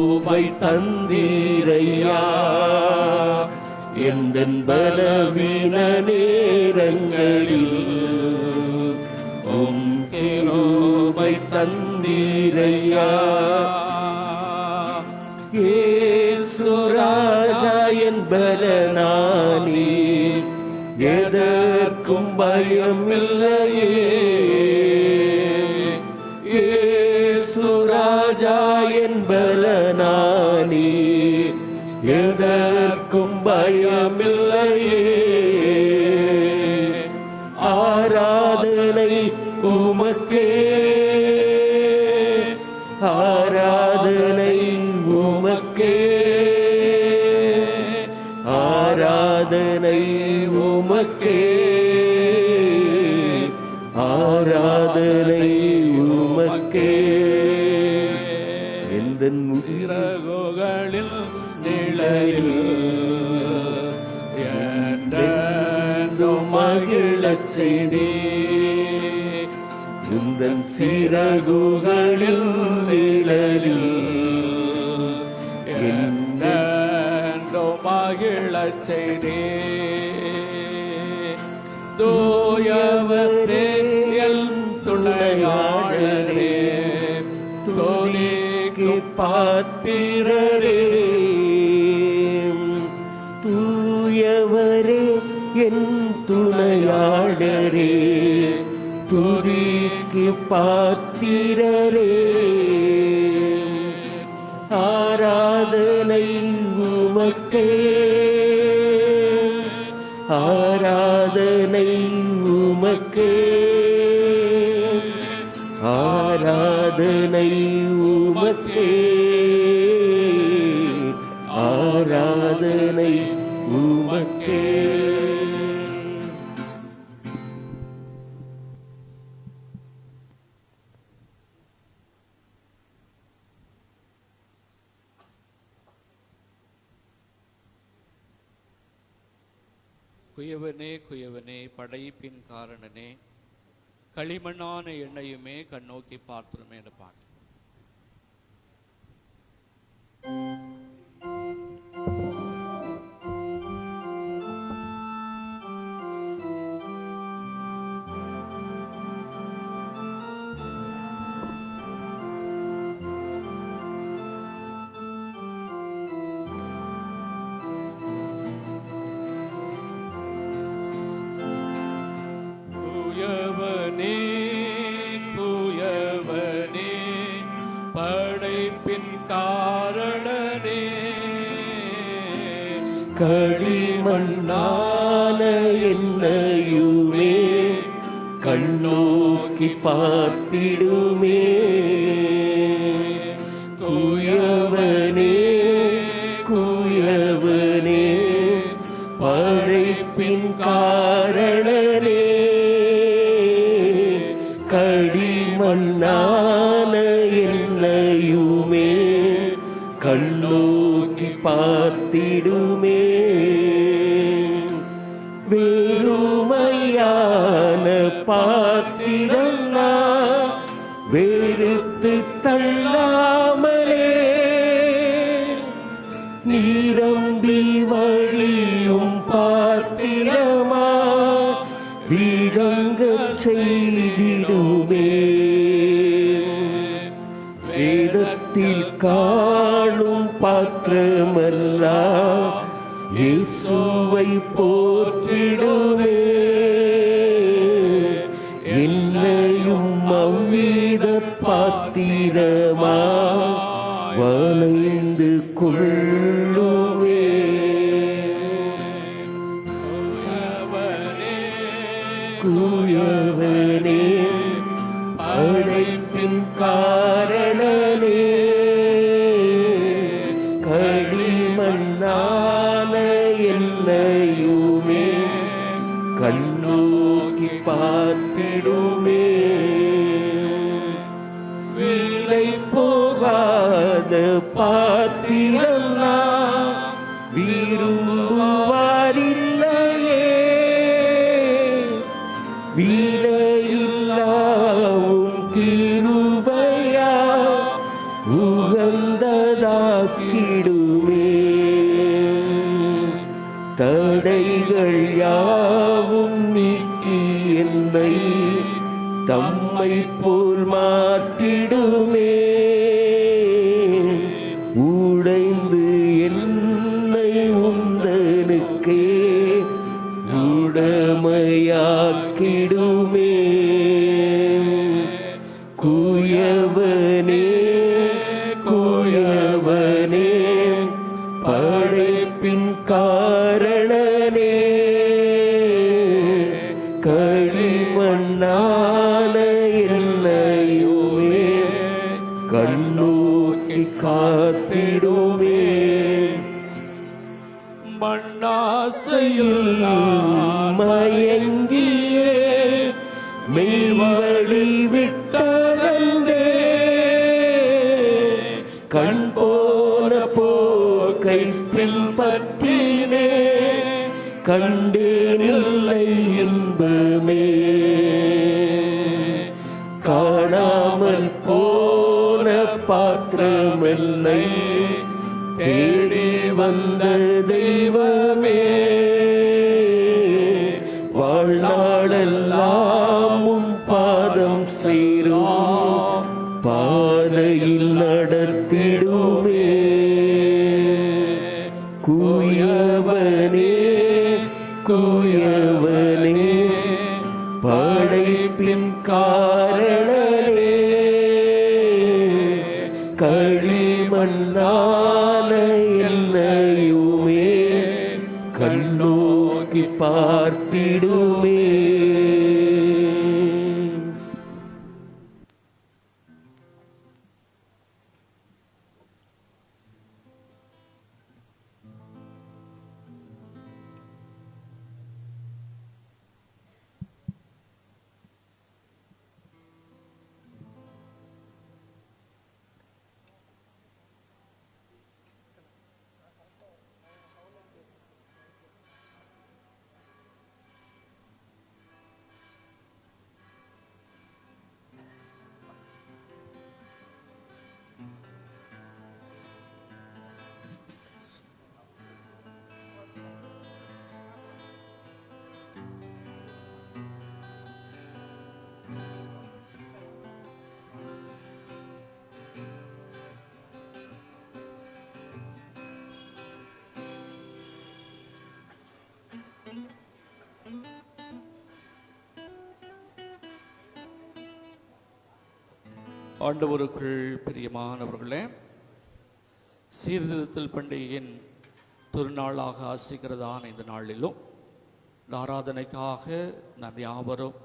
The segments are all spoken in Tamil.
உமை தந்தீரையா எந்தன் பலவீன நேரங்களில் உம் கிருபை தந்தீரையா இயேசு ராஜா என் பலனானி எதற்கும் பயமில்லையே இயேசு ராஜா என் பலனானி எதற்கும் பயமில்லையே ஆராதனை உமக்கே ஆராதனை உமக்கே ஆராதனை உமக்கே ஆராதனை உமக்கே எந்தன் சிறகுகளில் நிலையில் மகிழச் செய்தே உந்தன் சிறகுகளில் நிழலில் மகிழச் செய்தே தூயவரே எல் துணையாளரே துதிக்கு பாத்திரரே தூயவரே என் துணையாளரே துதிக்கு பாத்திரரே ஆராதனை உமக்கே ஆராதனை உமக்கே ஆராதனை உமக்கே ஆராதனை உமக்கே குயவனே குயவனே படைப்பின் காரணனே களிமண்ணான எண்ணெயுமே கண்ணோக்கி பார்த்துருமே என்ற பாட்டு. களிமண்ணான என்னையுமே கண்ணோக்கி பார்த்திடுமே குயவனே குயவனே படைப்பின் காரணனே களிமண்ணான என்னையுமே கண்ணோக்கி பார்த்திடுமே வெறுமையான பாத்திரம் வெறுத்து தள்ளாமலே நிரம்பி வழியும் பாத்திரமா விளங்க செய்திடுமே வேதத்தில் காணும் பாத்திரமல்லா இயேசுவை போற்றிடுமே என்னையும் அவ்வித பாத்திரமா வளைந்து கொள்ளுமே குயவனே படைப்பின் காரணனே களிமண்ணான என்னையுமே கண்ணோக்கி பார்த்திடுமே விலை போகாத பாத்திரம் விரும்புவாரில்லையே விலையில்லாவும் கிருபையா உகந்ததா தடைகள் யாவும் நீக்கி என்னை தம்மை போல் மாற்றிடுமே. உடைந்து என்னை உந்தனுக்கே உடமையாக்கிடுமே. குயவனே குயவனே படைப்பின் காரணனே, களிமண்ணான என்னையுமே கண்ணோக்கி காத்திடுமே. மண்ணாசையில் மயங்கியே மெய்வழி விட்டதே, கண் போன போக்கை பின்பற்றினே, கண்டேனில்லை இன்பமே. காணாமல் போன பாத்திரமில்லை, தேடி வந்த தெய்வமே. வாழ்நாளெல்லாம் உம் பாதம் சேரும் பாதையில் நடத்திடுமே. குயவனே குயவனே படைப்பின் காரணனே, களிமண்ணான என்னையுமே கண்ணோக்கி பார்த்திடுமே. ஆண்டவருக்குள் பிரியமானவர்களே, சீர்திருத்தல் பண்டிகையின் திருநாளாக ஆசிக்கிறதான இந்த நாளிலும் இந்த ஆராதனைக்காக நாம் யாவரும்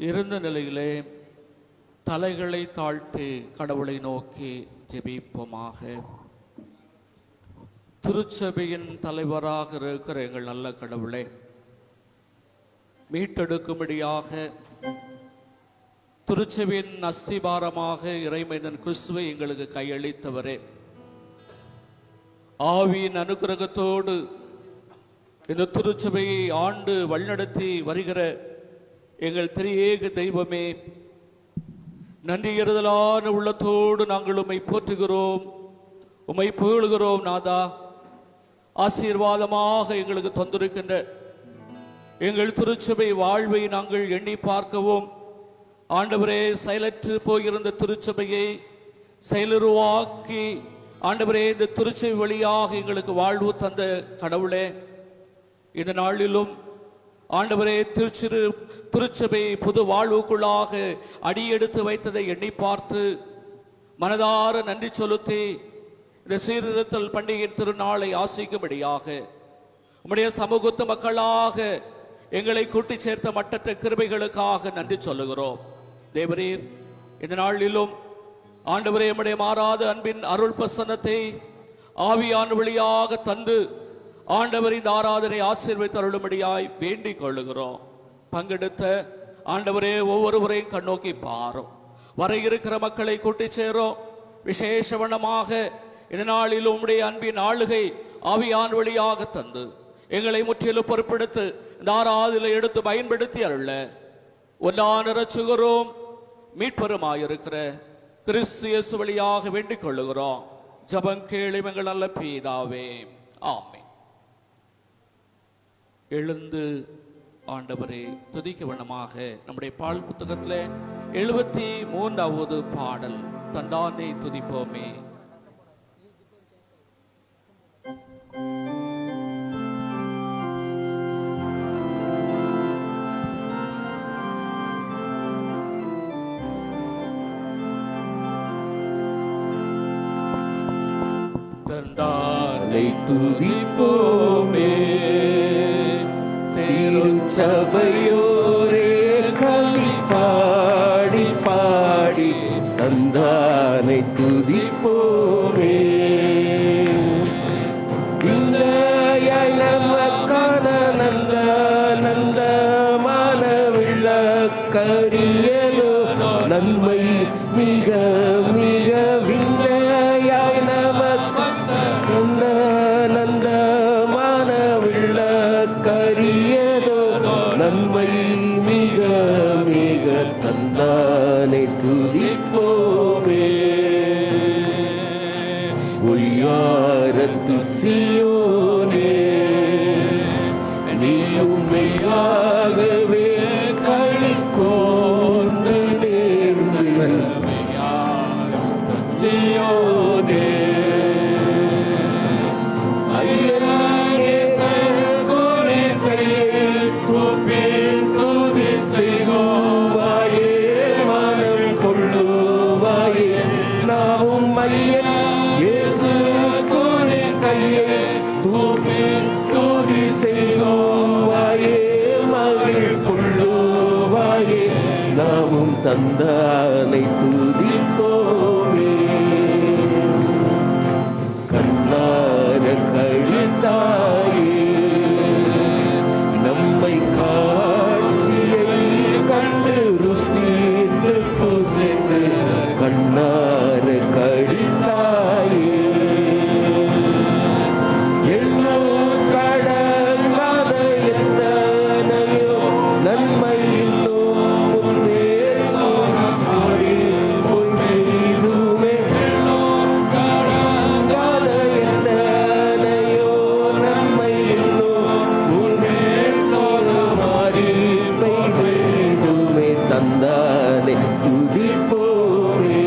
இருந்த நிலையிலே தலைகளை தாழ்த்தி கடவுளை நோக்கி ஜெபிப்போமாக. திருச்சபையின் தலைவராக இருக்கிற எங்கள் நல்ல கடவுளே, மீட்டெடுக்கும்படியாக திருச்சபையின் அஸ்திபாரமாக இறைமைந்தன் கிறிஸ்துவை எங்களுக்கு கையளித்தவரே, ஆவியின் அனுக்கிரகத்தோடு இந்த திருச்சபையை ஆண்டு வழிநடத்தி வருகிற எங்கள் திரியேக தெய்வமே, நன்றியறுதலான உள்ளத்தோடு நாங்கள் உம்மை போற்றுகிறோம், உம்மை புகழுகிறோம். நாதா, ஆசீர்வாதமாக எங்களுக்கு தந்திருக்கின்ற எங்கள் திருச்சபை வாழ்வை நாங்கள் எண்ணி பார்க்கவும், ஆண்டவரே, செயலற்று போயிருந்த திருச்சபையை செயலுருவாக்கி ஆண்டவரே இந்த திருச்சபை வழியாக எங்களுக்கு வாழ்வு தந்த கடவுளே, இந்த நாளிலும் ஆண்டவரே திருச்சபை புது வாழ்வுக்குள்ளாக அடியெடுத்து வைத்ததை எண்ணி பார்த்து மனதார நன்றி செலுத்தி இந்த சீர்திருத்தல் பண்டிகையின் திருநாளை ஆசிக்கும்படியாக உம்முடைய சமூகத்து மக்களாக எங்களை கூட்டி சேர்த்த மட்டற்ற கிருபைகளுக்காக நன்றி சொல்லுகிறோம். தேவரீர், இந்த நாளிலும் ஆண்டவரே உம்முடைய மாறாத அன்பின் அருள் பிரசன்னத்தை ஆவியான வழியாக தந்து ஆண்டவர் இந்த ஆராதனை ஆசீர்வதித்து அருளும்படியாய் வேண்டிக் கொள்ளுகிறோம். பங்கெடுத்த ஆண்டவரே ஒவ்வொருவரையும் கண்ணோக்கி பாரும். வர இருக்கிற மக்களை கூட்டி சேரும். விசேஷ வண்ணமாக இந்த நாளில் உம்முடைய அன்பின் ஆளுகை ஆவியான வழியாக தந்து எங்களை முற்றிலும் பொறுப்பெடுத்து இந்த ஆராதனை எடுத்து பயன்படுத்தி அருள ஒன்றான இரட்சகரும் மீட்பருமாயிருக்கிற கிறிஸ்து இயேசு வழியாக வேண்டிக் கொள்ளுகிறோம். ஜபம் கேளுங்கள் நல்ல பிதாவே, ஆமென். எழுந்து ஆண்டவரை துதிக்க வண்ணமாக நம்முடைய பால் புத்தகத்தில் 73வது பாடல் தந்தானே துதிப்போமே. தந்தானை துதிப்போமே, திருச்சபையோரே களி பாடி பாடி தந்தானை துதிப்போமே. இன்றையாய் நமக்கான நந்த நந்தமான விளக்கரியதோ நன்மை மிக மிக விந்தையாய் நமக்கான நந்தமான விளக்கரியதோ நன்மை மிக மிக தந்தானை துதிப்போமே. ஒய்யாரத்து சியோனே, நீ உண்மையாகவே களி கோர்ந்து நேர்ந்து சியோனே, ஐயனே சர்வனே கையை கூப்பி துதி செய்வாயே, மனம் கொள்ளுவாயே நாமும் ஐயன் இயேசு கோனே கையை கூப்பி துதி செய்வாயே, மகிழ் கொள்ளுவாயே நாமும் தந்தானை துதிப்போமே. கண்ணார கழித்தாயே நம்மை காட்சியை கண்டு ருசித்து புசித்து கண்ணார கழித்தாயே, எண்ணோ கடங்காத எத்தனையோ நன்மை இன்னும் முன்னே சோடி பொய்துமே, கடங்காத எத்தனையோ நன்மை இன்னும் முன்னே சோதமாரி பெய்துமே தந்தானை துதிப்போமே.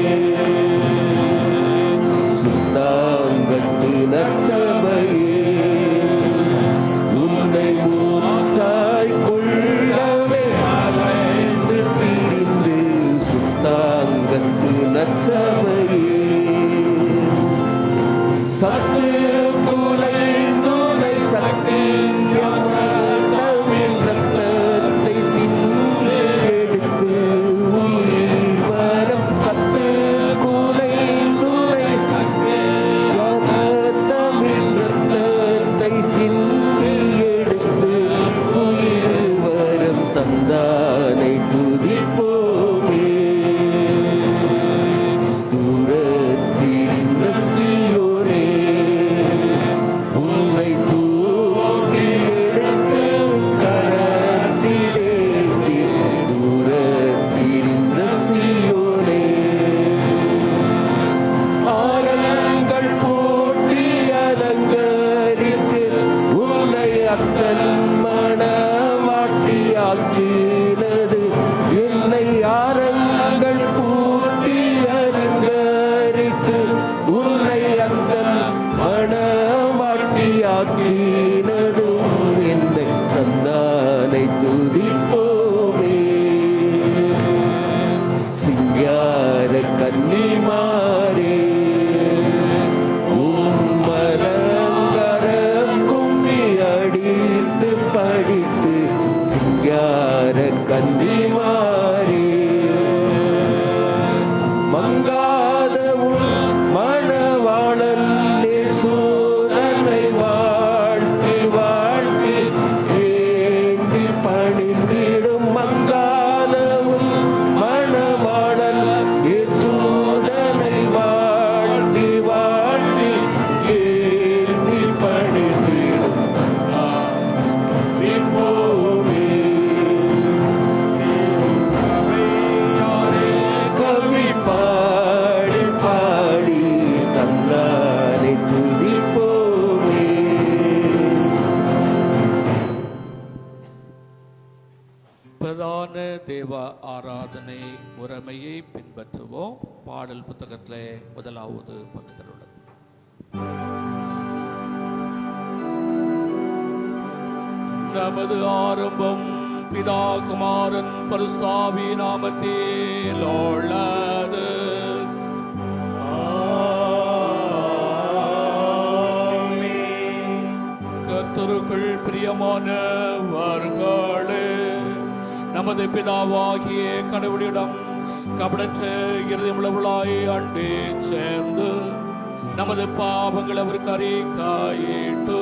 சுத்தாங்கட்டு நச்சபையே உன்னை மூத்தாய் கொள்ளவே அலைந்து பிரிந்து சுத்தாங்கட்டு நச்சபையே சத்து குலைந்துனை சத்தியமின் ரத்தத்தை சிந்தி எடுத்து உயிர் வரம் சத்து குலைந்துனை சத்தியமின் ரத்தத்தை சிந்தி எடுத்து உயிர் வரம் தந்தானை துதிப்போமே. தூரத்திருந்த சியோனே, வல்லவரான தேவ ஆராதனை முறைமையை பின்பற்றுவோம். பாடல் புத்தகத்திலே முதலாவது பக்கத்தில் உள்ளது. நமது ஆரம்பம் பிதா குமாரன் பரிசுத்தாவி நாமத்தில் உள்ளது. கர்த்தருக்குள் பிரியமானவர்களே, நமது பிதாவாகிய கடவுளிடம் கபடற்ற இருதயமுள்ளவர்களாய் அன்பே சேர்ந்து நமது பாவங்கள் அவருக்கு அறிக்கையிட்டு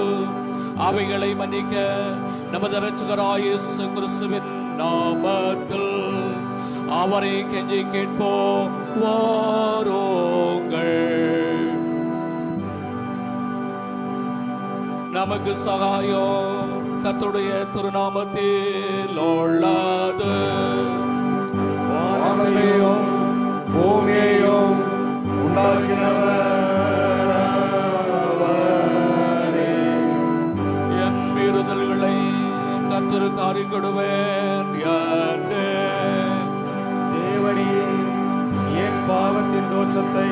அவைகளை மன்னிக்க நமது இரட்சகராகிய இயேசு கிறிஸ்துவின் நாமத்தில் அவரை கெஞ்சி கேட்போம். வாருங்கள். நமக்கு சகாயம் கர்த்தருடைய திருநாமத்தில் உள்ளது. வானத்தையும் பூமியையும் உண்டாக்கினவரே, என் மீறுதல்களை கர்த்தருக்கு அறிக்கையிடுவேன். தேவனே, என் பாவத்தின் தோஷத்தை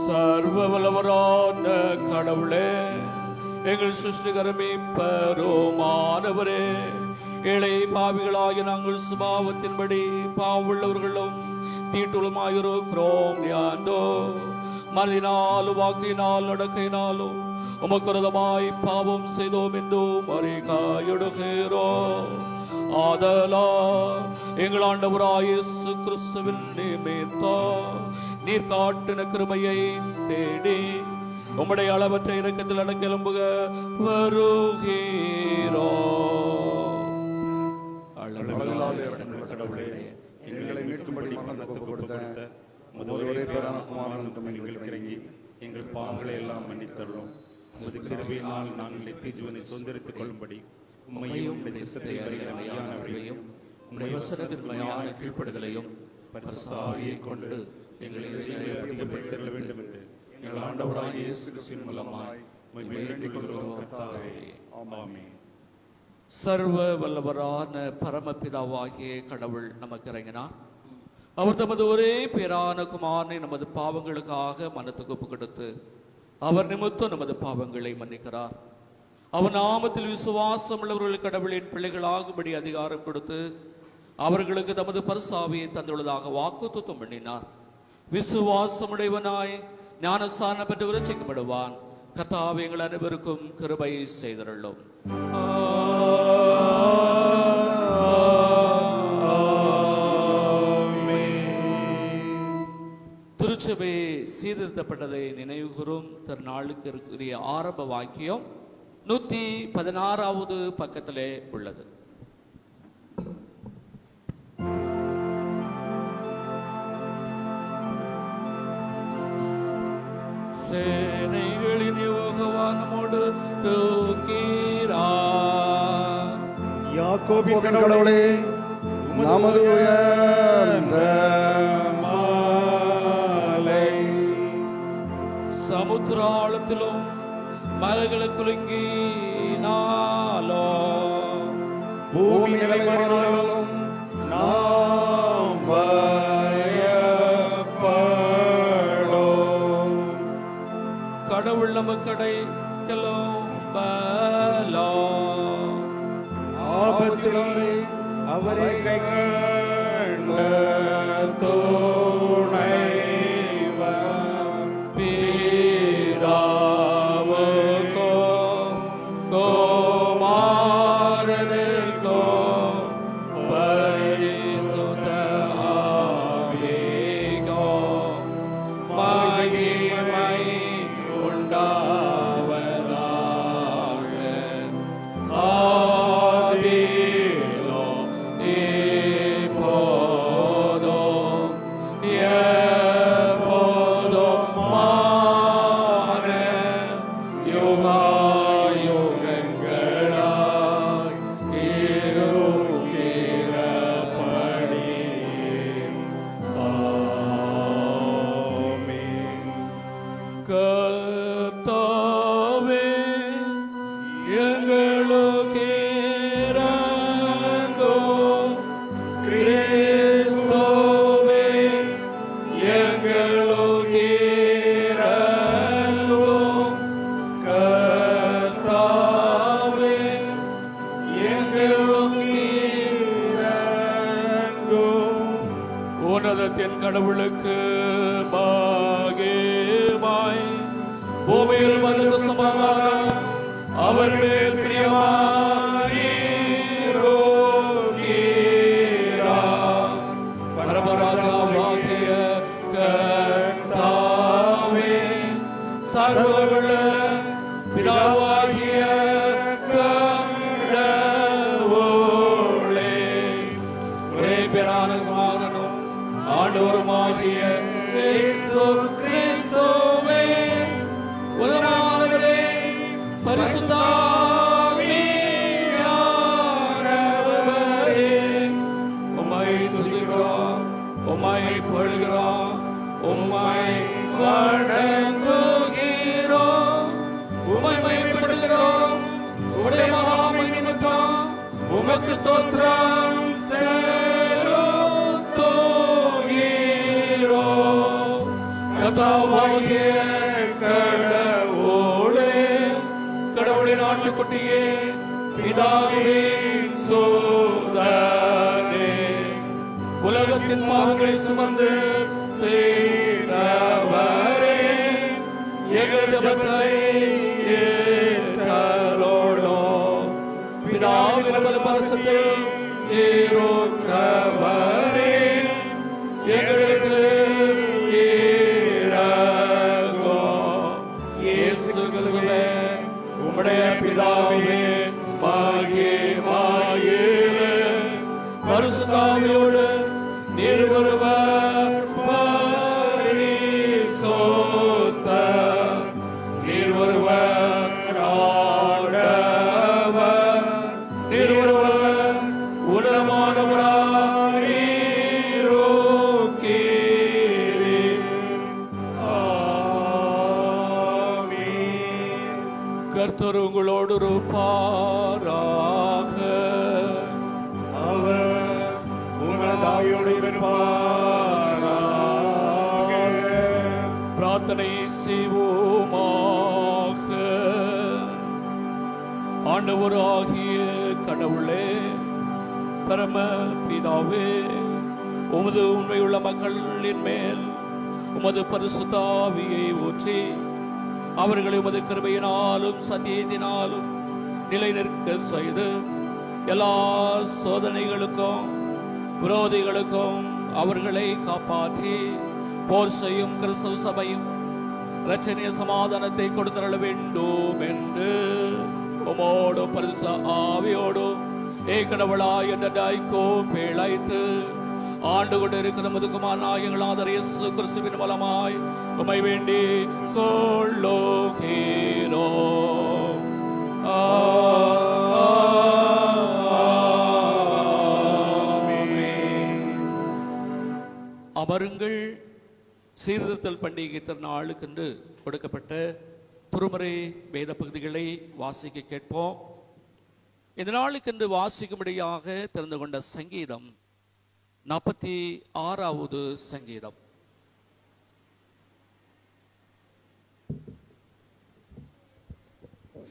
சர்வ வல்லவரான கடவுளே, எங்கள் சிருஷ்டிகரமே பெருமானவரே, ஏழை பாவிகளாகிய நாங்கள் சுபாவத்தின்படி பாவுள்ளவர்களும் தீட்டுளுமாயிருக்கிறோம். யாண்டோ மனதினாலும் வாக்கினால் நடக்கையினாலும் உமக்குரதமாய் பாவம் செய்தோம் என்றும் அறிக்கையிடுகிறோம். ஆதலால் எங்கள் ஆண்டவராகிய இயேசு கிறிஸ்துவின் நிமித்தம் நீர் காட்டின கிருபையை தேடி உம்முடைய அளவற்ற இரக்கத்தில் அடங்கியலும்புக வருகிறோம். கடவுளே, எங்களை மீட்கும்படி மரணத்துக்கு கொடுத்த ஒரே பிரதான குமாரன் தம்மை இறங்கி எங்கள் பாவங்களை எல்லாம் மன்னித்தருளும். உமது கிருபையினால் நாங்கள் நித்திய ஜீவனை சுதந்திரித்துக் கொள்ளும்படி உம்மையும் மெய்யானவரையும் உம்முடைய வசனத்தின் மெய்யான கீழ்ப்படுதலையும் பரிசுத்தாவியை கொண்டு எங்களை அதிகப்படுத்த வேண்டும் என்று எங்கள் ஆண்டவராகிய இயேசு கிறிஸ்துவின் மூலமாய் வேண்டிக் கொள்கிறோம். கர்த்தாவே, ஆமென். சர்வ வல்லவரான பரமபிதாவாகிய கடவுள் நமக்கு இறங்கினார். அவர் தமது ஒரே பேரான குமாரனை நமது பாவங்களுக்காக மனத்துக்கு ஒப்பு கொடுத்து அவர் நிமித்தம் நமது பாவங்களை மன்னிக்கிறார். அவர் நாமத்தில் விசுவாசம் உள்ளவர்கள் கடவுளின் பிள்ளைகளாகும்படி அதிகாரம் கொடுத்து அவர்களுக்கு தமது பரிசாவியை தந்துள்ளதாக வாக்குத்தத்தம் பண்ணினார். விசுவாசமுடையவனாய் ஞானஸ்தானம் பெற்று ரட்சிக்கப்படுவான். கர்த்தாவே, எங்கள் அனைவருக்கும் கிருபை செய்தருளும். திருச்சபை சீர்திருத்தப்பட்டதை நினைவுகூரும் திருநாளுக்கு இருக்கிற ஆரம்ப வாக்கியம் 116வது பக்கத்திலே உள்ளது. சேனைகளின் யோகவானமோடு யாக்கோபின் கடவுளே, நமது உயர்ந்த மாலை சமுத்திராளத்திலும் மலைகளை குலுங்கினாலோ பூமி நிலைமாறினாலும் நாம் பயப்படோம். கடவுள் நமக்கடை ஆபத்திலே அவரை கை கண்ட துணைவர் பிதாவுக்கும் குமாரனுக்கும் பரிசுத்த ஆவிக்கும் மகிமை உண்டாவதாக. ஆதியிலும் இப்பொழுதும் கடவுளுக்கு மகிமை. பூமியில் மகிழ்ந்து சமாதானம் அவர் மேல் பிரியமாயிருக்கிறார். பரமராஜாவாகிய கர்த்தாவே, சர்வவல்ல பிதாவாகிய கடவுளே, ஒரே பேரான குமாரனும் ஆண்டவருமாகிய இயேசு கிறிஸ்துவே, உலகமானவரே, பரிசுத்த ஆவியானவரே, உம்மை துதிக்கிறோம், உம்மை புகழ்கிறோம், உம்மை வணங்குகிறோம், உம்மை மகிமைப்படுத்துகிறோம். உம்முடைய மகாமை நிமித்தம் உமக்கு ஸ்தோத்திரம் செலுத்துகிறோம். கர்த்தாவாகிய கடவுளே, கடவுளின் ஆட்டுக்குட்டியே, பிதாவின் சோதனே, உலகத்தின் பாவங்களை சுமந்து தீர்த்தவரே, எங்கள் ஜெபத்தை ஏற்றருளும். பிதாவின் வலப்பரசத்தில் இருக்கிறவரே, எங்களுக்கு இரங்கும். இயேசு கிறிஸ்துவே, உம்முடைய பிதாவே மகிமையிலே பரிசுத்த ஆவியோடு நீர் ஒருவர் பரிசுத்தர், நீர் ஒருவர் ஆண்டவர், நீர் ஒருவர் உன்னதமானவராயிருக்கிறீர். ஆமென். கர்த்தர் உங்களோடு இருப்பாராக. அவர் உங்கள் தாயோடு இருப்பாராக. பிரார்த்தனை செய்வோமாக. ஆண்டவராகிய கடவுளே, பரம பிதாவே, உமது உண்மையுள்ள மக்களின் மேல் உமது பரிசுத்த ஆவியை ஊற்றி அவர்களை உமது கிருபையினாலும் சத்தியத்தினாலும் நிலை நிற்க செய்து எல்லா சோதனைகளுக்கும் விரோதிகளுக்கும் அவர்களை காப்பாற்றி போர் செய்யும் கிறிஸ்தவ சபையும் இரட்சணிய சமாதானத்தை கொடுத்தருள வேண்டும் என்று உமோடு பரிசுத்த ஆவியோடு ஏகடவளாய் என்ற டாய்க்கோ பிழைத்து ஆண்டு கொண்டு இருக்கிற முதுகுமார் நாயகங்களாதர் இயேசு கிறிஸ்துவின் மூலமாய் உம்மை வேண்டி கொள்ளுகிறோம். அமருங்கள். சீர்திருத்தல் பண்டிகை திருநாளுக்கென்று கொடுக்கப்பட்ட திருமறை வேத பகுதிகளை வாசிக்க கேட்போம். இந்த நாளுக்கென்று வாசிக்கும்படியாக தெரிந்து கொண்ட சங்கீதம் 46வது சங்கீதம்.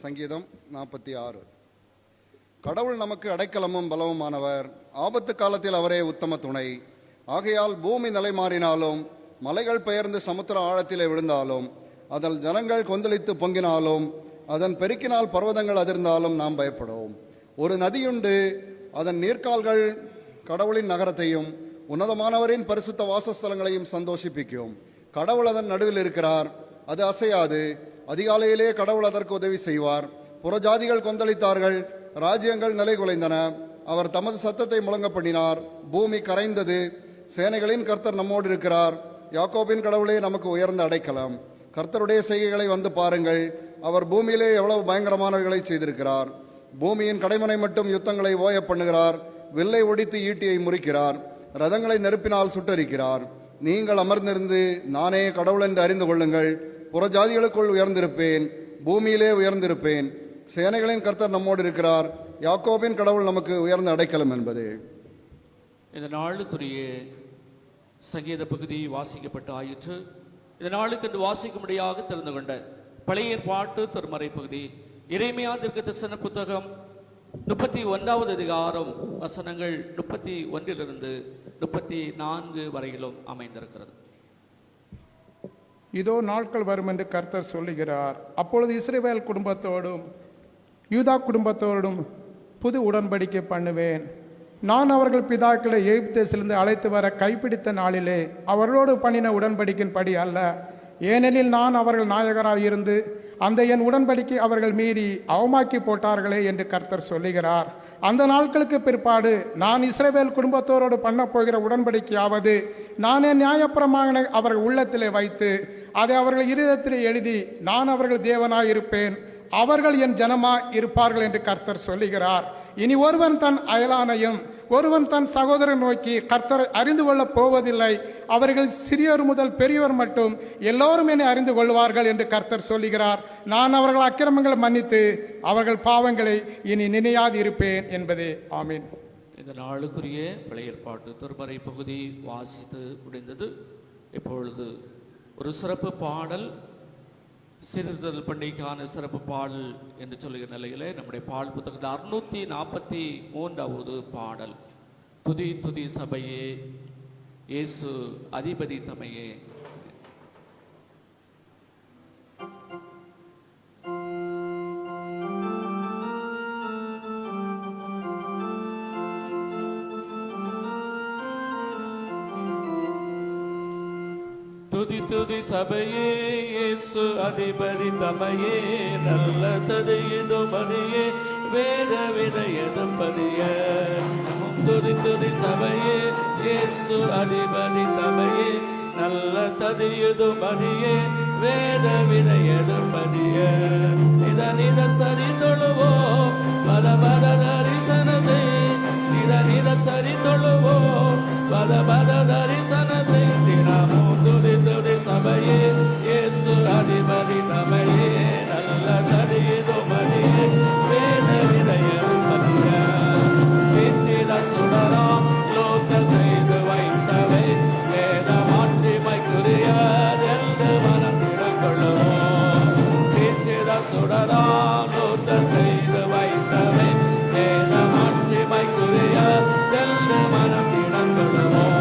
சங்கீதம் 46. கடவுள் நமக்கு அடைக்கலமும் பலவுமானவர், ஆபத்து காலத்தில் அவரே உத்தம துணை. ஆகையால் பூமி நிலைமாறினாலும் மலைகள் பெயர்ந்து சமுத்திர ஆழத்திலே விழுந்தாலும் அதில் ஜனங்கள் கொந்தளித்து பொங்கினாலும் அதன் பெருக்கினால் பர்வதங்கள் அதிர்ந்தாலும் நாம் பயப்படுவோம். ஒரு நதியுண்டு, அதன் நீர்க்கால்கள் கடவுளின் நகரத்தையும் உன்னதமானவரின் பரிசுத்த வாசஸ்தலங்களையும் சந்தோஷிப்பிக்கும். கடவுள் அதன் நடுவில் இருக்கிறார், அது அசையாது. அதிகாலையிலே கடவுள் அதற்கு உதவி செய்வார். புறஜாதிகள் கொந்தளித்தார்கள், ராஜ்யங்கள் நிலை குலைந்தன. அவர் தமது சத்தத்தை முழங்க பண்ணினார், பூமி கரைந்தது. சேனைகளின் கர்த்தர் நம்மோடு இருக்கிறார். யாக்கோபின் கடவுளே நமக்கு உயர்ந்த அடைக்கலம். கர்த்தருடைய செய்கைகளை வந்து பாருங்கள். அவர் பூமியிலே எவ்வளவு பயங்கரமானவைகளை செய்திருக்கிறார். பூமியின் கடைமனை மட்டும் யுத்தங்களை ஓய பண்ணுகிறார். வில்லை ஒடித்து ஈட்டியை முறிக்கிறார். ரதங்களை நெருப்பினால் சுட்டரிக்கிறார். நீங்கள் அமர்ந்திருந்து நானே கடவுள் என்று அறிந்து கொள்ளுங்கள். புறஜாதிகளுக்குள் உயர்ந்திருப்பேன், பூமியிலே உயர்ந்திருப்பேன். சேனைகளின் கர்த்தர் நம்மோடு இருக்கிறார். யாக்கோபின் கடவுள் நமக்கு உயர்ந்த அடைக்கலம் என்பது. இந்த நாளுக்குரிய சங்கீத பகுதி வாசிக்கப்பட்டு ஆயிற்று. இந்த நாளுக்கு என்று வாசிக்கும்படியாக தெரிந்து கொண்ட பழைய பாட்டு திருமறை பகுதி எரேமியா தீர்க்கதரிசன புத்தகம் 31வது அதிகாரம் வசனங்கள் 31 லிருந்து 34 வரையிலும் அமைந்திருக்கிறது. இதோ நாட்கள் வரும் என்று கர்த்தர் சொல்லுகிறார். அப்பொழுது இஸ்ரவேல் குடும்பத்தோடும் யூதா குடும்பத்தோடும் புது உடன்படிக்கை பண்ணுவேன். நான் அவர்கள் பிதாக்களை எகிப்திலிருந்து அழைத்து வர கைப்பிடித்த நாளிலே அவர்களோடு பண்ணின உடன்படிக்கையின்படி அல்ல. ஏனெனில் நான் அவர்கள் நாயகராக இருந்து அந்த என் உடன்படிக்கை அவர்கள் மீறி அவமாக்கி போட்டார்களே என்று கர்த்தர் சொல்லுகிறார். அந்த நாட்களுக்கு பிற்பாடு நான் இஸ்ரவேல் குடும்பத்தோரோடு பண்ண போகிற உடன்படிக்கையாவது, நானே நியாயப்பிரமாண அவர்கள் உள்ளத்திலே வைத்து அதை அவர்கள் இருதயத்திலே எழுதி நான் அவர்கள் தேவனாய் இருப்பேன், அவர்கள் என் ஜனமாய் இருப்பார்கள் என்று கர்த்தர் சொல்லுகிறார். இனி ஒருவன் தன் அயலானையும் ஒருவன் தன் சகோதரன் நோக்கி கர்த்தரை அறிந்து கொள்ளப் போவதில்லை, அவர்கள் சிறியோர் முதல் பெரியவர் மட்டும் எல்லோரும் என்னை அறிந்து கொள்வார்கள் என்று கர்த்தர் சொல்லுகிறார். நான் அவர்கள் அக்கிரமங்களை மன்னித்து அவர்கள் பாவங்களை இனி நினையாது இருப்பேன் என்பதே. ஆமீன். இந்த நாளுக்குரிய பழைய ஏற்பாட்டு திருமறை பகுதி வாசித்து முடிந்தது. இப்பொழுது ஒரு சிறப்பு பாடல், சீர்திருத்தல் பண்டிகைக்கான சிறப்பு பாடல் என்று சொல்லுகிற நிலையிலே நம்முடைய பாடல் புத்தகத்தில் 643வது பாடல், துதி துதி சபையே இயேசு அதிபதி தமையே. துதி துதி சபையே இயேசு அதிபதி தமையே, நல்ல ததையது மதியே வேத விதையதும் பதிய. துதி துதி சபையே இயேசு அதிபதி தமையே, நல்ல ததையது மதியே வேத விதையதும் பதிய. நித சரி தொழுவோ பத பத தரிசனத்தை, நித சரி தொழுவோ பத பத தரிசனத்தை. தினமோ துதி துதி சபையே இயேசு அதிபதி தமையே, நல்ல தரியது மதியே வேத விதையதும் பதிய. நித்தில சுடராம் லோக செய்து வைத்தவை வேத மாட்சிமைக்குரிய என்று மனம் திறக்கொள்ளுவோம். நித்தில சுடராம் லோக செய்து வைத்தவை வேத மாட்சிமைக்குரிய என்று மனம் திறக்கொள்ளுவோம்.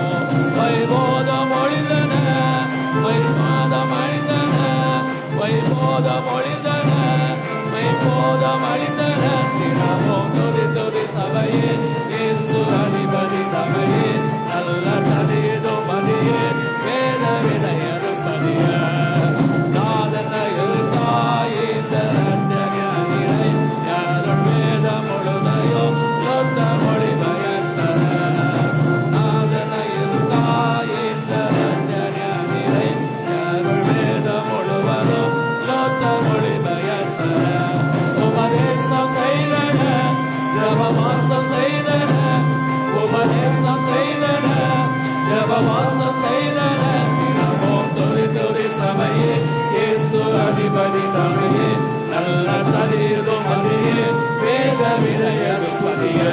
வைபோதம் ஒழிந்தன வைபோதம் அழிந்தன, வைபோதம் ஒழிந்தன வைபோதம் அழிந்தன. தினமோ துதி துதி சபையே இயேசு அதிபதி தமையே, நல்ல தடியது மதியே வேத விதையது பதிய. நாதன இருத்தாய் இந்த ரஞ்சனியை யாரும் வேத முழுதையோ சொந்த மொழி பயத்தன. நாதன இருத்தாய் இந்த ரஞ்சனியை யாரும் வேத முழுவதோ சொந்த மொழி பயத்தன. உபதேசம் செய்தன ஜபவாசம் செய்தன, உபதேசம் செய்தன ஜபவாசம் செய்தன. தினமோ துதி துதி சபையே இயேசு அதிபதி தமையே, நல்ல தரியது மதியே வேத விதையது பதிய.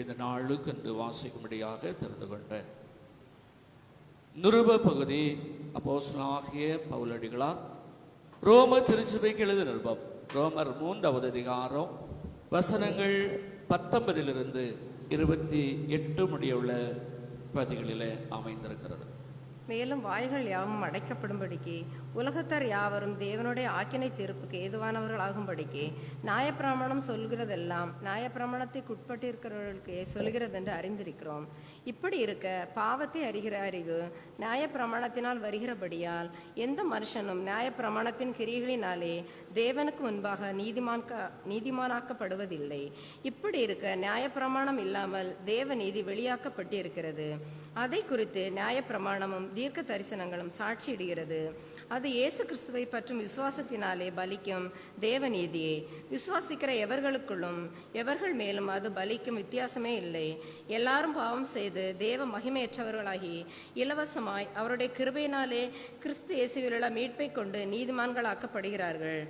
இந்த நாளுக்கு என்று வாசிக்கும்படியாக தெரிந்து கொண்ட நிருப பகுதி அப்போஸ்தலனாகிய பவுலடிகளார் ரோம திருச்சபைக்கு எழுதிய நிருபம், ரோமர் 3வது அதிகாரம் வசனங்கள் 19 28 முடியுள்ள பகுதிகளிலே அமைந்திருக்கிறது. மேலும் வாய்கள் யாவும் அடைக்கப்படும்படிக்கு உலகத்தார் யாவரும் தேவனுடைய ஆக்கினை தீர்ப்புக்கு ஏதுவானவர்களாகும்படிக்கு நியாயப்பிரமாணம் சொல்கிறதெல்லாம் நியாயப்பிரமாணத்துக்கு உட்பட்டிருக்கிறவர்களுக்கு சொல்கிறது என்று அறிந்திருக்கிறோம். இப்படி இருக்க பாவத்தை அறிகிற அறிவு நியாயப்பிரமாணத்தினால் வருகிறபடியால் எந்த மனுஷனும் நியாயப்பிரமாணத்தின் கிரியைகளினாலே தேவனுக்கு முன்பாக நீதிமானாக்கப்படுவதில்லை. இப்படி இருக்க நியாயப்பிரமாணம் இல்லாமல் தேவ நீதி வெளியாக்கப்பட்டிருக்கிறது. அதை குறித்து நியாயப்பிரமாணமும் தீர்க்க தரிசனங்களும் சாட்சியிடுகிறது. அது இயேசு கிறிஸ்துவை பற்றும் விசுவாசத்தினாலே பலிக்கும் தேவநீதியே. விசுவாசிக்கிற எவர்களுக்குள்ளும் எவர்கள் மேலும் அது பலிக்கும் வித்தியாசமே இல்லை. எல்லாரும் பாவம் செய்து தேவ மகிமையற்றவர்களாகி இலவசமாய் அவருடைய கிருபையினாலே கிறிஸ்து இயேசுவிலுள்ள மீட்பை கொண்டு நீதிமான்களாக்கப்படுகிறார்கள்.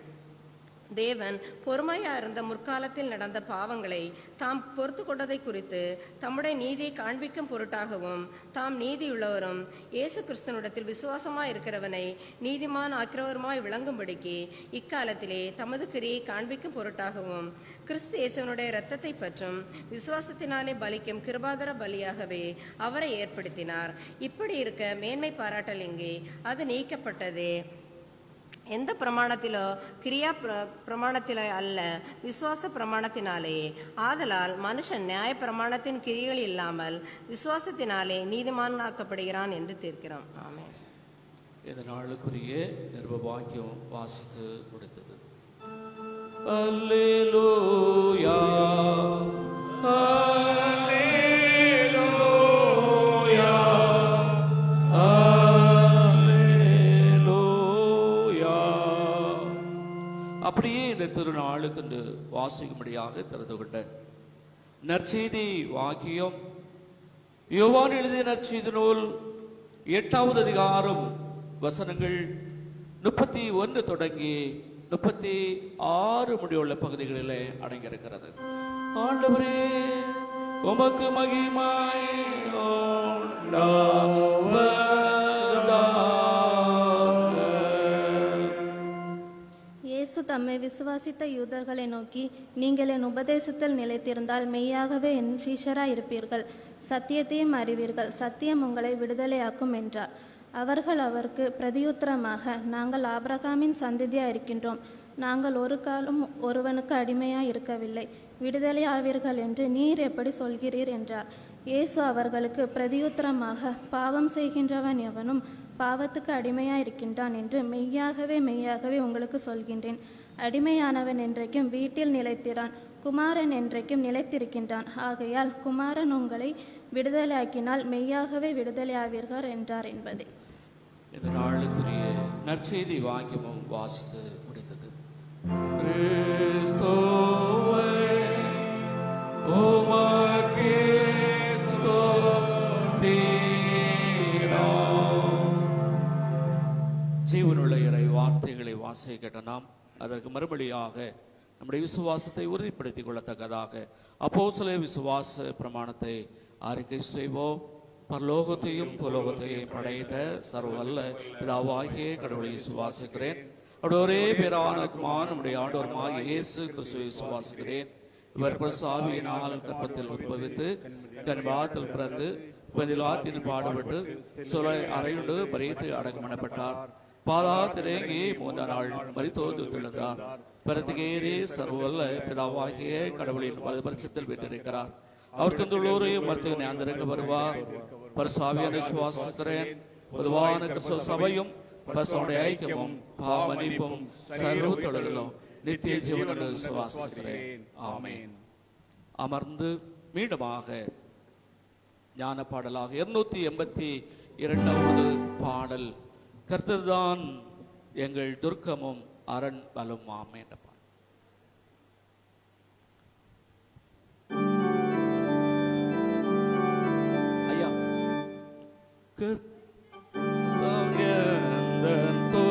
தேவன் பொறுமையா இருந்த முற்காலத்தில் நடந்த பாவங்களை தாம் பொறுத்து கொண்டதை குறித்து தம்முடைய நீதியை காண்பிக்கும் பொருட்டாகவும் தாம் நீதியுள்ளவரும் இயேசு கிறிஸ்தனிடத்தில் விசுவாசமாய் இருக்கிறவனை நீதிமான் ஆக்கிறவருமாய் விளங்கும்படிக்கு இக்காலத்திலே தமது கிரியை காண்பிக்கும் பொருட்டாகவும் கிறிஸ்து இயேசுவனுடைய இரத்தத்தை பற்றும் விசுவாசத்தினாலே பலிக்கும் கிருபாதர பலியாகவே அவரை ஏற்படுத்தினார். இப்படி இருக்க மேன்மை பாராட்டல் எங்கே? அது நீக்கப்பட்டதே. எந்த பிரமாணத்திலோ கிரியா பிரமாணத்திலோ அல்ல, விசுவாச பிரமாணத்தினாலே. ஆதலால் மனுஷன் நியாய பிரமாணத்தின் கிரிகள் இல்லாமல் விசுவாசத்தினாலே நீதிமானாக்கப்படுகிறான் என்று தீர்க்கிறோம். ஆமென். இந்த நாளுக்குரிய நிருப வாக்கியம் வாசித்து முடித்தது. அல்லேலூயா அல்லேலூயா அல்லேலூயா. அப்படியே இந்த திருநாளுக்கு இந்த வாசிக்கும்படியாக திறந்து கொண்ட நற்செய்தி வாக்கியம் யோவான் எழுதிய நற்செய்தி நூல் 8வது அதிகாரம் வசனங்கள் 31 தொடங்கி 36 முடிவுள்ள பகுதிகளிலே அடங்கியிருக்கிறது. ஆண்டவரே உமக்கு மகிமை இயேசு தம்மை விசுவாசித்த யூதர்களை நோக்கி, நீங்கள் என் உபதேசத்தில் நிலைத்திருந்தால் மெய்யாகவே என் சீஷராய் இருப்பீர்கள், சத்தியத்தையும் அறிவீர்கள், சத்தியம் உங்களை விடுதலையாக்கும் என்றார். அவர்கள் அவருக்கு பிரதியுத்தரமாக, நாங்கள் ஆபிரகாமின் சந்ததியாக இருக்கின்றோம், நாங்கள் ஒரு காலம் ஒருவனுக்கு அடிமையாக இருக்கவில்லை, விடுதலை ஆவீர்கள் என்று நீர் எப்படி சொல்கிறீர் என்றார். இயேசு அவர்களுக்கு பிரதியுத்தரமாக, பாவம் செய்கின்றவன் எவனும் பாவத்துக்கு அடிமையாக இருக்கின்றான் என்று மெய்யாகவே மெய்யாகவே உங்களுக்கு சொல்கின்றேன். அடிமையானவன் என்றைக்கும் வீட்டில் நிலைத்திரான், குமாரன் என்றைக்கும் நிலைத்திருக்கின்றான். ஆகையால் குமாரன் உங்களை விடுதலையாக்கினால் மெய்யாகவே விடுதலை ஆவீர்கள் என்றார் என்பதே. இந்த நாளுக்குரிய நற்செய்தி வாக்கியமும் வாசித்து முடிந்தது. கிறிஸ்துவே உமக்கே ஸ்தோத்திரம். ஜீவனுள்ள இறை வார்த்தைகளை வாசிக்க நாம் அதற்கு மறுபடியாக நம்முடைய விசுவாசத்தை உறுதிப்படுத்திக் கொள்ளத்தக்கதாக அப்போஸ்தல விசுவாச பிரமாணத்தை அறிக்கை செய்வோம். பரலோகத்தையும் புலோகத்தையும் படைத்த சர்வல்ல பிதாவாகிய கடவுளை விசுவாசிக்கிறேன். ஒரே பேரான குமாரன் நம்முடைய ஆண்டவருமாய் இயேசு கிறிஸ்துவை விசுவாசிக்கிறேன். இவர் பிரசாவியினால் கற்பத்தில் உற்பவித்து கன்பாத்தில் பிறந்து பதிலாத்தில் பாடுபட்டு சொலை அறையுண்டு மறித்து அடக்கம் பண்ணப்பட்டார். பாதாத்திரேங்கி 3 நாள் மரித்தோடு எழுந்தார். பிரதிகேரி சர்வல்ல பிதாவாகிய கடவுளின் வலதுபரிசத்தில் பெற்றிருக்கிறார். அவர் தந்துள்ளோரையும் மருத்துவ ஞாந்திருக்க வருவார். பரிசாவியான விசுவாசிக்கிறேன். பொதுவான கிறிஸ்துவ சபையும் பரிசுடைய ஐக்கியமும் பாவமன்னிப்பும் சர்வ தொழிலும் நித்திய ஜீவனோடு விசுவாசிக்கிறேன். ஆமென். அமர்ந்து மீண்டுமாக ஞான பாடலாக 282வது பாடல், கர்த்தர்தான் எங்கள் துர்க்கமும் அரண் பலும் ஆமென். ஐயா Oh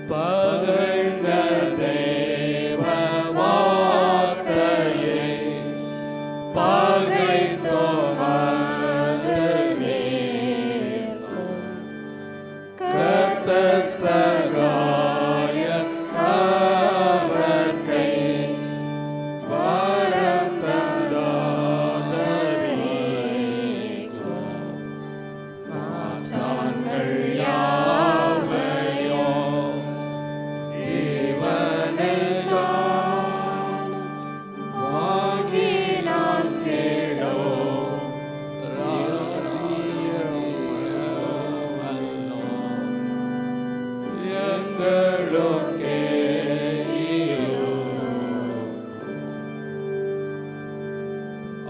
பகழ்ந்த தேவ வார்த்தையை பகைத்தோமது நேர்க்கும் கர்த்தர் சகாயம் அவர்க்கை வரம் தந்தாதரீக்கும் மாற்றான்கள் யாவையும் இவனைதான் வாங்கினான் கேடோ எங்களுக்கே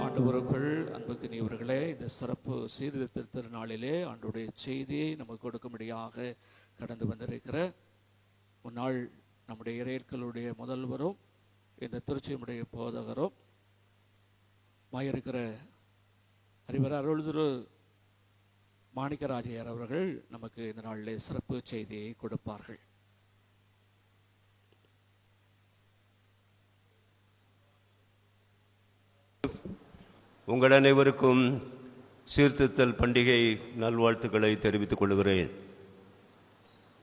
ஆண்டவருக்குள் அன்புக்குரியவர்களே, இந்த சிறப்பு சீர்திருத்த திருநாளிலே ஆண்டுடைய செய்தியை நமக்கு கொடுக்கும்படியாக கடந்து வந்திருக்கிற முன்னாள் நம்முடைய இறையர்களுடைய முதல்வரும் இந்த திருச்சியுடைய போதகரும் மாயிருக்கிற அறிவர் அருள்திரு மாணிக்கராஜையர் அவர்கள் நமக்கு இந்த நாளிலே சிறப்பு செய்தியை கொடுப்பார்கள். உங்கள் அனைவருக்கும் சீர்திருத்தல் பண்டிகை நல்வாழ்த்துக்களை தெரிவித்துக் கொள்கிறேன்.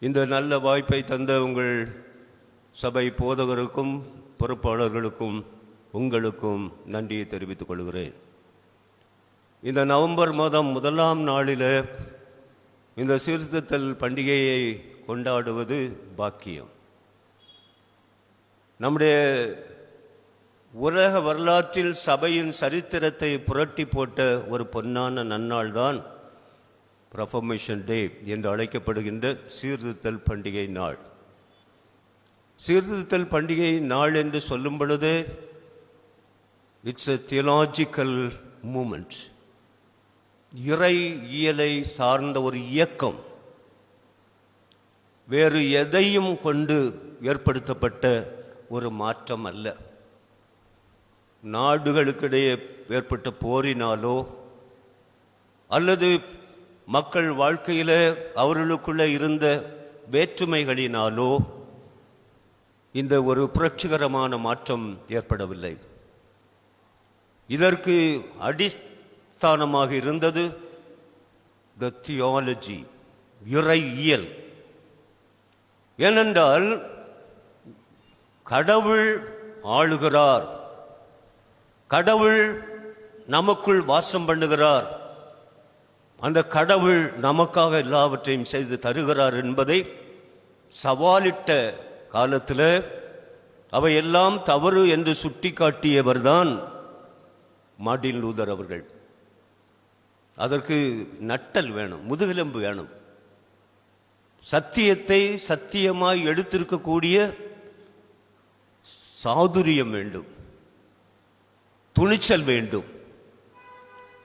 இந்த நல்ல வாய்ப்பை தந்த உங்கள் சபை போதகருக்கும் பொறுப்பாளர்களுக்கும் உங்களுக்கும் நன்றியை தெரிவித்துக் கொள்கிறேன். இந்த நவம்பர் மாதம் 1ஆம் நாளில் இந்த சீர்திருத்தல் பண்டிகையை கொண்டாடுவது பாக்கியம். நம்முடைய உலக வரலாற்றில் சபையின் சரித்திரத்தை புரட்டி போட்ட ஒரு பொன்னான நன்னாள் தான் ரெஃபர்மேஷன் டே என்று அழைக்கப்படுகின்ற சீர்திருத்தல் பண்டிகை நாள். சீர்திருத்தல் பண்டிகை நாள் என்று சொல்லும் பொழுது இட்ஸ் எ தியோலாஜிக்கல் மூமெண்ட், இறை இயலை சார்ந்த ஒரு இயக்கம், வேறு எதையும் கொண்டு ஏற்படுத்தப்பட்ட ஒரு மாற்றம் அல்ல. நாடுகளுக்கிடையே ஏற்பட்ட போரினாலோ அல்லது மக்கள் வாழ்க்கையில் அவர்களுக்குள்ள இருந்த வேற்றுமைகளினாலோ இந்த ஒரு புரட்சிகரமான மாற்றம் ஏற்படவில்லை. இதற்கு அடிஸ்தானமாக இருந்தது த தியாலஜி, இறையியல். ஏனென்றால் கடவுள் ஆளுகிறார், கடவுள் நமக்குள் வாசம் பண்ணுகிறார், அந்த கடவுள் நமக்காக எல்லாவற்றையும் செய்து தருகிறார் என்பதை சவாலிட்ட காலத்தில் அவையெல்லாம் தவறு என்று சுட்டி காட்டியவர்தான் மார்ட்டின் லூதர் அவர்கள். அதற்கு நட்டல் வேணும், முதுகெலும்பு வேணும், சத்தியத்தை சத்தியமாய் எடுத்திருக்கக்கூடிய சாதுரியம் வேண்டும், துணிச்சல் வேண்டும்.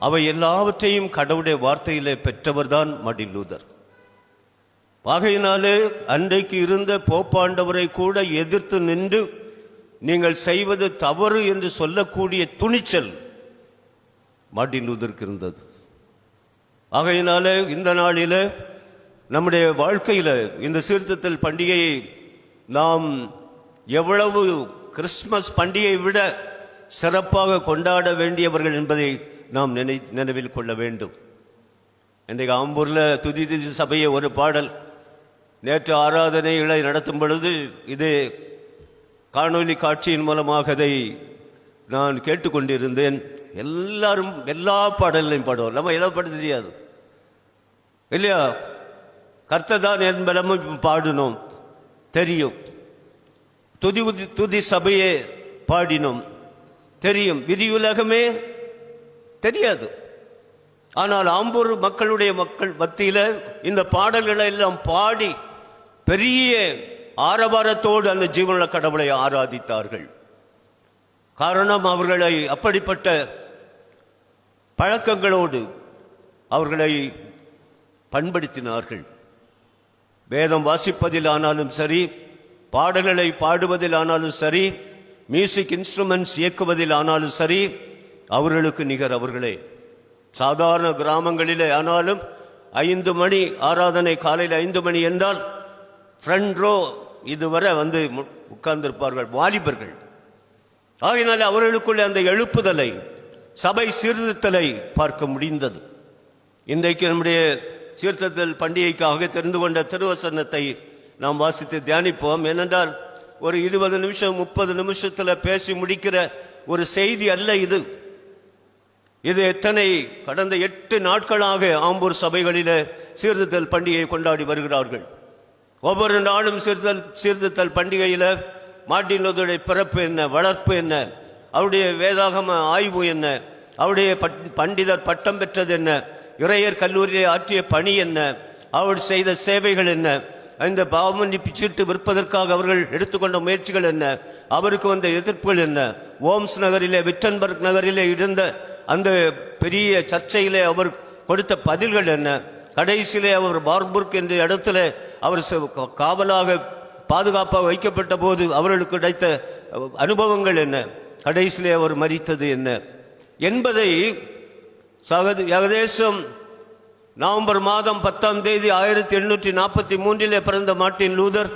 அவை எல்லாவற்றையும் கடவுளுடைய வார்த்தையிலே பெற்றவர்தான் மார்ட்டின் லூதர். ஆகையினாலே அன்றைக்கு இருந்த போப்பாண்டவரை கூட எதிர்த்து நின்று நீங்கள் செய்வது தவறு என்று சொல்லக்கூடிய துணிச்சல் மார்ட்டின் லூதருக்கு இருந்தது. ஆகையினாலே இந்த நாளில் நம்முடைய வாழ்க்கையில் இந்த சீர்திருத்தல் பண்டிகையை நாம் எவ்வளவு கிறிஸ்துமஸ் பண்டிகையை விட சிறப்பாக கொண்டாட வேண்டியவர்கள் என்பதை நாம் நினைவில் கொள்ள வேண்டும். இன்றைக்கு ஆம்பூரில் துதி சபையை ஒரு பாடல் நேற்று ஆராதனைகளை நடத்தும் பொழுது இது காணொலி காட்சியின் மூலமாக அதை நான் கேட்டுக்கொண்டிருந்தேன். எல்லாரும் எல்லா பாடல்களையும் பாடுவோம், நம்ம எல்லாம் பாட தெரியாது இல்லையா? கர்த்ததான் என்பதும் பாடினோம் தெரியும், துதி சபையே பாடினோம் தெரியும், விதியுலகமே தெரியாது. ஆனால் ஆம்பூர் மக்களுடைய மத்தியில் இந்த பாடல்களை எல்லாம் பாடி பெரிய ஆரவாரத்தோடு அந்த ஜீவனுள்ள கடவுளை ஆராதித்தார்கள். காரணம், அவர்களை அப்படிப்பட்ட பழக்கங்களோடு அவர்களை பண்படுத்தினார்கள். வேதம் வாசிப்பதில் ஆனாலும் சரி, பாடல்களை பாடுவதில் ஆனாலும் சரி, மியூசிக் இன்ஸ்ட்ருமெண்ட்ஸ் இயக்குவதில் ஆனாலும் சரி, அவர்களுக்கு நிகர் அவர்களே. சாதாரண கிராமங்களிலே ஆனாலும் 5 மணி ஆராதனை, காலையில் 5 மணி என்றால் ஃப்ரண்ட் ரோ இதுவரை வந்து உட்கார்ந்திருப்பார்கள் வாலிபர்கள். ஆகையினால அவர்களுக்குள்ளே அந்த எழுப்புதலை, சபை சீர்திருத்தலை பார்க்க முடிந்தது. இன்றைக்கு நம்முடைய சீர்திருத்தல் பண்டிகைக்காக தெரிந்து கொண்ட திருவசனத்தை நாம் வாசித்து தியானிப்போம். ஏனென்றால் ஒரு 20 நிமிஷம் 30 நிமிஷத்தில் பேசி முடிக்கிற ஒரு செய்தி அல்ல இது. இது எத்தனை கடந்த 8 நாட்களாக ஆம்பூர் சபைகளிலே சீர்திருத்தல் பண்டிகையை கொண்டாடி வருகிறார்கள். ஒவ்வொரு நாளும் சீர்திருத்தல் பண்டிகையில் மார்ட்டின் லூதருடைய பிறப்பு என்ன, வளர்ப்பு என்ன, அவருடைய வேதாகம ஆய்வு என்ன, அவருடைய பண்டிதர் பட்டம் பெற்றது என்ன, இறையர் கல்லூரியை ஆற்றிய பணி என்ன, அவர் செய்த சேவைகள் என்ன, இந்த பாவமன்னிப்பு சீட்டு விற்பதற்காக அவர்கள் எடுத்துக்கொண்ட முயற்சிகள் என்ன, அவருக்கு வந்த எதிர்ப்புகள் என்ன, ஓம்ஸ் நகரிலே விட்டன்பர்க் நகரிலே இருந்த அந்த பெரிய சர்ச்சையிலே அவர் கொடுத்த பதில்கள் என்ன, கடைசியிலே அவர் பார்புர்க் என்ற இடத்துல அவர் காவலாக பாதுகாப்பாக வைக்கப்பட்ட போது அவர்களுக்கு கிடைத்த அனுபவங்கள் என்ன, கடைசியிலே அவர் மரித்தது என்ன என்பதை ஏகதேசம் நவம்பர் மாதம் 10ஆம் தேதி 1843 பிறந்த மார்ட்டின் லூதர்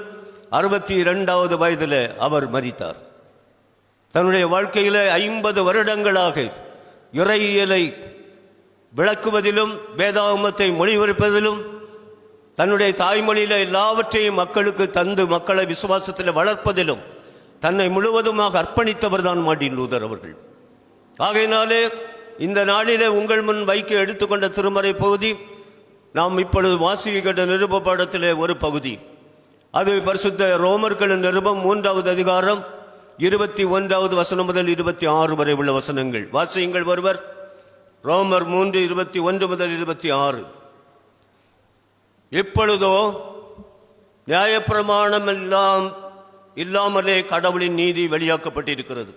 62வது வயதில் அவர் மரித்தார். தன்னுடைய வாழ்க்கையில 50 வருடங்களாக இறையியலை விளக்குவதிலும் வேதாகமத்தை மொழிபெயர்ப்பதிலும் தன்னுடைய தாய்மொழியில எல்லாவற்றையும் மக்களுக்கு தந்து மக்களை விசுவாசத்தில் வளர்ப்பதிலும் தன்னை முழுவதுமாக அர்ப்பணித்தவர் தான் மார்ட்டின் லூதர் அவர்கள். ஆகையினாலே இந்த நாளிலே உங்கள் முன் வைக்க எடுத்துக்கொண்ட திருமறை பகுதி நாம் இப்பொழுது வாசிக்கின்ற நிருப பாடத்திலே ஒரு பகுதி. அது பரிசுத்த ரோமர்களின் நிருபம் 3வது அதிகாரம் 21வது வசனம் முதல் 26 வரை உள்ள வசனங்கள். வாசியுங்கள் ஒருவர். ரோமர் 3:21 முதல் 26. இப்பொழுதோ நியாயப்பிரமாணம் இல்லாமலே கடவுளின் நீதி வெளியாக்கப்பட்டிருக்கிறது.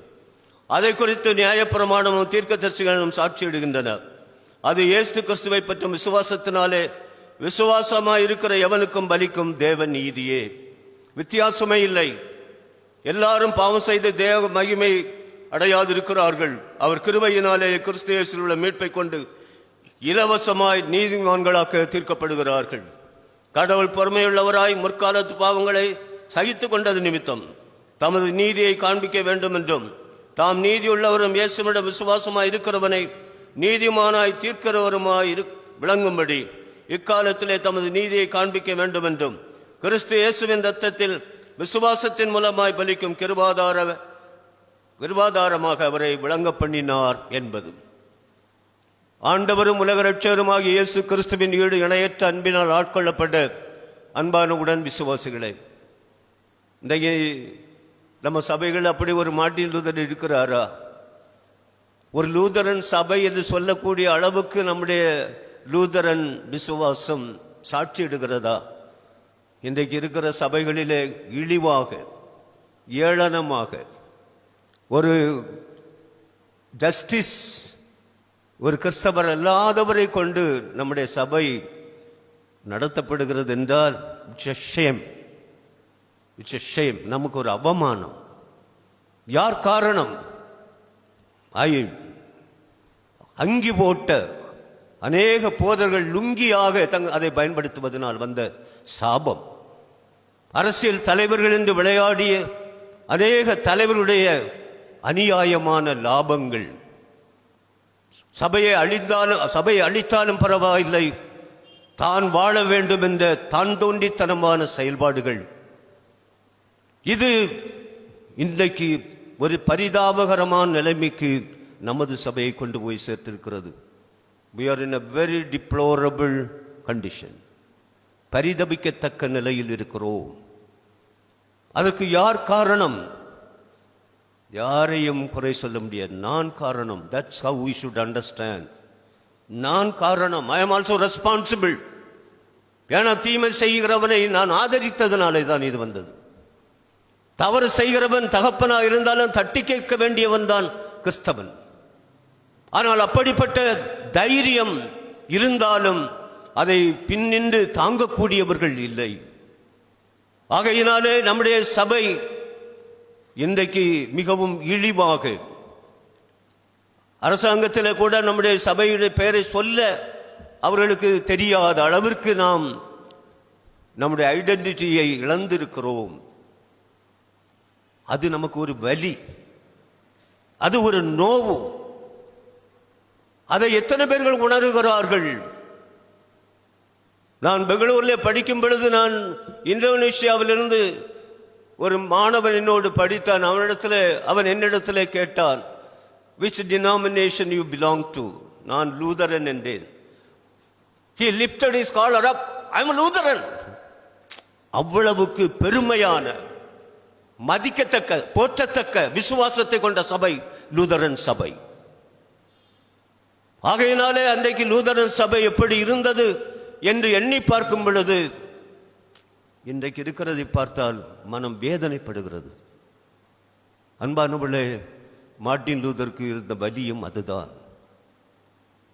அதை குறித்து நியாயப்பிரமாணமும் தீர்க்கதரிசிகளும் சாட்சியிடுகின்றனர். அது இயேசு கிறிஸ்துவை பற்றும் விசுவாசத்தினாலே விசுவாசமாய் இருக்கிற எவனுக்கும் பலிக்கும் தேவ நீதியே. வித்தியாசமே இல்லை. எல்லாரும் பாவம் செய்து தேவ மகிமை அடையாதிருக்கிறார்கள். அவர் கிருபையினாலே கிறிஸ்து இயேசுவில் உள்ள மீட்பை கொண்டு இலவசமாய் நீதிமான்களாக தீர்க்கப்படுகிறார்கள். கடவுள் பொறுமையுள்ளவராய் முற்காலத்து பாவங்களை சகித்து கொண்டது நிமித்தம் தமது நீதியை காண்பிக்க வேண்டும் என்றும் தாம் நீதியுள்ளவரும் இயேசுவிடம் விசுவாசமாய் இருக்கிறவனை நீதிமானாய் தீர்க்கிறவருமாய் விளங்கும்படி இக்காலத்திலே தமது நீதியை காண்பிக்க வேண்டும் என்றும் கிறிஸ்து இயேசுவின் இரத்தத்தில் விசுவாசத்தின் மூலமாய் பலிக்கும் கிருபாதாரமாக அவரை விளங்க பண்ணினார் என்பது. ஆண்டவரும் உலக இரட்சகருமாகிய இயேசு கிறிஸ்துவின் ஈடு இணையற்ற அன்பினால் ஆட்கொள்ளப்பட்ட அன்பான உடன் விசுவாசிகளே, இன்றைக்கு நம்ம சபைகள் அப்படி ஒரு மார்ட்டின் லூதர் இருக்கிறாரா? ஒரு லூதரன் சபை என்று சொல்லக்கூடிய அளவுக்கு நம்முடைய லூதரன் விசுவாசம் சாட்சியிடுகிறதா? இன்றைக்கு இருக்கிற சபைகளிலே இழிவாக, ஏளனமாக, ஒரு ஜஸ்டிஸ், ஒரு கிறிஸ்தவர் அல்லாதவரை கொண்டு நம்முடைய சபை நடத்தப்படுகிறது என்றால் இட்ஸ் எ ஷேம். நமக்கு ஒரு அவமானம். யார் காரணம்? அங்கி போட்ட அநேக போதர்கள் லுங்கியாக அதை பயன்படுத்துவதனால் வந்த சாபம். அரசியல் தலைவர்கள் என்று விளையாடிய அநேக தலைவர்களுடைய அநியாயமான லாபங்கள். சபையை அழித்தாலும் பரவாயில்லை, தான் வாழ வேண்டும் என்ற தான் தோன்றித்தனமான செயல்பாடுகள். இது இன்றைக்கு ஒரு பரிதாபகரமான நிலைமைக்கு நமது சபையை கொண்டு போய் சேர்த்திருக்கிறது. We are in a very deplorable condition. பரிதபிக்கத்தக்க நிலையில் இருக்கிறோம். அதற்கு யார் காரணம்? யாரையும் குறை சொல்ல முடியாது. நான் காரணம். That's how we should understand. நான் காரணம். I am also responsible. ஏன்னா தீமை செய்கிறவனை நான் ஆதரித்ததனாலே தான் இது வந்தது. தவறு செய்கிறவன் தகப்பனா இருந்தாலும் தட்டி கேட்க வேண்டியவன் தான் கிறிஸ்தவன். ஆனால் அப்படிப்பட்ட தைரியம் இருந்தாலும் அதை பின்னின்று தாங்கக்கூடியவர்கள் இல்லை. ஆகையினாலே நம்முடைய சபை இன்றைக்கு மிகவும் இழிவாக, அரசாங்கத்தில் கூட நம்முடைய சபையுடைய பெயரை சொல்ல அவர்களுக்கு தெரியாத அளவிற்கு நாம் நம்முடைய ஐடென்டிட்டியை இழந்திருக்கிறோம். அது நமக்கு ஒரு வலி, அது ஒரு நோவு. அதை எத்தனை பேர்கள் உணர்கிறார்கள்? நான் பெங்களூரில் படிக்கும் பொழுது, நான் இந்தோனேஷியாவிலிருந்து ஒரு மாணவன் என்னோடு படித்தான். அவன் என்னிடத்தில் கேட்டான், which denomination you belong to? நான் லூதரன் என்றேன். He lifted his collar up, I am a Lutheran. அவ்வளவுக்கு பெருமையான, மதிக்கத்தக்க, போற்றத்தக்க விசுவாசத்தை கொண்ட சபை லூதரன் சபை. ஆகையினாலே அன்றைக்கு லூதரன் சபை எப்படி இருந்தது என்று எண்ணி பார்க்கும் பொழுது, இன்றைக்கு இருக்கிறதை பார்த்தால் மனம் வேதனைப்படுகிறது. அன்பானவர்களே, மார்ட்டின் லூதருக்கு இருந்த வலியும் அதுதான்.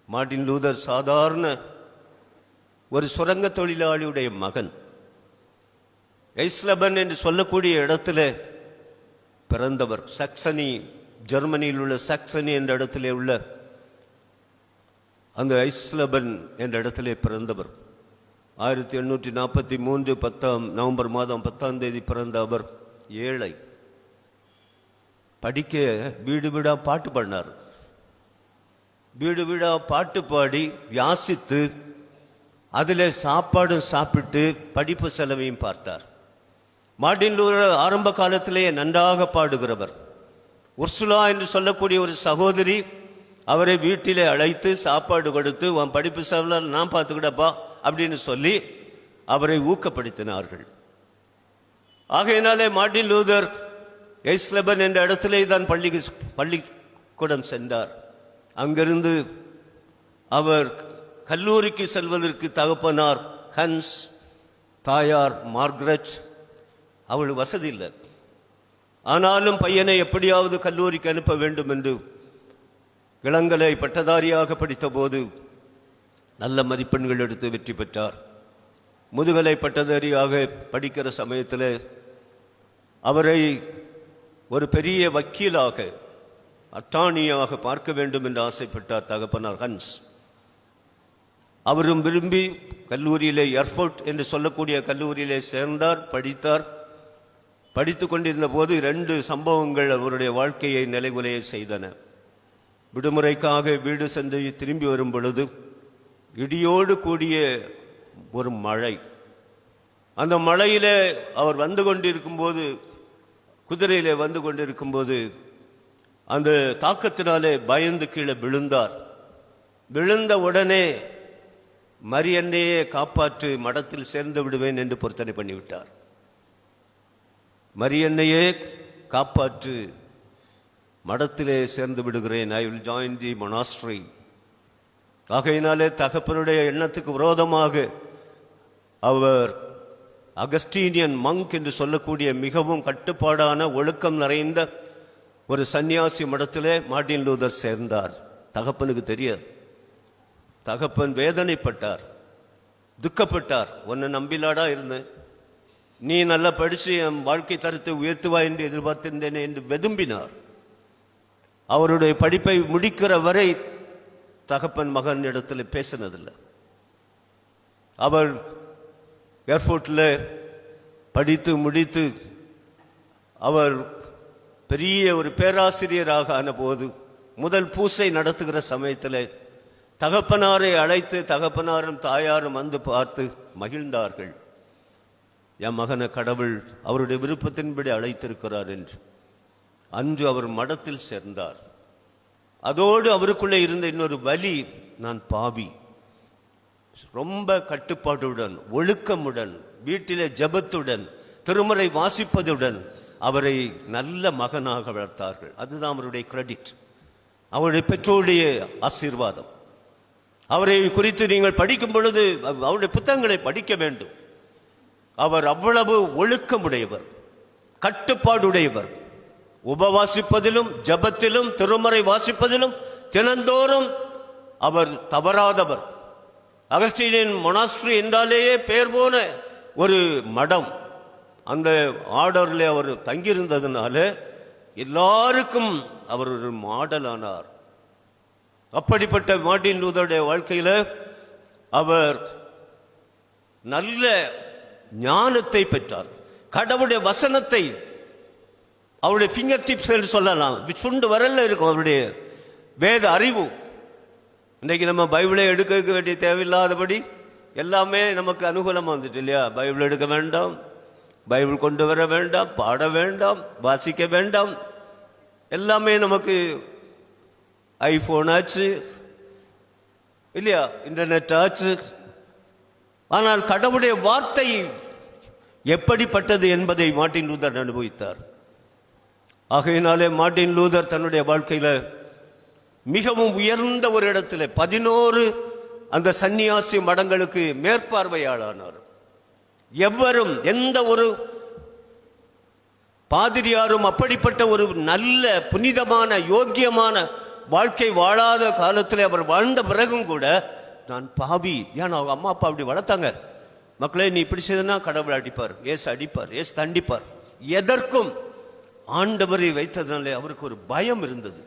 மார்ட்டின் லூதர் சாதாரண ஒரு சுரங்க தொழிலாளியுடைய மகன். ஐஸ்லபன் என்று சொல்லக்கூடிய இடத்துல பிறந்தவர். சக்சனி, ஜெர்மனியில் உள்ள சக்சனி என்ற இடத்திலே உள்ள அந்த ஐஸ்லபன் என்ற இடத்திலே பிறந்தவர். 1843 நவம்பர் மாதம் 10ஆம் தேதி பிறந்த அவர் ஏழை. படிக்க வீடு வீடா பாட்டு பாடினார். வீடு வீடா பாட்டு பாடி யாசித்து அதில் சாப்பாடு சாப்பிட்டு படிப்பு செலவையும் பார்த்தார். மார்ட்டின் லூதர் ஆரம்ப காலத்திலேயே நன்றாக பாடுகிறவர். உர்சுலா என்று சொல்லக்கூடிய ஒரு சகோதரி அவரை வீட்டிலே அழைத்து சாப்பாடு கொடுத்து, உன் படிப்பு செலவை நான் பார்த்துக்கிடப்பா அப்படின்னு சொல்லி அவரை ஊக்கப்படுத்தினார்கள். ஆகையினாலே மார்ட்டின் லூதர் ஐஸ்லபன் என்ற இடத்திலே தான் பள்ளிக்கூடம் சென்றார். அங்கிருந்து அவர் கல்லூரிக்கு செல்வதற்கு தகப்பனார் ஹன்ஸ், தாயார் மார்கரெட். அவள் வசதி இல்லை, ஆனாலும் பையனை எப்படியாவது கல்லூரிக்கு அனுப்ப வேண்டும் என்று இளங்கலை பட்டதாரியாக படித்த போது நல்ல மதிப்பெண்கள் எடுத்து வெற்றி பெற்றார். முதுகலை பட்டதாரியாக படிக்கிற சமயத்தில் அவரை ஒரு பெரிய வக்கீலாக, அட்டார்னியாக பார்க்க வேண்டும் என்று ஆசைப்பட்டார் தகப்பனார் ஹன்ஸ். அவரும் விரும்பி கல்லூரியிலே, எர்ஃபோர்ட் என்று சொல்லக்கூடிய கல்லூரியிலே சேர்ந்தார், படித்தார். படித்து கொண்டிருந்த போது 2 சம்பவங்கள் அவருடைய வாழ்க்கையை நிலைகுலைய செய்தன. விடுமுறைக்காக வீடு சென்று திரும்பி வரும் பொழுது இடியோடு கூடிய ஒரு மழை. அந்த மழையிலே அவர் வந்து கொண்டிருக்கும் போது, குதிரையிலே வந்து கொண்டிருக்கும் போது அந்த தாக்கத்தினாலே பயந்து கீழே விழுந்தார். விழுந்த உடனே மரியன்னையே காப்பாற்று, மடத்தில் சேர்ந்து விடுவேன் என்று பொருத்தனை பண்ணிவிட்டார். மரியன்னையே காப்பாற்று, மடத்திலே சேர்ந்து விடுகிறேன், I will join the monastery. ஆகையினாலே தகப்பனுடைய எண்ணத்துக்கு விரோதமாக அவர் அகஸ்டீனியன் மங்க் என்று சொல்லக்கூடிய மிகவும் கட்டுப்பாடான, ஒழுக்கம் நிறைந்த ஒரு சன்னியாசி மடத்திலே மார்ட்டின் லூதர் சேர்ந்தார். தகப்பனுக்கு தெரியாது. தகப்பன் வேதனைப்பட்டார், துக்கப்பட்டார். உன்னை நம்பிலாடா இருந்தேன், நீ நல்லா படித்து என் வாழ்க்கை தரத்தை உயர்த்துவா என்று எதிர்பார்த்திருந்தேனே என்று வெதும்பினார். அவருடைய படிப்பை முடிக்கிற வரை தகப்பன் மகன் இடத்துல பேசினதில்லை. அவர் ஏர்போர்ட்டில் படித்து முடித்து அவர் பெரிய ஒரு பேராசிரியராக ஆன போது, முதல் பூசை நடத்துகிற சமயத்தில் தகப்பனாரை அழைத்து தகப்பனாரும் தாயாரும் வந்து பார்த்து மகிழ்ந்தார்கள். என் மகனை கடவுள் அவருடைய விருப்பத்தின்படி அழைத்திருக்கிறார் என்று. அன்று அவர் மடத்தில் சேர்ந்தார். அதோடு அவருக்குள்ளே இருந்த இன்னொரு வலி, நான் பாவி. ரொம்ப கட்டுப்பாட்டுடன், ஒழுக்கமுடன், வீட்டிலே ஜபத்துடன், திருமுறை வாசிப்பதுடன் அவரை நல்ல மகனாக வளர்த்தார்கள். அதுதான் அவருடைய கிரெடிட், அவருடைய பெற்றோருடைய ஆசீர்வாதம். அவரை குறித்து நீங்கள் படிக்கும் பொழுது அவருடைய புத்தகங்களை படிக்க வேண்டும். அவர் அவ்வளவு ஒழுக்கமுடையவர், கட்டுப்பாடுடையவர். உபவாசிப்பதிலும், ஜபத்திலும், திருமறை வாசிப்பதிலும் தினந்தோறும் அவர் தவறாதவர். அகஸ்டீனியன் மொனாஸ்ட்ரி என்றாலேயே பெயர் போன ஒரு மடம். அந்த ஆர்டரில் அவர் தங்கியிருந்ததுனால எல்லாருக்கும் அவர் ஒரு மாடலானார். அப்படிப்பட்ட மார்ட்டின் லூதருடைய வாழ்க்கையில் அவர் நல்ல ஞானத்தை பெற்றார். கடவுளுடைய வசனத்தை அவருடைய ஃபிங்கர் டிப்ஸ் என்று சொல்லலாம், சுண்டு வரல இருக்கும் அவருடைய வேத அறிவு. இன்றைக்கு நம்ம பைபிளை எடுக்க வேண்டிய தேவையில்லாதபடி எல்லாமே நமக்கு அனுகூலமாக வந்துட்டு இல்லையா? பைபிள் எடுக்க வேண்டாம், பைபிள் கொண்டு வர வேண்டாம், பாட வேண்டாம், வாசிக்க வேண்டாம், எல்லாமே நமக்கு ஐஃபோன் ஆச்சு இல்லையா, இன்டர்நெட் ஆச்சு. ஆனால் கடவுளுடைய வார்த்தை எப்படிப்பட்டது என்பதை மார்ட்டின் லூதர் அனுபவித்தார். ஆகையினாலே மார்ட்டின் லூதர் தன்னுடைய வாழ்க்கையில மிகவும் உயர்ந்த ஒரு இடத்துல 11 அந்த சன்னியாசி மடங்களுக்கு மேற்பார்வையாளர். எவரும் எந்த ஒரு பாதிரியாரும் அப்படிப்பட்ட ஒரு நல்ல புனிதமான யோக்கியமான வாழ்க்கை வாழாத காலத்தில் அவர் வாழ்ந்த பிறகும் கூட நான் பாவி, ஏன்னா அவங்க அம்மா அப்பா அப்படி வளர்த்தாங்க, மக்களே நீ இப்படி செய்தனா கடவுள் அடிப்பார், ஏசு அடிப்பார், ஏசு தண்டிப்பார். எதற்கும் ஆண்டவரை வைத்ததுனாலே அவருக்கு ஒரு பயம் இருந்தது.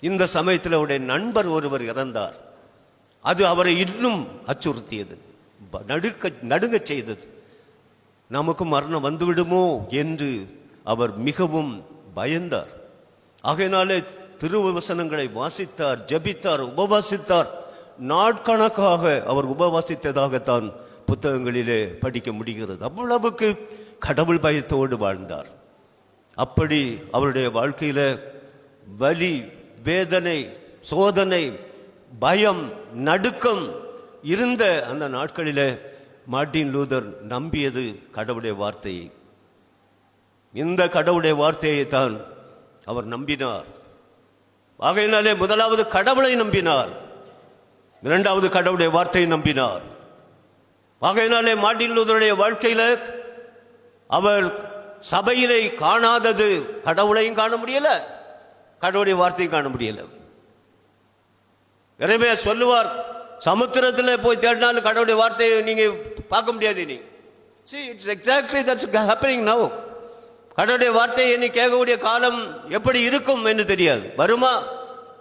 இந்த சமயத்தில் அவருடைய நண்பர் ஒருவர் இறந்தார். அது அவரை இன்னும் அச்சுறுத்தியது, நடுங்க செய்தது. நமக்கு மரணம் வந்துவிடுமோ என்று அவர் மிகவும் பயந்தார். ஆகையினாலே திருவசனங்களை வாசித்தார், ஜபித்தார், உபவாசித்தார். நாட்கணக்காக அவர் உபவாசித்ததாகத்தான் புத்தகங்களிலே படிக்க முடிகிறது. அவ்வளவுக்கு கடவுள் பயத்தோடு வாழ்ந்தார். அப்படி அவருடைய வாழ்க்கையில வலி, வேதனை, சோதனை, பயம், நடுக்கம் இருந்த அந்த நாட்களிலே மார்ட்டின் லூதர் நம்பியது கடவுளுடைய வார்த்தையை. இந்த கடவுளுடைய வார்த்தையை தான் அவர் நம்பினார். ஆகையினாலே முதலாவது கடவுளை நம்பினார், இரண்டாவது கடவுளுடைய வார்த்தையை நம்பினார். ஆகையினாலே மார்ட்டின் லூதருடைய வாழ்க்கையில அவர் சபையிலே காணாதது கடவுளையும் காண முடியல, கடவுளுடைய வார்த்தையும் காண முடியல. எனவே சொல்லுவார், சமுத்திரத்தில் போய் தேடினாலும் கடவுளுடைய வார்த்தையை நீங்க பார்க்க முடியாது. நீ see it's exactly that's happening now. கடவுளுடைய வார்த்தையை நீ கேட்கக்கூடிய காலம் எப்படி இருக்கும் என்று தெரியாது. வருமா,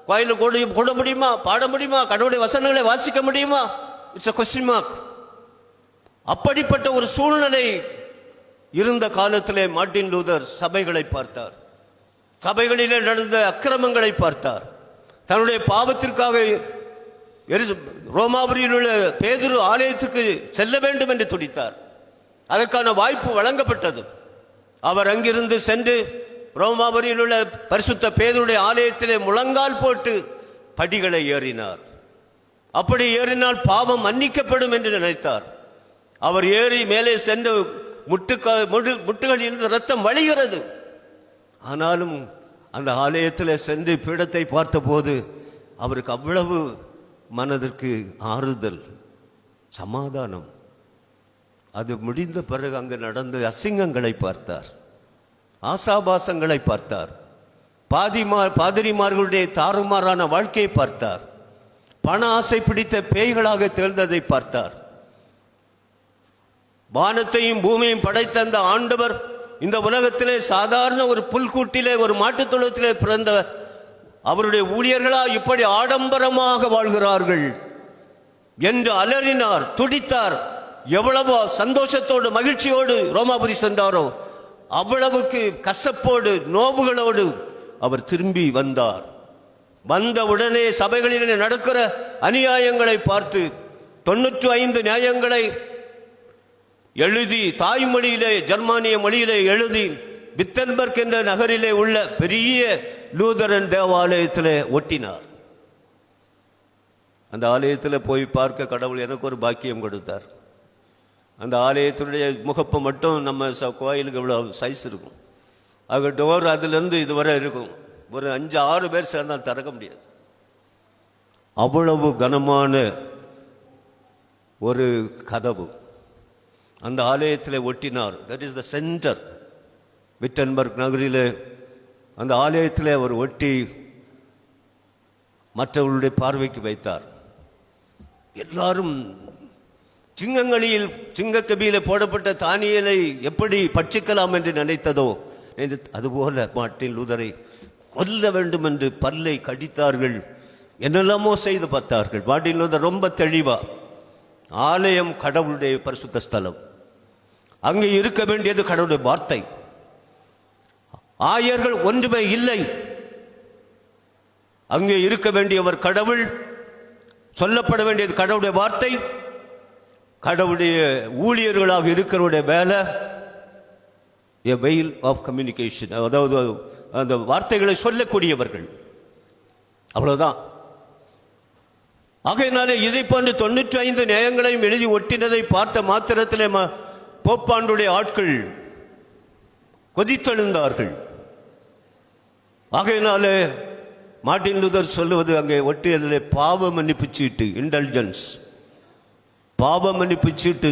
கோயிலில் கூட முடியுமா, பாட முடியுமா, கடவுளுடைய வசனங்களை வாசிக்க முடியுமா? It's a question mark. அப்படிப்பட்ட ஒரு சூழ்நிலை இருந்த காலத்திலே மார்ட்டின் லூதர் சபைகளை பார்த்தார், சபைகளிலே நடந்த அக்கிரமங்களை பார்த்தார். தன்னுடைய பாவத்திற்காக ரோமாபுரியில் உள்ள பேதுரு ஆலயத்துக்கு செல்ல வேண்டும் என்று துடித்தார். அதற்கான வாய்ப்பு வழங்கப்பட்டது. அவர் அங்கிருந்து சென்று ரோமாபுரியில் உள்ள பரிசுத்த பேதுருடைய ஆலயத்திலே முழங்கால் போட்டு படிகளை ஏறினார். அப்படி ஏறினால் பாவம் மன்னிக்கப்படும் என்று நினைத்தார். அவர் ஏறி மேலே சென்று முட்டுகளில் இருந்து ரத்தம் வழிகிறது. ஆனாலும் அந்த ஆலயத்தில் சென்று பீடத்தை பார்த்தபோது அவருக்கு அவ்வளவு மனதிற்கு ஆறுதல், சமாதானம். அது முடிந்த பிறகு அங்கு நடந்த அசிங்கங்களை பார்த்தார், ஆசாபாசங்களை பார்த்தார், பாதிரிமார்களுடைய தாறுமாறான வாழ்க்கையை பார்த்தார், பண ஆசை பிடித்த பேய்களாக தேர்ந்ததை பார்த்தார். வானத்தையும் பூமியையும் படைத்த அந்த ஆண்டவர் இந்த உலகத்திலே சாதாரண ஒரு புல்கூட்டிலே ஒரு மாட்டுத் தொழுவத்திலே பிறந்த அவருடைய ஊழியர்களா இப்படி ஆடம்பரமாக வாழ்கிறார்கள் என்று அலறினார், துடித்தார். எவ்வளவோ சந்தோஷத்தோடு மகிழ்ச்சியோடு ரோமாபுரி சென்றாரோ அவ்வளவுக்கு கசப்போடு நோவுகளோடு அவர் திரும்பி வந்தார். வந்த உடனே சபைகளிலே நடக்கிற அநியாயங்களை பார்த்து 95 நியாயங்களை எழுதி தாய்மொழியிலே ஜெர்மானிய மொழியிலே எழுதி வித்தன்பர்க் என்ற நகரிலே உள்ள பெரிய லூதரன் தேவாலயத்திலே ஒட்டினார். அந்த ஆலயத்தில் போய் பார்க்க கடவுள் எனக்கு ஒரு பாக்கியம் கொடுத்தார். அந்த ஆலயத்தினுடைய முகப்பு மட்டும் நம்ம கோயிலுக்கு இவ்வளோ சைஸ் இருக்கும். அது டோர் அதுலேருந்து இதுவரை இருக்கும். ஒரு 5-6 பேர் சேர்ந்தால் திறக்க முடியாது. அவ்வளவு கனமான ஒரு கதவு அந்த ஆலயத்தில் ஒட்டினார். That is the center. Wittenberg நகரிலே அந்த ஆலயத்தில் அவர் ஒட்டி மற்றவர்களுடைய பார்வைக்கு வைத்தார். எல்லாரும் சிங்கங்களில் சிங்கக்கபியிலே போடப்பட்ட தானியலை எப்படி பட்சிக்கலாம் என்று நினைத்ததோ அதுபோல மார்ட்டின் லூதரை கொல்ல வேண்டும் என்று பல்லை கடித்தார்கள், என்னெல்லாமோ செய்து பார்த்தார்கள். மார்ட்டின் லூதர் ரொம்ப தெளிவா, ஆலயம் கடவுளுடைய பரிசுத்த ஸ்தலம், அங்கே இருக்க வேண்டியது கடவுளுடைய வார்த்தை. ஆயர்கள் ஒன்றுமே இல்லை. அங்கே இருக்க வேண்டியவர் கடவுள், சொல்லப்பட வேண்டியது கடவுளுடைய வார்த்தை. கடவுளுடைய ஊழியர்களாக இருக்கிறவருடைய வேலை a veil of communication, அதாவது அந்த வார்த்தைகளை சொல்லக்கூடியவர்கள், அவ்வளவுதான். ஆகையினாலே இதை போன்று 95 நியாயங்களையும் எழுதி ஒட்டினதை பார்த்த மாத்திரத்திலே போப்பாண்டுடைய ஆட்கள் கொதித்தெழுந்தார்கள். ஆகையினாலே மார்ட்டின் லூதர் சொல்லுவது அங்கே ஒட்டியதிலே பாவ மன்னிப்பு சீட்டு, இன்டெலிஜென்ஸ், பாவ மன்னிப்பு சீட்டு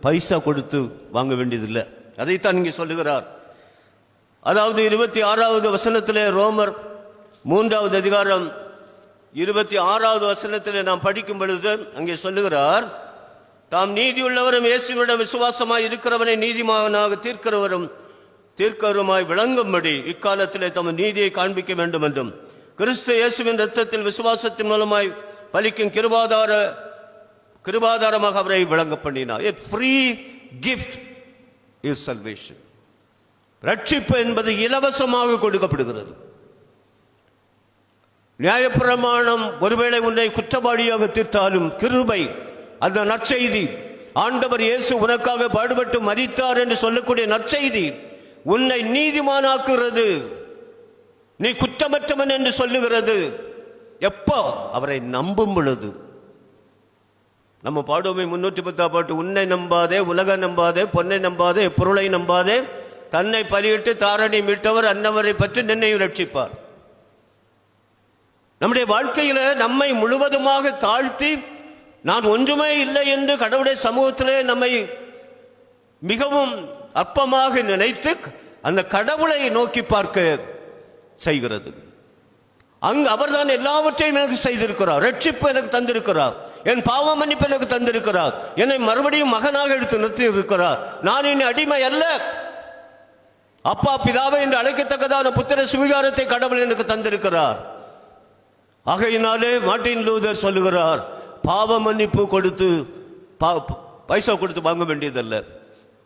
பைசா கொடுத்து வாங்க வேண்டியதில்லை. அதைத்தான் இங்கே சொல்லுகிறார். அதாவது 26வது வசனத்திலே, ரோமர் 3வது அதிகாரம் 26வது வசனத்திலே நாம் படிக்கும் பொழுது அங்கே சொல்லுகிறார், தாம் நீதியுள்ளவரும் இயேசுவிடம் விசுவாசமாய் இருக்கிறவனை நீதிமானாக தீர்க்கருமாய் விளங்கும்படி இக்காலத்திலே தம் நீதியை காண்பிக்க வேண்டும் என்றும் கிறிஸ்து இயேசுவின் இரத்தத்தில் விசுவாசத்தின் மூலமாய் பலிக்கும் கிருபாதாரமாக அவரை விளங்க பண்ணினார். A free gift is salvation. ரட்சிப்பு என்பது இலவசமாக கொடுக்கப்படுகிறது. நியாயப்பிரமாணம் ஒருவேளை உன்னை குற்றவாளியாக தீர்த்தாலும் கிருபை, அந்த நற்செய்தி, ஆண்டவர் இயேசு உனக்காக பாடுபட்டு மரித்தார் என்று சொல்லக்கூடிய நற்செய்தி உன்னை நீதிமானாக்குகிறது. நீ குற்றமற்றவன் என்று சொல்லுகிறது. எப்போ? அவரை நம்பும் பொழுது. நம்ம பாடுவோமே 310 பாட்டு, உன்னை நம்பாதே, உலக நம்பாதே, பொன்னை நம்பாதே, பொருளை நம்பாதே, தன்னை பலியிட்டு தாரணி மீட்டவர் அன்னவரை பற்றி நின்னை ரட்சிப்பார். நம்முடைய வாழ்க்கையில நம்மை முழுவதுமாக தாழ்த்தி நான் ஒன்றுமே இல்லை என்று கடவுளுடைய சமூகத்திலே நம்மை மிகவும் அற்பமாக நினைத்து அந்த கடவுளை நோக்கி பார்க்க செய்கிறது. அங்கு அவர்தான் எல்லாவற்றையும் எனக்கு செய்திருக்கிறார். ரட்சிப்பு எனக்கு தந்திருக்கிறார். என் பாவ மன்னிப்பு எனக்கு தந்திருக்கிறார். என்னை மறுபடியும் மகனாக எடுத்து நிறுத்தி இருக்கிறார். நான் இனி அடிமை அல்ல. அப்பா பிதாவை என்று அழைக்கத்தக்கதான புத்திர சுவிகாரத்தை கடவுள் எனக்கு தந்திருக்கிறார். ஆகையினாலே மார்ட்டின் லூதர் சொல்லுகிறார், பாவ மன்னிப்பு கொடுத்து பைசா கொடுத்து வாங்க வேண்டியதல்ல.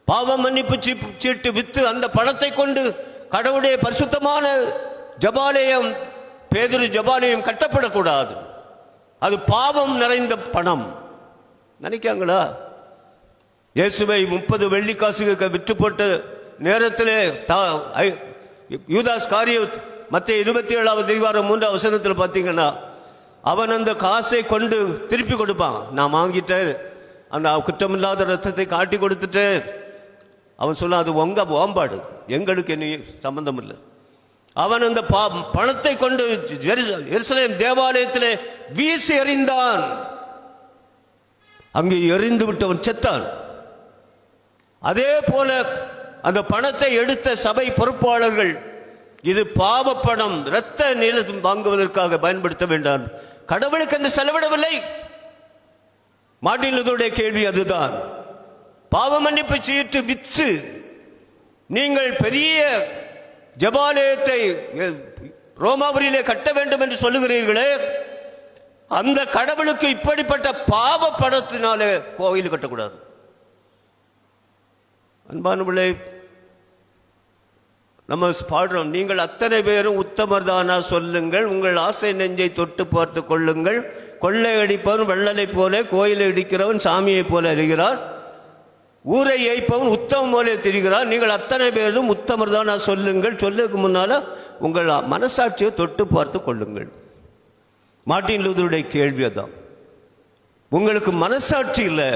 பாவ மன்னிப்பு சீட்டு வித்து அந்த பணத்தை கொண்டு கடவுளுடைய பரிசுத்தமான ஜபாலயம், பேதுரு ஜபாலயம் கட்டப்படக்கூடாது. அது பாவம் நிறைந்த பணம். நினைக்காங்களா? இயேசுவை 30 வெள்ளிக்காசுக்கு விற்று போட்ட நேரத்திலே யூதாஸ் காரியத் மத்திய 27வது அதிகாரம் 3வது வசனத்தில் பார்த்தீங்கன்னா, அவன் அந்த காசை கொண்டு திருப்பி கொடுப்பான். நான் வாங்கிட்டேன், அந்த குற்றமில்லாத ரத்தத்தை காட்டி கொடுத்துட்டு அவன் சொல்ல, அது உங்க ஓம்பாடு, எங்களுக்கு என்ன சம்பந்தம் இல்லை. அவன் அந்த பணத்தை கொண்டு எருசலேம் தேவாலயத்திலே வீசி எறிந்தான். அங்கே எறிந்து விட்டவன் செத்தான். அதே போல அந்த பணத்தை எடுத்த சபை பொறுப்பாளர்கள், இது பாவ பணம், இரத்த நீளம் வாங்குவதற்காக பயன்படுத்த வேண்டாம், கடவுளுக்கு என்று செலவிடவில்லை. மார்ட்டின் லூதருடைய கேள்வி அதுதான். பாவ மன்னிப்பு சீட்டு விற்று நீங்கள் பெரிய ஜபாலயத்தை ரோமாபுரியிலே கட்ட வேண்டும் என்று சொல்லுகிறீர்களே, அந்த கடவுளுக்கு இப்படிப்பட்ட பாவ பணத்தினாலே கோயில் கட்டக்கூடாது. அன்பானவர்களே, நம்ம பாடுறோம், நீங்கள் அத்தனை பேரும் உத்தமர் தானா சொல்லுங்கள், உங்கள் ஆசை நெஞ்சை தொட்டு பார்த்து கொள்ளுங்கள், கொள்ளை அடிப்பவன் வெள்ளலை போல, கோயிலை இடிக்கிறவன் சாமியை போல அறிகிறார், ஊரை ஏய்ப்பவன் உத்தமம் போல தெரிகிறார், நீங்கள் அத்தனை பேரும் உத்தமர் தானா சொல்லுங்கள். சொல்லுக்கு முன்னால உங்கள் மனசாட்சியை தொட்டு பார்த்து கொள்ளுங்கள். மார்ட்டின் லூதருடைய கேள்வி அதான். உங்களுக்கு மனசாட்சி இல்லை,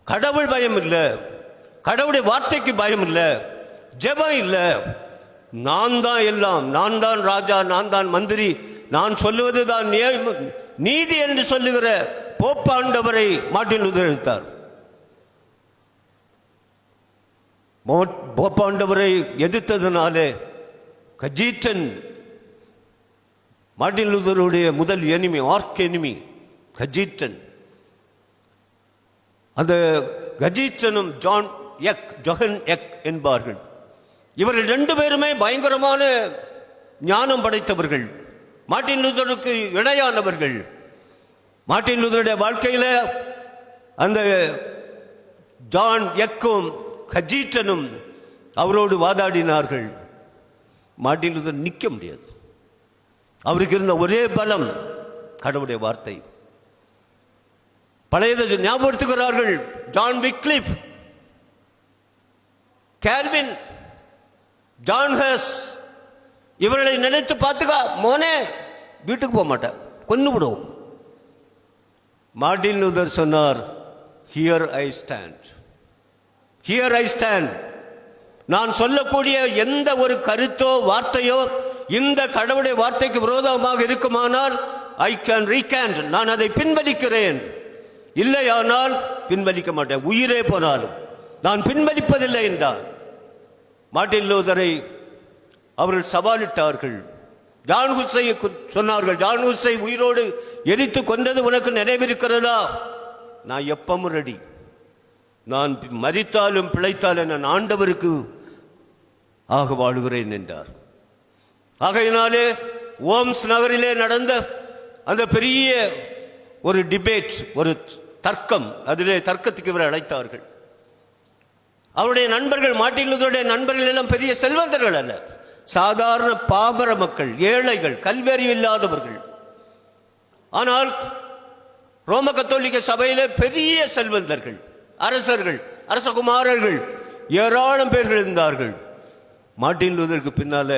கடவுள் பயம் இல்லை, கடவுளுடைய வார்த்தைக்கு பயம் இல்லை, ஜெபம் இல்லை, நான் தான் எல்லாம், நான் தான் ராஜா, நான் தான் மந்திரி, நான் சொல்லுவது தான் நீதி என்று சொல்லுகிற போப்பாண்டவரை மார்ட்டின் லூதர் எதிர்த்தார். போப்பாண்டவரை எதிர்த்ததுனாலே கஜீட்டன் மார்ட்டின் லூதருடைய முதல் எனிமி, ஆர்க் எனிமி கஜீட்டன். அந்த கஜீட்சனும் ஜொஹன் எக் என்பார்கள். இவர்கள் 2 பேருமே பயங்கரமான ஞானம் படைத்தவர்கள், மார்ட்டின் லூதருக்கு இணையானவர்கள். மார்ட்டின் லூதருடைய வாழ்க்கையில அந்த ஜான் எக்கும் ஹஜீட்டனும் அவரோடு வாதாடினார்கள். மார்ட்டின் லூதர் நிற்க முடியாது. அவருக்கு இருந்த ஒரே பலம் கடவுளுடைய வார்த்தை. பழையதை ஞாபகப்படுத்துகிறார்கள். John Wycliffe, Calvin, John Hus, இவர்களை நினைத்து பார்த்துக்கா மோனே, வீட்டுக்கு போக மாட்டேன், கொன்னு விடுவோம். மார்ட்டின் லூதர் சொன்னார், here I stand, here I stand. நான் சொல்லக்கூடிய எந்த ஒரு கருத்தோ வார்த்தையோ இந்த கடவுளுடைய வார்த்தைக்கு விரோதமாக இருக்குமானால் ஐ கேன் ரீகேண்ட், நான் அதை பின்வலிக்கிறேன். இல்லையானால் பின்வலிக்க மாட்டேன், உயிரே போனாலும் நான் பின்வலிப்பதில்லை என்றார். மார்ட்டின் லூதரை அவர்கள் சவாலிட்டார்கள். ஜான் ஹுஸை சொன்னார்கள், ஜான் ஹுஸை உயிரோடு எரித்து கொண்டது உனக்கு நினைவிருக்கிறதா? நான் எப்பவும் ரெடி, நான் மரித்தாலும் பிழைத்தாலும் நான் ஆண்டவருக்கு ஆக வாழுகிறேன் என்றார். ஆகையினாலே ஓம்ஸ் நகரிலே நடந்த அந்த பெரிய ஒரு டிபேட், ஒரு தர்க்கம், அதிலே தர்க்கத்துக்கு இவரை அழைத்தார்கள். அவருடைய நண்பர்கள், மார்ட்டின் லூதருடைய நண்பர்கள் எல்லாம் பெரிய செல்வந்தர்கள் அல்ல, சாதாரண பாமர மக்கள், ஏழைகள், கல்வியறிவு இல்லாதவர்கள். ஆனால் ரோம கத்தோலிக்க சபையிலே பெரிய செல்வந்தர்கள், அரசர்கள், அரசகுமாரர்கள், ஏராளம் பேர்கள் இருந்தார்கள். மார்ட்டின் லூதருக்கு பின்னால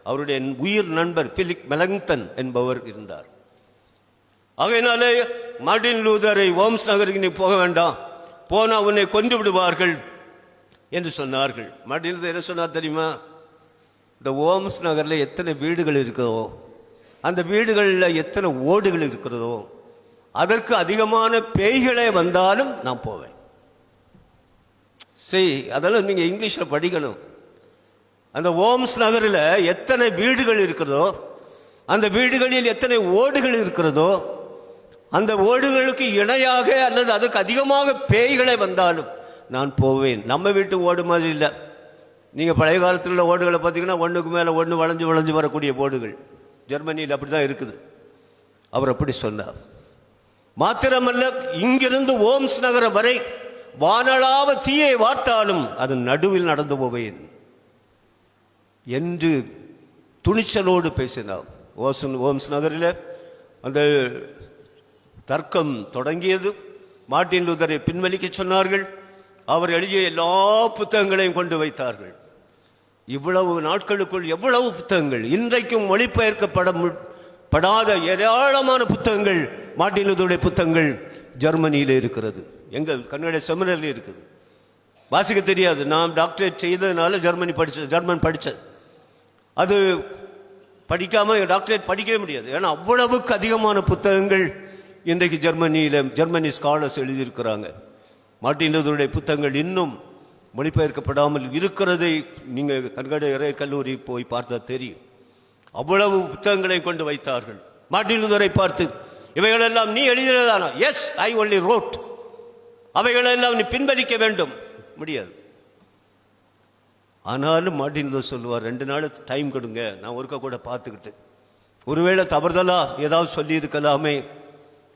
அவருடைய உயிர் நண்பர் பிலிப் மெலங்டன் என்பவர் இருந்தார். ஆகையினாலே மார்ட்டின் லூதரை ஓம்ஸ் நகருக்கு நீ போக வேண்டாம், போனா உன்னை கொண்டு விடுவார்கள் என்று சொன்னார்கள். மார்ட்டின் லூதர் என்ன சொன்னார் தெரியுமா? இந்த ஓம்ஸ் நகரில் எத்தனை வீடுகள் இருக்கிறதோ, அந்த வீடுகளில் எத்தனை ஓடுகள் இருக்கிறதோ, அதற்கு அதிகமான பேய்களே வந்தாலும் நான் போவேன். சரி, அதெல்லாம் நீங்கள் இங்கிலீஷில் படிக்கணும். அந்த ஓம்ஸ் நகரில் எத்தனை வீடுகள் இருக்கிறதோ, அந்த வீடுகளில் எத்தனை ஓடுகள் இருக்கிறதோ, அந்த ஓடுகளுக்கு இணையாக அல்லது அதற்கு அதிகமாக பேய்களை வந்தாலும் நான் போவேன். நம்ம வீட்டு ஓடு மாதிரி இல்லை. நீங்கள் பழைய காலத்தில் உள்ள ஓடுகளை பார்த்தீங்கன்னா ஒன்றுக்கு மேலே ஒன்று வளைஞ்சு வளைஞ்சு வரக்கூடிய ஓடுகள். ஜெர்மனியில் அப்படி தான் இருக்குது. அவர் அப்படி சொன்னார். மாத்திரமல்ல, இங்கிருந்து ஓம்ஸ் நகரம் வரை வானளாவ தீயை வார்த்தாலும் அது நடுவில் நடந்து போவேன் என்று துணிச்சலோடு பேசினார். ஓம்ஸ் நகரில் அந்த தர்க்கம் தொடங்கியது. மார்ட்டின் லூதரை பின்வலிக்க சொன்னார்கள். அவர் எழுதிய எல்லா புத்தகங்களையும் கொண்டு வைத்தார்கள். இவ்வளவு நாட்களுக்குள் எவ்வளவு புத்தகங்கள், இன்றைக்கும் மொழிபெயர்க்கப்படாத ஏராளமான புத்தகங்கள், மார்ட்டின் லூதருடைய புத்தகங்கள் ஜெர்மனியில் இருக்கிறது. எங்கள் கன்னட செமினரில் இருக்குது. வாசிக்க தெரியாது. நான் டாக்டரேட் செய்ததுனால ஜெர்மன் படித்தேன். அது படிக்காமல் டாக்டரேட் படிக்கவே முடியாது. ஏன்னா அவ்வளவுக்கு அதிகமான புத்தகங்கள் இன்றைக்கு ஜெர்மனி ஸ்காலர்ஸ் எழுதியிருக்கிறாங்க. மார்ட்டின் லூதருடைய புத்தகங்கள் இன்னும் மொழிபெயர்க்கப்படாமல் இருக்கிறதை நீங்கள் கன்னட இறை கல்லூரி போய் பார்த்தா தெரியும். அவ்வளவு புத்தகங்களை கொண்டு வைத்தார்கள். மார்ட்டின் லூதரை பார்த்து, இவைகளெல்லாம் நீ எழுதினதானா? Yes, I only wrote. அவைகளெல்லாம் நீ பின்பற்றிக்க வேண்டும். முடியாது. ஆனாலும் மார்ட்டின் லூதர் சொல்லுவார், 2 நாள் டைம் கொடுங்க, நான் ஒருக்க கூட பார்த்துக்கிட்டு ஒருவேளை தவறுதலா ஏதாவது சொல்லி இருக்கலாமே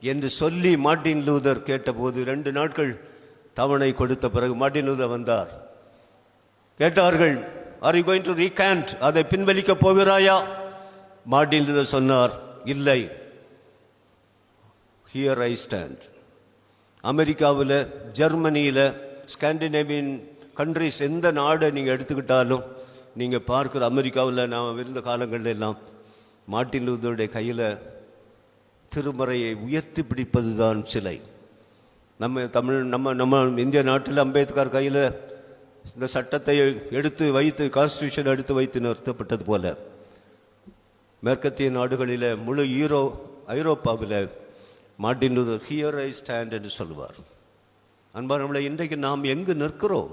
என்று சொல்லி மார்ட்டின் லூதர் கேட்டபோது 2 நாட்கள் தவணை கொடுத்த பிறகு மார்ட்டின் லூதர் வந்தார். கேட்டார்கள், ஆர் யூ கோயிங் டு ரீகாண்ட், அதை பின்வலிக்க போகிறாயா? மார்ட்டின் லூதர் சொன்னார், இல்லை, ஹியர் ஐ ஸ்டாண்ட். அமெரிக்காவில், ஜெர்மனியில், ஸ்காண்டினேவியன் கண்ட்ரிஸ் எந்த நாடை நீங்கள் எடுத்துக்கிட்டாலும் நீங்கள் பார்க்குற, அமெரிக்காவில் நான் இருந்த காலங்களில் எல்லாம் மார்ட்டின் லூதருடைய கையில் திருமறையை உயர்த்தி பிடிப்பது தான் சிலை. நம்ம இந்திய நாட்டில் அம்பேத்கர் கையில் இந்த சட்டத்தை எடுத்து வைத்து, கான்ஸ்டியூஷன் எடுத்து வைத்து நிறுத்தப்பட்டது போல மேற்கத்திய நாடுகளில், முழு ஐரோப்பாவில் Martin Luther here I stand என்று சொல்லுவார். அன்பானவர்களே, இன்றைக்கு நாம் எங்கு நிற்கிறோம்?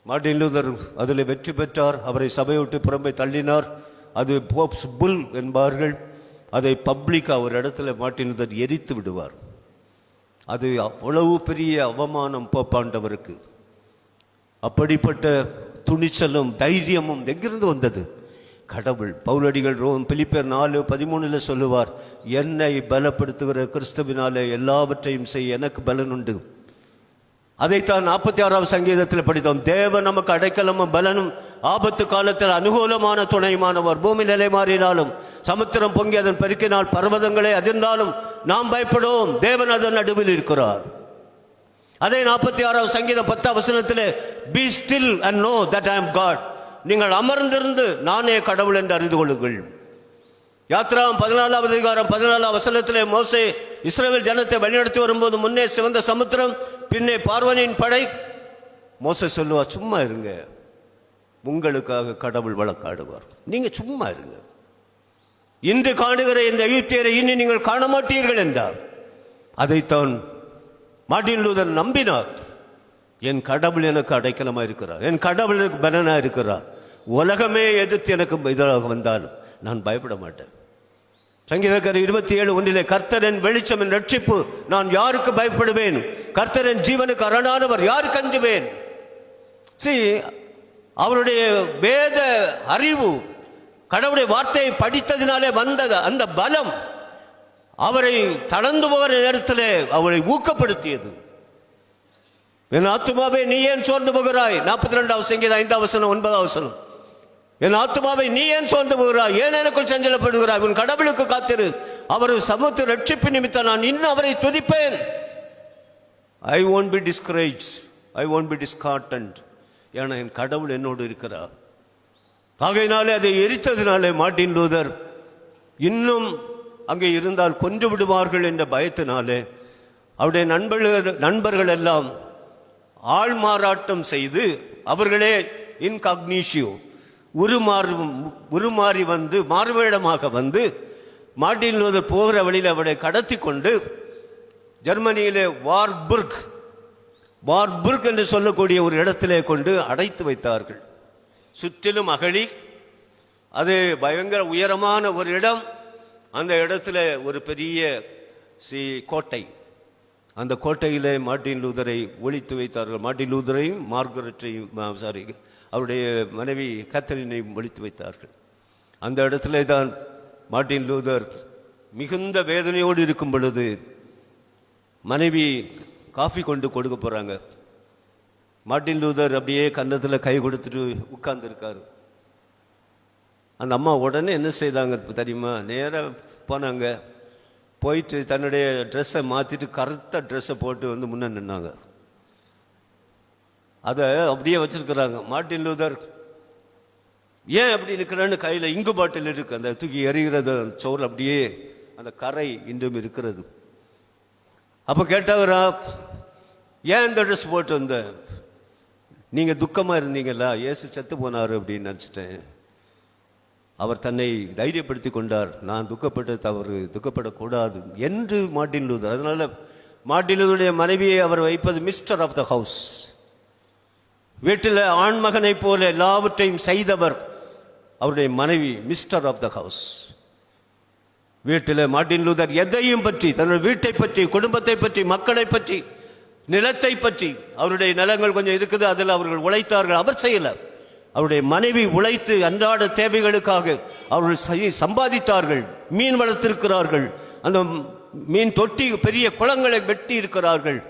மார்ட்டின் லூதர் அதில் வெற்றி பெற்றார். அவரை சபையை விட்டு புறம்பை தள்ளினார். அது போப்ஸ் புல் என்பார்கள். அதை பப்ளிக்காக ஒரு இடத்துல மார்ட்டின் லூதர் எரித்து விடுவார். அது அவ்வளவு பெரிய அவமானம் போப்பாண்டவருக்கு. அப்படிப்பட்ட துணிச்சலும் தைரியமும் எங்கிருந்து வந்தது? கடவுள். பவுலடிகள் பிலிப்பியர் 4:13 சொல்லுவார், என்னை பலப்படுத்துகிற கிறிஸ்துவினாலே எல்லாவற்றையும் செய்ய எனக்கு பலன் உண்டு. அதைத்தான் 46ஆம் சங்கீதத்தில் படித்தோம். தேவன் நமக்கு அடைக்கலமும் பலனும், ஆபத்து காலத்தில் அனுகூலமான துணையுமானவர். பூமி நிலை மாறினாலும், சமுத்திரம் பொங்கி அதன் பெருக்கினால், பர்வதங்களை அதிர்ந்தாலும் நாம் பயப்படுவோம், தேவன் அதன் நடுவில் இருக்கிறார். அதே 46ஆம் சங்கீதம் 10ஆம் வசனத்திலே, be still and know that I am God. நீங்கள் அமர்ந்திருந்து நானே கடவுள் என்று அறிந்து கொள்ளுங்கள். யாத்ராம் 14ஆம் அதிகாரம் 14ஆம் வசனத்திலே, மோசே இஸ்ரவேல் ஜனத்தை வழிநடத்தி வரும்போது முன்னே சிவந்த சமுத்திரம், பின்னே பார்வனின் படை. மோசே சொல்லுவா, சும்மா இருங்க, உங்களுக்காக கடவுள் வழக்காடுவார், நீங்க சும்மா இருங்க. இன்று காணுகிற இந்த எகிப்தியரை இனி நீங்கள் காண மாட்டீர்கள் என்றார். அதைத்தான் மார்ட்டின் லூதர் நம்பினார். என் கடவுள் எனக்கு அடைக்கலமா இருக்கிறார், என் கடவுள் எனக்கு பலனா இருக்கிறார். உலகமே எதிர்த்து எனக்கு எதிராக வந்தாலும் நான் பயப்பட மாட்டேன். சங்கீதக்காரர் 27:1, கர்த்தர் என் வெளிச்சம், என் ரட்சிப்பு, நான் யாருக்கு பயப்படுவேன்? கர்த்தர் என் ஜீவனுக்கு அரணானவர், யாருக்கு அஞ்சுவேன்? அவருடைய வேத அறிவு, கடவுளுடைய வார்த்தையை படித்ததினாலே வந்த அந்த பலம் அவரை தளர்ந்து போகிற நேரத்தில் அவரை ஊக்கப்படுத்தியது. என் ஆத்துமாவே நீ ஏன் சோர்ந்து போகிறாய்? 42ஆம் சங்கீதம் 5ஆம் வசனம் 9ஆம் வசனம். என் ஆத்துமாவை நீ ஏன் சோர்ந்து போகிறாய்? ஏன் எனக்குள் சஞ்சலப்படுகிறாய்? உன் கடவுளுக்கு காத்திரு, அவர் சமூகத்தை ரட்சிப்பு நிமித்தம் நான் இன்னும் அவரை துதிப்பேன். ஐ won't be discouraged, I won't be disheartened. ஏன்னா என் கடவுள் என்னோடு இருக்கிறார். ஆகையினாலே அதை எரித்ததினாலே மார்ட்டின் லூதர் இன்னும் அங்கே இருந்தால் கொன்று விடுவார்கள் என்ற பயத்தினாலே அவருடைய நண்பர்கள் எல்லாம் ஆள் மாறாட்டம் செய்து அவர்களே இன்காக்னிஷியோ உருமாறி வந்து மாறுவேடமாக வந்து மார்ட்டின் லூதர் போகிற வழியில் அவரை கடத்தி கொண்டு ஜெர்மனியிலே வார்புர்க் என்று சொல்லக்கூடிய ஒரு இடத்திலே கொண்டு அடைத்து வைத்தார்கள். சுற்றிலும் அகழி, அது பயங்கர உயரமான ஒரு இடம். அந்த இடத்துல ஒரு பெரிய கோட்டை, அந்த கோட்டையிலே மார்ட்டின் லூதரை ஒழித்து வைத்தார்கள். மார்ட்டின் லூதரையும் மார்கரெட்டையும் அவருடைய மனைவி கேத்தரினையும் ஒழித்து வைத்தார்கள். அந்த இடத்துல தான் மார்ட்டின் லூதர் மிகுந்த வேதனையோடு இருக்கும் பொழுது மனைவி காஃபி கொண்டு கொடுக்க போறாங்க. மார்ட்டின் லூதர் அப்படியே கன்னத்தில் கை கொடுத்துட்டு உட்கார்ந்து இருக்காரு. அந்த அம்மா உடனே என்ன செய்தாங்க தெரியுமா? நேராக போனாங்க, போயிட்டு தன்னுடைய ட்ரெஸ்ஸை மாற்றிட்டு கருத்த ட்ரெஸ்ஸை போட்டு வந்து முன்னே நின்னாங்க. அதை அப்படியே வச்சிருக்கிறாங்க. மார்ட்டின் லூதர் ஏன் அப்படி இருக்கிறான்னு கையில் இங்கு பாட்டில் இருக்கு, அந்த தூக்கி எறிகிறது சோறு அப்படியே அந்த கரை இன்றும் இருக்கிறது. அப்போ கேட்டவரா, ஏன் இந்த ட்ரெஸ் போட்டு வந்த? நீங்கள் துக்கமாக இருந்தீங்களா? இயேசு செத்து போனார் அப்படின்னு நினச்சிட்டேன். அவர் தன்னை தைரியப்படுத்தி கொண்டார், நான் துக்கப்பட்ட தவறு, துக்கப்படக்கூடாது என்று மார்ட்டின் லூதர். அதனால மார்ட்டின் லூதருடைய மனைவியை அவர் வைப்பது மிஸ்டர் ஆஃப் த ஹவுஸ். வீட்டில் ஆண்மகனை போல எல்லாவற்றையும் செய்தவர் அவருடைய மனைவி, மிஸ்டர் ஆஃப் த ஹவுஸ். வீட்டில் மார்ட்டின் லூதர் எதையும் பற்றி, தன்னுடைய வீட்டை பற்றி, குடும்பத்தை பற்றி, மக்களை பற்றி, நிலத்தை பற்றி, அவருடைய நிலங்கள் கொஞ்சம் இருக்குது, அதில் அவர்கள் உழைத்தார்கள், அவர் செய்யல. அவருடைய மனைவி உழைத்து அன்றாட தேவைகளுக்காக அவர்கள் சம்பாதித்தார்கள். மீன் வளர்த்திருக்கிறார்கள், அந்த மீன் தொட்டி பெரிய குளங்களை வெட்டி இருக்கிறார்கள்,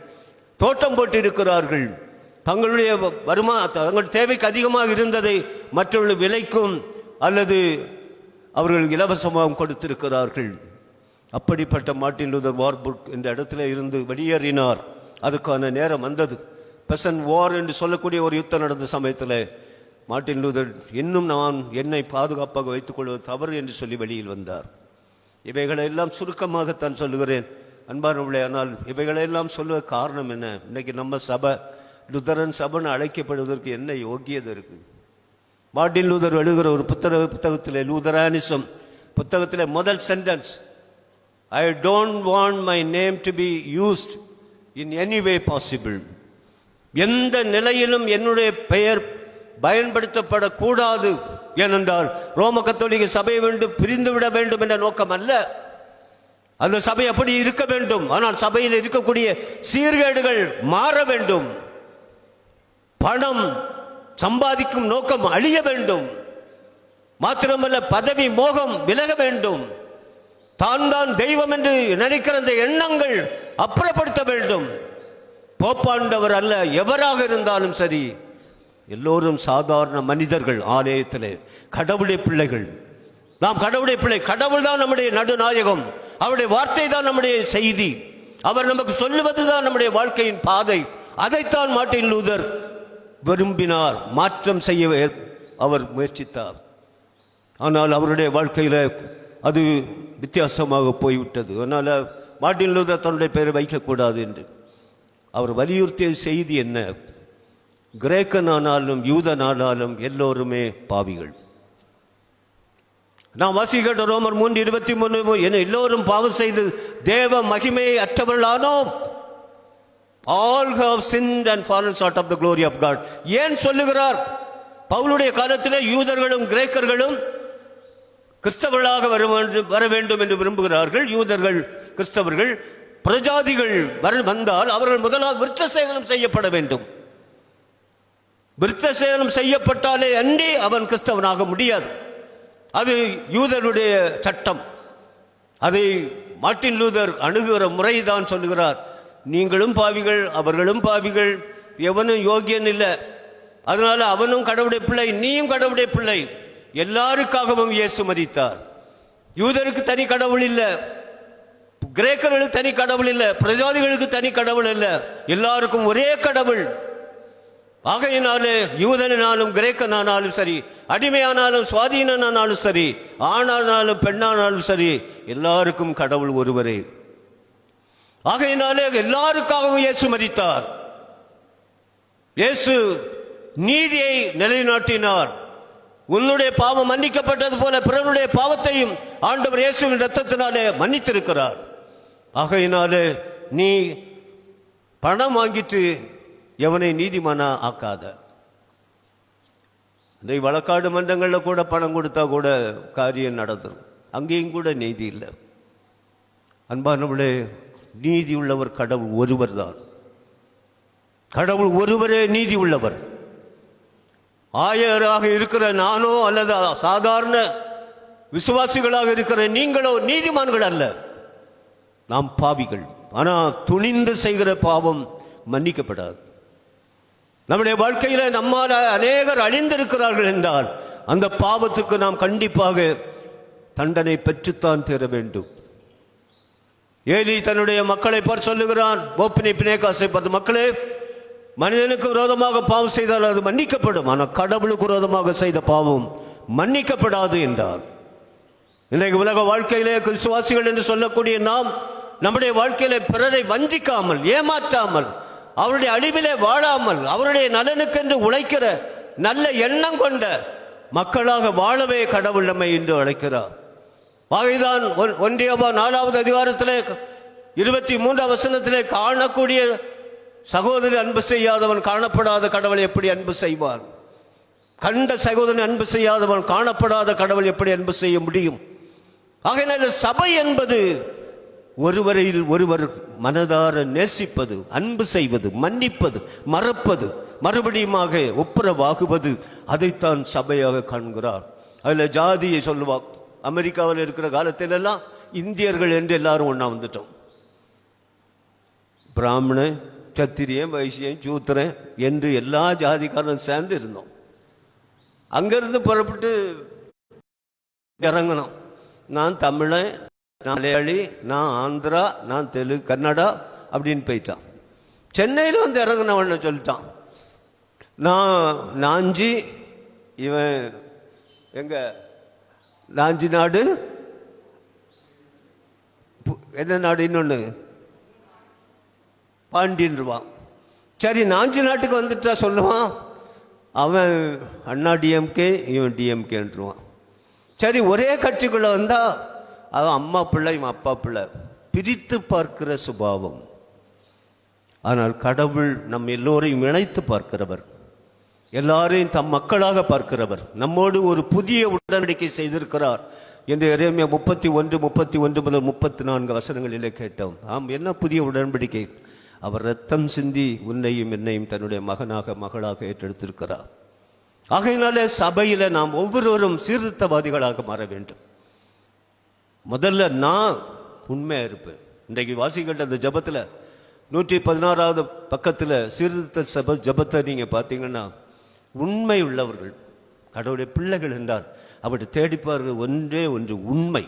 தோட்டம் போட்டு இருக்கிறார்கள். தங்களுடைய தங்களுடைய தேவைக்கு அதிகமாக இருந்ததை மற்றவர்கள் விலைக்கும் அல்லது அவர்கள் இலவசமாக கொடுத்திருக்கிறார்கள். அப்படிப்பட்ட மார்ட்டின் லூதர் வார்புர்க் என்ற இடத்துல இருந்து வெளியேறினார். அதுக்கான நேரம் வந்தது. பெசன் வார் என்று சொல்லக்கூடிய ஒரு யுத்தம் நடந்த சமயத்தில் மார்ட்டின் லூதர் இன்னும் நான் என்னை பாதுகாப்பாக வைத்துக் கொள்வது தவறு என்று சொல்லி வெளியில் வந்தார். இவைகளெல்லாம் சுருக்கமாகத்தான் சொல்லுகிறேன் அன்பானவர்களே. ஆனால் இவைகளெல்லாம் சொல்லுவ காரணம் என்ன? இன்னைக்கு நம்ம சபை லுதரன் சபைன்னு அழைக்கப்படுவதற்கு என்ன யோக்கியதை இருக்கு? மார்ட்டின் லூதர் எழுதுகிற ஒரு புத்தகத்தில் லூதரானிசம் புத்தகத்தில் முதல் sentence, I don't want my name to be used in any way possible. எந்த நிலையிலும் என்னுடைய பெயர் பயன்படுத்தப்படக்கூடாது. ஏனென்றால் ரோம கத்தோலிக்க சபை பிரிந்து விட வேண்டும் என்ற நோக்கம் அல்ல. அந்த சபை அப்படி இருக்க வேண்டும். ஆனால் சபையில் இருக்கக்கூடிய சீர்கேடுகள் மாற வேண்டும். பணம் சம்பாதிக்கும் நோக்கம் அழிய வேண்டும். மாத்திரமல்ல, பதவி மோகம் விலக வேண்டும். தான் தெய்வம் என்று நினைக்கிற அந்த எண்ணங்கள் அப்புறப்படுத்த வேண்டும். போப்பாண்டவர் அல்ல, எவராக இருந்தாலும் சரி, எல்லோரும் சாதாரண மனிதர்கள். ஆலயத்திலே கடவுளுடைய பிள்ளைகள், நாம் கடவுளுடைய பிள்ளை. கடவுள் தான் நம்முடைய நடுநாயகம், அவருடைய வார்த்தை தான் நம்முடைய செய்தி, அவர் நமக்கு சொல்லுவது தான் நம்முடைய வாழ்க்கையின் பாதை. அதைத்தான் மார்ட்டின் லூதர் விரும்பினார், மாற்றம் செய்ய அவர் முயற்சித்தார். ஆனால் அவருடைய வாழ்க்கையில் அது வித்தியாசமாக போய்விட்டது. அதனால் மார்ட்டின் லூதர் தன்னுடைய பெயரை வைக்கக்கூடாது என்று அவர் வலியுறுத்திய செய்தி என்ன? கிரேக்கனானாலும் யூதனானாலும் எல்லோருமே பாவிகள். நாம் வாசிக்கிற ரோமர் 3:23 என எல்லோரும் பாவம் செய்து தேவ மகிமையை அற்றவர்களானோம். All have sinned and fallen short of the glory of God. ஏன் சொல்லுகிறார்? பவுலுடைய காலத்திலே யூதர்களும் கிரேக்கர்களும் கிறிஸ்தவர்களாக வர வேண்டும் என்று விரும்புகிறார்கள். யூதர்கள் கிறிஸ்தவர்கள், பிரஜாதிகள் வந்தால் அவர்கள் முதலாவது விருத்த சேதனம் செய்யப்பட வேண்டும். விருத்த சேதனம் செய்யப்பட்டாலே அன்றி அவன் கிறிஸ்தவனாக முடியாது. அது யூதருடைய சட்டம். அதை மார்ட்டின் லூதர் அணுகுகிற முறைதான் சொல்லுகிறார். நீங்களும் பாவிகள், அவர்களும் பாவிகள், எவனும் யோகியன் இல்லை, அதனால அவனும் கடவுளுடைய பிள்ளை, நீயும் கடவுளுடைய பிள்ளை. எல்லாருக்காகவும் இயேசு மரித்தார். யூதருக்கு தனி கடவுள் இல்லை, கிரேக்கர்களுக்கு தனி கடவுள் இல்லை, பிரஜாதிகளுக்கு தனி கடவுள் இல்லை, எல்லாருக்கும் ஒரே கடவுள். ஆகையினாலே யூதனானாலும் கிரேக்கனானாலும் சரி, அடிமையானாலும் சுவாதீனானாலும் சரி, ஆணானாலும் பெண்ணானாலும் சரி, எல்லாருக்கும் கடவுள் ஒருவரே. ஆகையினாலே எல்லாருக்காகவும் இயேசு மரித்தார். இயேசு நீதியை நிலைநாட்டினார். உன்னுடைய பாவம் மன்னிக்கப்பட்டது போல பிறனுடைய பாவத்தையும் ஆண்டவர் இயேசுவின் இரத்தத்தினாலே மன்னித்திருக்கிறார். ஆகையினாலே நீ பணம் வாங்கிட்டு எவனை நீதிமானா ஆக்காத. இந்த வழக்காடு மன்றங்களில் கூட பணம் கொடுத்தா கூட காரியம் நடந்துடும், அங்கேயும் கூட நீதி இல்லை. அன்பானவர்களே, நீதி உள்ளவர் கடவுள் ஒருவர் தான். கடவுள் ஒருவரே நீதி உள்ளவர். ஆயராக இருக்கிற நானோ அல்லது சாதாரண விசுவாசிகளாக இருக்கிற நீங்களோ நீதிமான்கள் அல்ல, நாம் பாவிகள். ஆனால் துணிந்து செய்கிற பாவம் மன்னிக்கப்படாது. நம்முடைய வாழ்க்கையில நம்மால் அநேகர் அழிந்திருக்கிறார்கள் என்றால் அந்த பாவத்துக்கு நாம் கண்டிப்பாக தண்டனை பெற்றுத்தான் தர வேண்டும். ஏலி தன்னுடைய மக்களை பார்த்து சொல்லுகிறான், ஓப்பினை பிணைக்காசை பார்த்து, மக்களே, மனிதனுக்கு விரோதமாக பாவம் செய்தால் அது மன்னிக்கப்படும், ஆனால் கடவுளுக்கு விரோதமாக செய்த பாவம் மன்னிக்கப்படாது என்றார். இன்றைக்கு உலக வாழ்க்கையிலே விசுவாசிகள் என்று சொல்லக்கூடிய நாம் நம்முடைய வாழ்க்கையில பிறரை வஞ்சிக்காமல், ஏமாற்றாமல், அவருடைய அழிவிலே வாழாமல், அவருடைய நலனுக்கென்று உழைக்கிற நல்ல எண்ணம் கொண்ட மக்களாக வாழவே கடவுள் நம்மை இன்று அழைக்கிறார். ஆகைதான் 1 யோவான் 4வது அதிகாரத்திலே 23 வசனத்திலே காணக்கூடிய சகோதரி அன்பு செய்யாதவன் காணப்படாத கடவுளை எப்படி அன்பு செய்வான்? கண்ட சகோதரன் அன்பு செய்யாதவன் காணப்படாத கடவுள் எப்படி அன்பு செய்ய முடியும்? ஆகையினால சபை என்பது ஒருவரில் ஒருவர் மனதார நேசிப்பது, அன்பு செய்வது, மன்னிப்பது, மறப்பது, மறுபடியுமாக ஒப்புரவாகுவது, அதைத்தான் சபையாக காண்கிறார். அதில் ஜாதியை சொல்லுவார். அமெரிக்காவில் இருக்கிற காலத்திலெல்லாம் இந்தியர்கள் என்று எல்லாரும் ஒன்றா வந்துட்டோம். பிராமணன், சத்திரியன், வைசியன், சூத்திரன் என்று எல்லா ஜாதிக்காரரும் சேர்ந்து இருந்தோம். அங்கிருந்து புறப்பட்டு இறங்கணும். நான் தமிழன், நான் மலையாளி, நான் ஆந்திரா, நான் தெலுங்கு, கன்னடா அப்படின்னு போயிட்டான். சென்னையில் வந்து இறங்கினவன்னு சொல்லிட்டான். நான் நாஞ்சி, இவன் எங்க நாஞ்சி நாடு, எந்த நாடு இன்னொன்று பாண்டியன்றுவான். சரி, நாஞ்சி நாட்டுக்கு வந்துட்டா சொல்லுவான், அவன் அண்ணா டிஎம்கே, இவன் டிஎம்கேன்றுவான். சரி, ஒரே கட்சிக்குள்ளே வந்தால் அவன் அம்மா பிள்ளை, இவன் அப்பா பிள்ளை, பிரித்து பார்க்கிற சுபாவம். ஆனால் கடவுள் நம் எல்லோரையும் இணைத்து பார்க்கிறவர், எல்லாரையும் தம் மக்களாக பார்க்கிறவர். நம்மோடு ஒரு புதிய உடன்படிக்கை செய்திருக்கிறார் என்று எரேமியா 31 முதல் 34 வசனங்களிலே கேட்டோம். ஆம், என்ன புதிய உடன்படிக்கை? அவர் ரத்தம் சிந்தி உன்னையும் என்னையும் தன்னுடைய மகனாக மகளாக ஏற்றெடுத்திருக்கிறார். ஆகையினாலே சபையில நாம் ஒவ்வொருவரும் சீர்திருத்தவாதிகளாக மாற வேண்டும். முதல்ல நான் உண்மையா இருப்பேன். இன்றைக்கு வாசிக்கின்ற அந்த ஜபத்தில் 116வது பக்கத்தில் சீர்திருத்த ஜபத்தை நீங்கள் பார்த்தீங்கன்னா, உண்மை உள்ளவர்கள் கடவுளுடைய பிள்ளைகள் என்றார் அப்படி தேடிப்பார்கள். ஒன்றே ஒன்று உண்மை.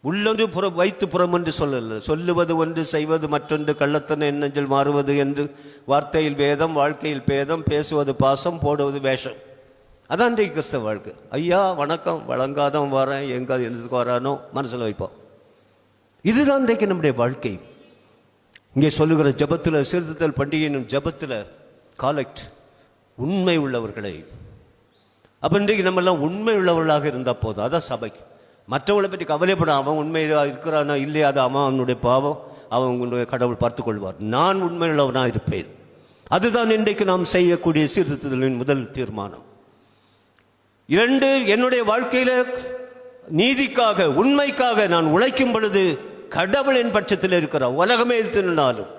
உள்ளொன்று வைத்து புறம் என்று சொல்லல. சொல்லுவது ஒன்று, செய்வது மற்றொன்று, கள்ளத்தன எண்ணஞ்சல் மாறுவது என்று. வார்த்தையில் வேதம், வாழ்க்கையில் பேதம், பேசுவது பாசம், போடுவது வேஷம். அதான் இன்றைக்கு கிறிஸ்தவ வாழ்க்கை. ஐயா வணக்கம், வழங்காதவன் வரேன், எங்க எதுக்கு வரானோ மனசில் வைப்போம். இதுதான் இன்றைக்கு நம்முடைய வாழ்க்கை. இங்கே சொல்லுகிற ஜபத்தில், சீர்திருத்தல் பண்டிகையின் ஜபத்தில் காலெக்ட் உண்மை உள்ளவர்களை. அப்போ இன்றைக்கு நம்மெல்லாம் உண்மை உள்ளவர்களாக இருந்தால் போதும். அதான் சபை. மற்றவங்களை பற்றி கவலைப்படும். அவன் உண்மையாக இருக்கிறானா இல்லையா, அது அவனுடைய பாவம், அவனுடைய கடவுள் பார்த்துக் கொள்வார். நான் உண்மையுள்ளவனாக இருப்பேன். அதுதான் இன்றைக்கு நாம் செய்யக்கூடிய சீர்திருத்தலின் முதல் தீர்மானம். 2, என்னுடைய வாழ்க்கையில நீதிக்காக, உண்மைக்காக நான் உழைக்கும் பொழுது கடவுளின் பட்சத்தில் இருக்கிறார், உலகமே எதிர்த்தினாலும்.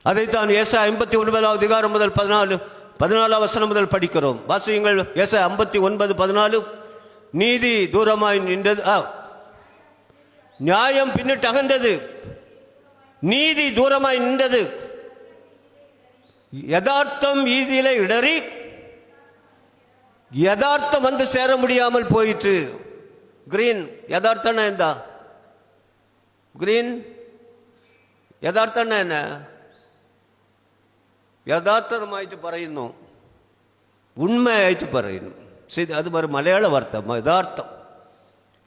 அதைத்தான் ஏசாயா 59வது அதிகாரம் முதல் 14வது வசனம் முதல் படிக்கிறோம். வாசியுங்கள். ஏசாயா 59:14. நீதி தூரமாய் நின்றது, நியாயம் பின்னிட்டு அகன்றது, நீதி தூரமாய் நின்றது, யதார்த்தம் வீதியில இடறி, யதார்த்தம் வந்து சேர முடியாமல் போயிற்று. கிரீன் யதார்த்தம் എന്താ? ഗ്രീൻ യഥാർത്ഥം തന്നെ യഥാർത്ഥമായിട്ട് പറയുന്നു, ഉണ്മയായിട്ട് പറയുന്നു. அது ஒரு மலையாள வார்த்தை, யதார்த்தம்.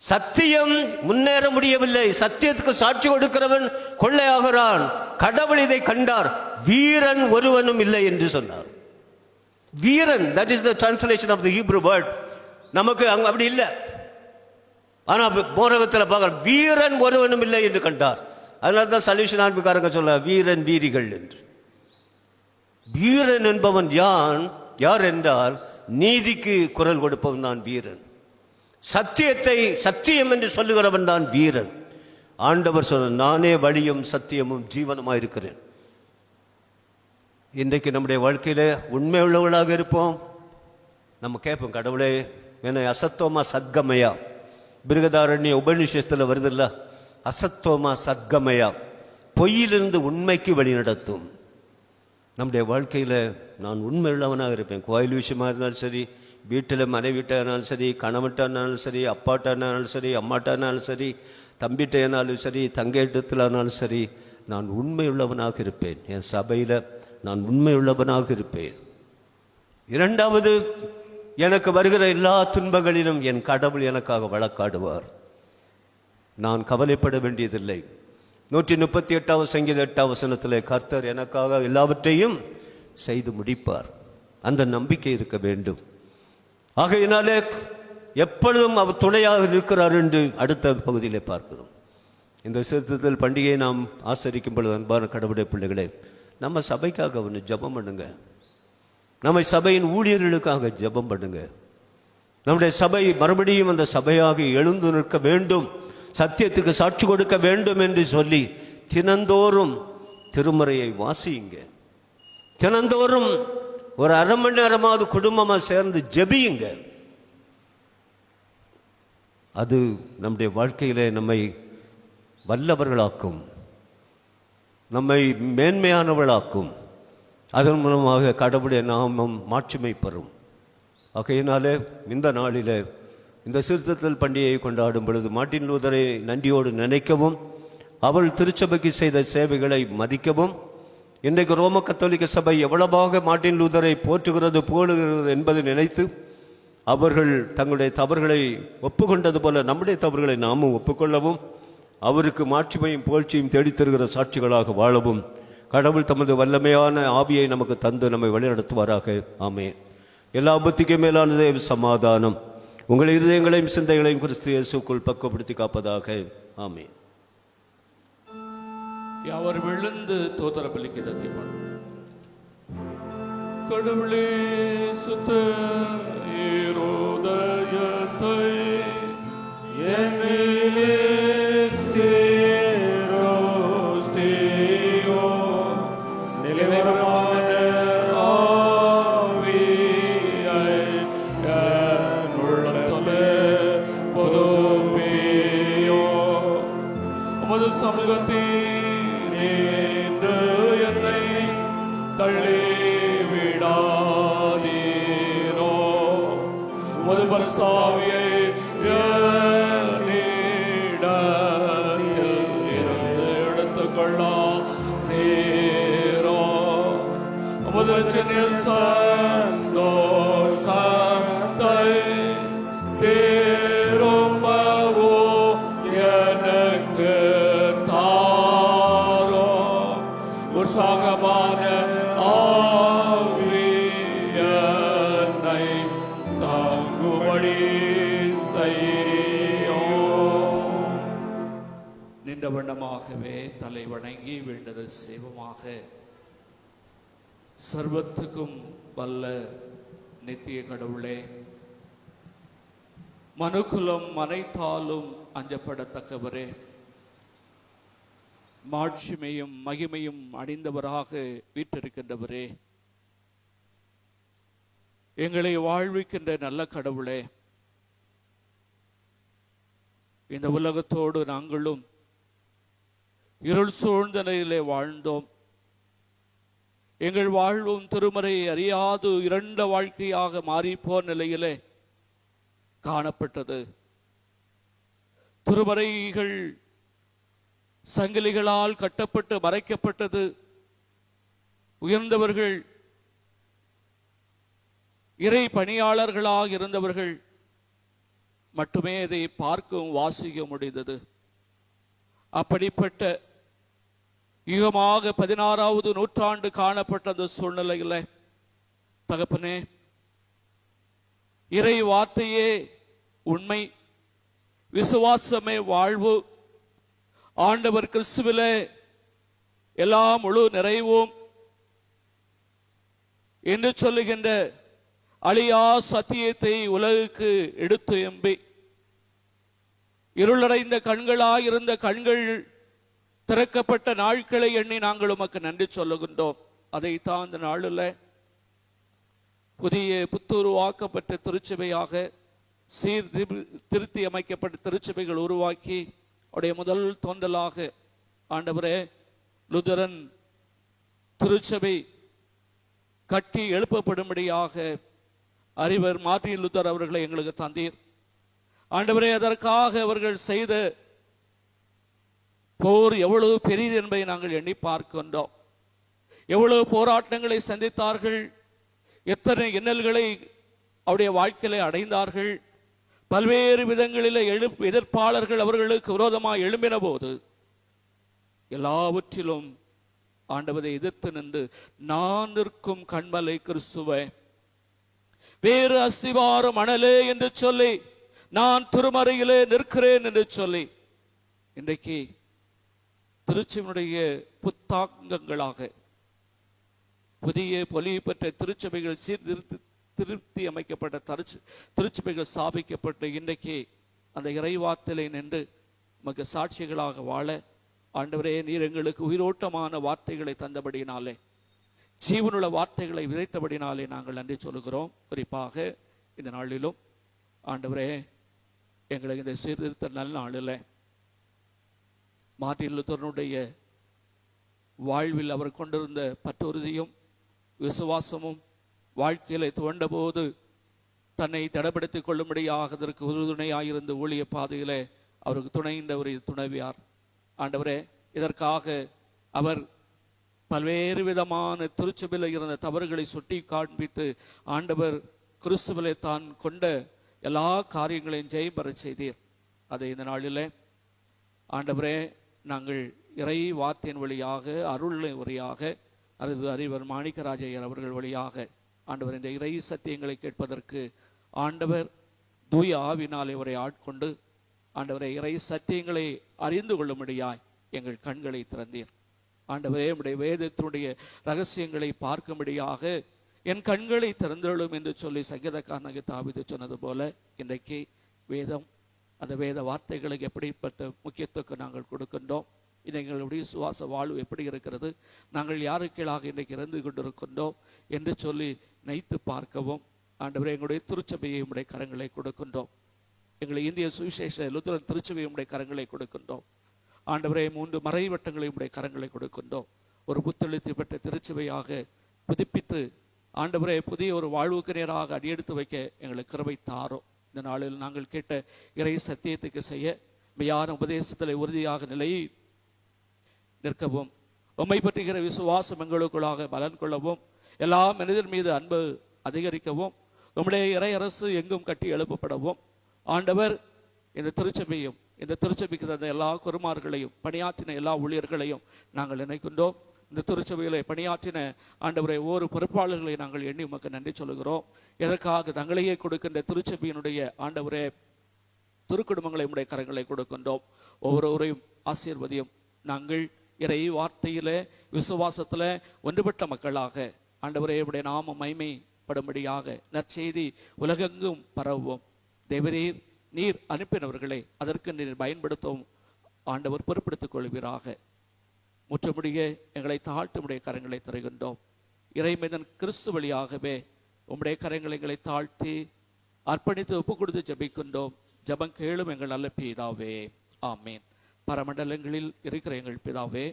சத்தியம் முன்னேற முடியவில்லை. சத்தியத்துக்கு சாட்சி கொடுக்கிறவன் கொள்ளையாகிறான். கடவுள் இதை கண்டார். வீரன் ஒருவனும் இல்லை என்று சொன்னார். வீரன், that is the translation of the Hebrew word. நமக்கு அங்க அப்படி இல்லை. ஆனா போரகத்தில் பார்க்க வீரன் ஒருவனும் இல்லை என்று கண்டார். அதனால தான் சல்யூஷன் ஆன்மீகாரங்க சொல்ல வீரன் வீரிகள் என்று. வீரன் என்பவன் யார் என்றால், நீதிக்கு குரல் கொடுப்பவன் தான் வீரன். சத்தியத்தை சத்தியம் என்று சொல்லுகிறவன் தான் வீரன். ஆண்டவர் சொன்ன, நானே வழியும் சத்தியமும் ஜீவனுமாய் இருக்கிறேன். இன்றைக்கு நம்முடைய வாழ்க்கையில உண்மை உள்ளவர்களாக இருப்போம். நம்ம கேட்போம், கடவுளே என்ன அசத்தோமா சத்கமயா, பிருகதாரண்ய உபநிஷத்தில் வருதில்ல, அசத்தோமா சத்கமயா, பொய்யிலிருந்து உண்மைக்கு வழி நடத்தும். நம்முடைய வாழ்க்கையில் நான் உண்மை உள்ளவனாக இருப்பேன். கோயில் விஷயமா இருந்தாலும் சரி, வீட்டில் மனைவிட்டானாலும் சரி, கணவன்ட்டானாலும் சரி, அப்பாட்டானாலும் சரி, அம்மாட்டானாலும் சரி, தம்பிட்டானாலும் சரி, தங்கையிடத்திலானாலும் சரி, நான் உண்மை உள்ளவனாக இருப்பேன். என் சபையில் நான் உண்மை உள்ளவனாக இருப்பேன். 2வது, எனக்கு வருகிற எல்லா துன்பங்களிலும் என் கடவுள் எனக்காக வழக்காடுவார். நான் கவலைப்பட வேண்டியதில்லை. 138வது சங்கீத 8வது வசனத்தில், கர்த்தர் எனக்காக எல்லாவற்றையும் செய்து முடிப்பார். அந்த நம்பிக்கை இருக்க வேண்டும். ஆகையினாலே எப்பொழுதும் அவர் துணையாக இருக்கிறார் என்று அடுத்த பகுதியிலே பார்க்கிறோம். இந்த சீர்திருத்தல் பண்டிகையை நாம் ஆசரிக்கும் பொழுது, அன்பான கடவுளுடைய பிள்ளைகளே, நம்ம சபைக்காக ஒன்று ஜெபம் பண்ணுங்க. நம்ம சபையின் ஊழியர்களுக்காக ஜெபம் பண்ணுங்க. நம்முடைய சபை மறுபடியும் அந்த சபையாக எழுந்து நிற்க வேண்டும், சத்தியத்துக்கு சாட்சி கொடுக்க வேண்டும் என்று சொல்லி தினந்தோறும் திருமறையை வாசியுங்க. தினந்தோறும் ஒரு அரை மணி நேரமாவது குடும்பமாக சேர்ந்து ஜெபியுங்க. அது நம்முடைய வாழ்க்கையிலே நம்மை வல்லவர்களாக்கும், நம்மை மேன்மையானவர்களாக்கும். அதன் மூலமாக கடவுளுடைய நாமம் மாட்சிமை பெறும். ஆகையினாலே இந்த நாளில் இந்த சீர்திருத்தல் பண்டிகையை கொண்டாடும் பொழுது மார்ட்டின் லூதரை நன்றியோடு நினைக்கவும், அவள் திருச்சபைக்கு செய்த சேவைகளை மதிக்கவும், இன்றைக்கு ரோம கத்தோலிக்க சபை எவ்வளவாக மார்ட்டின் லூதரை போற்றுகிறது புகழுகிறது என்பதை நினைத்து, அவர்கள் தங்களுடைய தவறுகளை ஒப்புக்கொண்டது போல நம்முடைய தவறுகளை நாமும் ஒப்புக்கொள்ளவும், அவருக்கு மாட்சிமையும் புகழ்ச்சியும் தேடித்தருகிற சாட்சிகளாக வாழவும் கடவுள் தமது வல்லமையான ஆவியை நமக்கு தந்து நம்மை வழிநடத்துவாராக. ஆமென். எல்லா புத்திக்கும் மேலானதே சமாதானம் உங்கள் இருதயங்களையும் சிந்தைகளையும் கிறிஸ்து இயேசுக்குள் பக்குவப்படுத்தி காப்பதாக. ஆமென். யாவர் விழுந்து தோத்திர பலிக்கு தீர்மானம். கடவுளே சுத்த இருதயத்தை என்னிலே சேரோஸ்தேயோ, நிலைவரமான ஆவியை என் உள்ளத்திலே புதுப்பியோ. உமது சமூகத்தில் உமது பரிசுத்தாவியை என்னிடத்தில் இருந்து எடுத்துக்கொள்ளாம் நீரோ உமது ரட்சணியில் சந்தோஷத்தை திரும்பவோ எனக்கு தாரோ உற்சாகமான ஆவியனை தாங்கும்படி செய்யும். நின்ற வண்ணமாகவே தலை வணங்கி வேண்டது செய்வமாக. சர்வத்துக்கும் வல்ல நித்திய கடவுளே, மனுக்குலம் அனைத்தாலும் அஞ்சப்படத்தக்கவரே, மாட்சிமையும் மகிமையும் அணிந்தவராக வீற்றிருக்கின்றவரே, எங்களை வாழ்விக்கின்ற நல்ல கடவுளே, இந்த உலகத்தோடு நாங்களும் இருள் சூழ்ந்த நிலையிலே வாழ்ந்தோம். எங்கள் வாழ்வும் திருமறை அறியாது இரண்ட வாழ்க்கையாக மாறிப்போன நிலையிலே காணப்பட்டது. திருமறைகள் சங்கிலிகளால் கட்டப்பட்டு மறைக்கப்பட்டது. உயர்ந்தவர்கள் இறை பணியாளர்களாக இருந்தவர்கள் மட்டுமே இதை பார்க்கவும் வாசிக்க முடிந்தது. அப்படிப்பட்ட யுகமாக 16வது நூற்றாண்டு காணப்பட்ட அந்த சூழ்நிலையில் தகப்பனே, இறை வார்த்தையே உண்மை, விசுவாசமே வாழ்வு, ஆண்டவர் கிறிஸ்துவிலே எல்லாம் முழு நிறைவும் என்று சொல்லுகின்ற அழியா சத்தியத்தை உலகுக்கு எடுத்து எம்பி இருளடைந்த கண்களாயிருந்த கண்கள் திறக்கப்பட்ட நாட்களை எண்ணி நாங்கள் உமக்கு நன்றி சொல்லுகின்றோம். அதைத்தான் அந்த நாளில் புதிய புத்துருவாக்கப்பட்ட திருச்சபையாக திருத்தி அமைக்கப்பட்ட திருச்சபைகள் உருவாக்கி அவருடைய முதல் தோன்றலாக ஆண்டவரே லுதரன் திருச்சபை கட்டி எழுப்பப்படும்படியாக அறிவர் மார்ட்டின் லூதர் அவர்களை எங்களுக்கு தந்தீர். ஆண்டவரே, அதற்காக அவர்கள் செய்த போர் எவ்வளவு பெரியது என்பதை நாங்கள் எண்ணி பார்க்கின்றோம். எவ்வளவு போராட்டங்களை சந்தித்தார்கள், எத்தனை இன்னல்களை அவருடைய வாழ்க்கையில அடைந்தார்கள். பல்வேறு விதங்களில் எதிர்ப்பாளர்கள் அவர்களுக்கு விரோதமாக எழும்பின போது எல்லாவற்றிலும் ஆண்டவரை எதிர்த்து நின்று நான் நிற்கும் கண்மலை கிறிஸ்துவே, வேறு அஸ்திவாரம் மணலே என்று சொல்லி நான் திருமறையிலே நிற்கிறேன் என்று சொல்லி இன்றைக்கு திருச்சபையுடைய புத்தாங்கங்களாக புதிய பொலிவு பெற்ற திருச்சபைகள் திருத்தி அமைக்கப்பட்ட திருச்சபைகள் ஸ்தாபிக்கப்பட்டு இன்றைக்கு அந்த இறைவார்த்தையிலே நின்று நமக்கு சாட்சிகளாக வாழ ஆண்டவரே நீர் எங்களுக்கு உயிரோட்டமான வார்த்தைகளை தந்தபடியினாலே, ஜீவனுள்ள வார்த்தைகளை விதைத்தபடினாலே நாங்கள் நன்றி சொல்லுகிறோம். குறிப்பாக இந்த நாளிலும் ஆண்டவரே எங்களுக்கு இந்த சீர்திருத்த நல்ல நாளில் மார்ட்டின் லூதரனுடைய வாழ்வில் அவர் கொண்டிருந்த பற்றுறுதியும் விசுவாசமும் வாழ்க்கையில துவண்ட போது தன்னை தடப்படுத்திக் கொள்ளும்படியாக அதற்கு உறுதுணையாயிருந்த ஊழிய பாதையிலே அவருக்கு துணைந்த ஒரு துணைவியார். ஆண்டவரே, இதற்காக அவர் பல்வேறு விதமான திருச்சபையில் இருந்த தவறுகளை சுட்டி காண்பித்து ஆண்டவர் கிறிஸ்துவிலே தான் கொண்ட எல்லா காரியங்களையும் ஜெயம் பெற செய்தீர். அதை இந்த நாளிலே ஆண்டவரே நாங்கள் இறை வார்த்தையின் வழியாக அருள் வழியாக அறிவர் மாணிக்கராஜையர் அவர்கள் வழியாக ஆண்டவர் இந்த இறை சத்தியங்களை கேட்பதற்கு ஆண்டவர் தூய ஆவினாலே அவரை ஆட்கொண்டு ஆண்டவரை இறை சத்தியங்களை அறிந்து கொள்ளும்படியாய் எங்கள் கண்களை திறந்தீர். ஆண்டவரே, உடைய வேதத்தினுடைய ரகசியங்களை பார்க்கும்படியாக என் கண்களை திறந்தருளும் என்று சொல்லி சங்கீதக்காரனாகிய தாவீது சொன்னது போல இன்றைக்கு வேதம், அந்த வேத வார்த்தைகளுக்கு எப்படிப்பட்ட முக்கியத்துவம் நாங்கள் கொடுக்கின்றோம், இது எங்களுடைய சுவாச வாழ்வு எப்படி இருக்கிறது, நாங்கள் யாருக்கீழாக இன்றைக்கு இறந்து கொண்டிருக்கின்றோம் என்று சொல்லி நினைத்து பார்க்கவும் ஆண்டவரே எங்களுடைய திருச்சபையை உடைய கரங்களை கொடுக்கின்றோம். எங்களை இந்திய சுவிசேஷ லுத்தரன் திருச்சபையை உடைய கரங்களை கொடுக்கின்றோம். ஆண்டவரே, 3 மறைவட்டங்களை உடைய கரங்களை கொடுக்கின்றோம். ஒரு புத்தெழுத்து பெற்ற திருச்சபையாக புதுப்பித்து ஆண்டவரே புதிய ஒரு வாழ்வுக்கு நேராக அடியெடுத்து வைக்க எங்களுக்கு கிருபை தாரும். இந்த நாளில் நாங்கள் கேட்ட இறை சத்தியத்துக்கு செய்ய மெய்யான உபதேசத்தில் உறுதியாக நிலையை நிற்கவும், உம்மை பற்றுகிற விசுவாசம் எங்களுக்குள்ளாக பலன் கொள்ளவும், எல்லா மனிதர் மீது அன்பு அதிகரிக்கவும், உம்முடைய இறை அரசு எங்கும் கட்டி எழுப்பப்படவும், ஆண்டவர் இந்த திருச்சபையும் இந்த திருச்சபைக்கு தந்த எல்லா குருமார்களையும் பணியாற்றின எல்லா ஊழியர்களையும் நாங்கள் நினைக்கின்றோம். இந்த திருச்சபையிலே பணியாற்றின ஆண்டவரை ஒவ்வொரு பொறுப்பாளர்களை நாங்கள் எண்ணி உமக்கு நன்றி சொல்லுகிறோம். எதற்காக தங்களையே கொடுக்கின்ற திருச்சபையினுடைய ஆண்டவரே திருக்குடும்பங்களை உடைய கரங்களை கொடுக்கின்றோம். ஒவ்வொருவரையும் ஆசீர்வதியும். நாங்கள் இறை வார்த்தையில விசுவாசத்துல ஒன்றுபட்ட மக்களாக ஆண்டவரே உடைய நாம மைமைப்படும்படியாக நற்செய்தி உலகெங்கும் பரவுவோம். தேவரீர் நீர் அனுப்பினவர்களை அதற்கு நீர் பயன்படுத்தவும் ஆண்டவர் பொறுப்படுத்திக் கொள்வீராக. முற்றமுடிய எங்களை தாழ்த்துமுடைய கரங்களை தருகின்றோம். இறைமனிதன் கிறிஸ்து வழியாகவே உம்முடைய கரங்களை எங்களை தாழ்த்தி அர்ப்பணித்து ஒப்பு கொடுத்து ஜெபிக்கின்றோம். ஜெபம் கேளும் எங்கள் நல்ல பிதாவே, ஆமேன். பரமண்டலங்களில் இருக்கிற எங்கள் பிதாவே,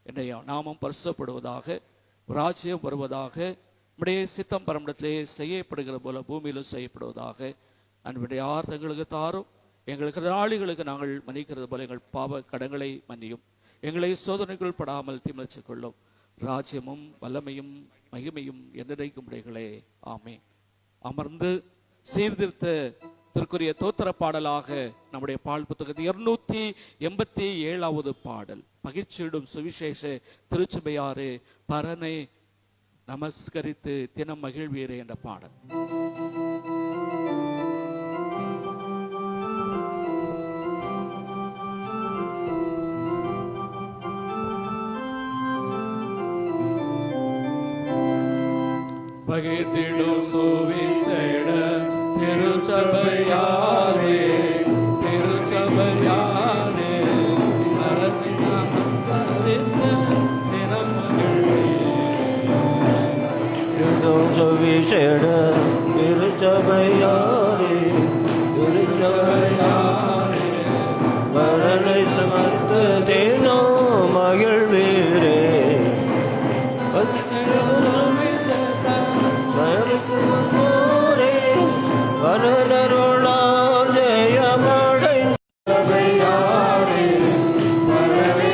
என்னுடைய நாமம் பரிசுத்தப்படுவதாக, ராஜ்யம் வருவதாக, உம்முடைய சித்தம் பரமண்டத்திலே செய்யப்படுகிற போல பூமியிலும் செய்யப்படுவதாக. அன்புடைய ஆர்த்தங்களுக்கு தாரும். எங்கள் கடனாளிகளுக்கு நாங்கள் மன்னிக்கிறது போல எங்கள் பாவ கடங்களை மன்னியும். எங்களை சோதனைக்குள் படாமல் தீமச்சிக் கொள்ளும். ராஜ்யமும் வல்லமையும் மகிமையும் என்றைக்கும் உடையகளே, ஆமென். அமர்ந்து சீர்திருத்த திருக்குரிய தோத்திர பாடலாக நம்முடைய பால் புத்தகத்தில் 287வது பாடல், பகிர்ச்சியிடும் சுவிசேஷ திருச்சபையாறு பரனை நமஸ்கரித்து தினம் மகிழ்வீரே என்ற பாடல். பகிர்ந்திடும் சுவிசேஷ திருச்சபையாரே, திருச்சபையாரே அரசின் நமஸ்கரித்த தினம் சுவிசேஷ திருச்சபையாரே, திருச்சபையாரே வரனை சமஸ்த தினோ மகிழ்வீரே. வரனருளால் ஜெயமடை சபையாரே வரனை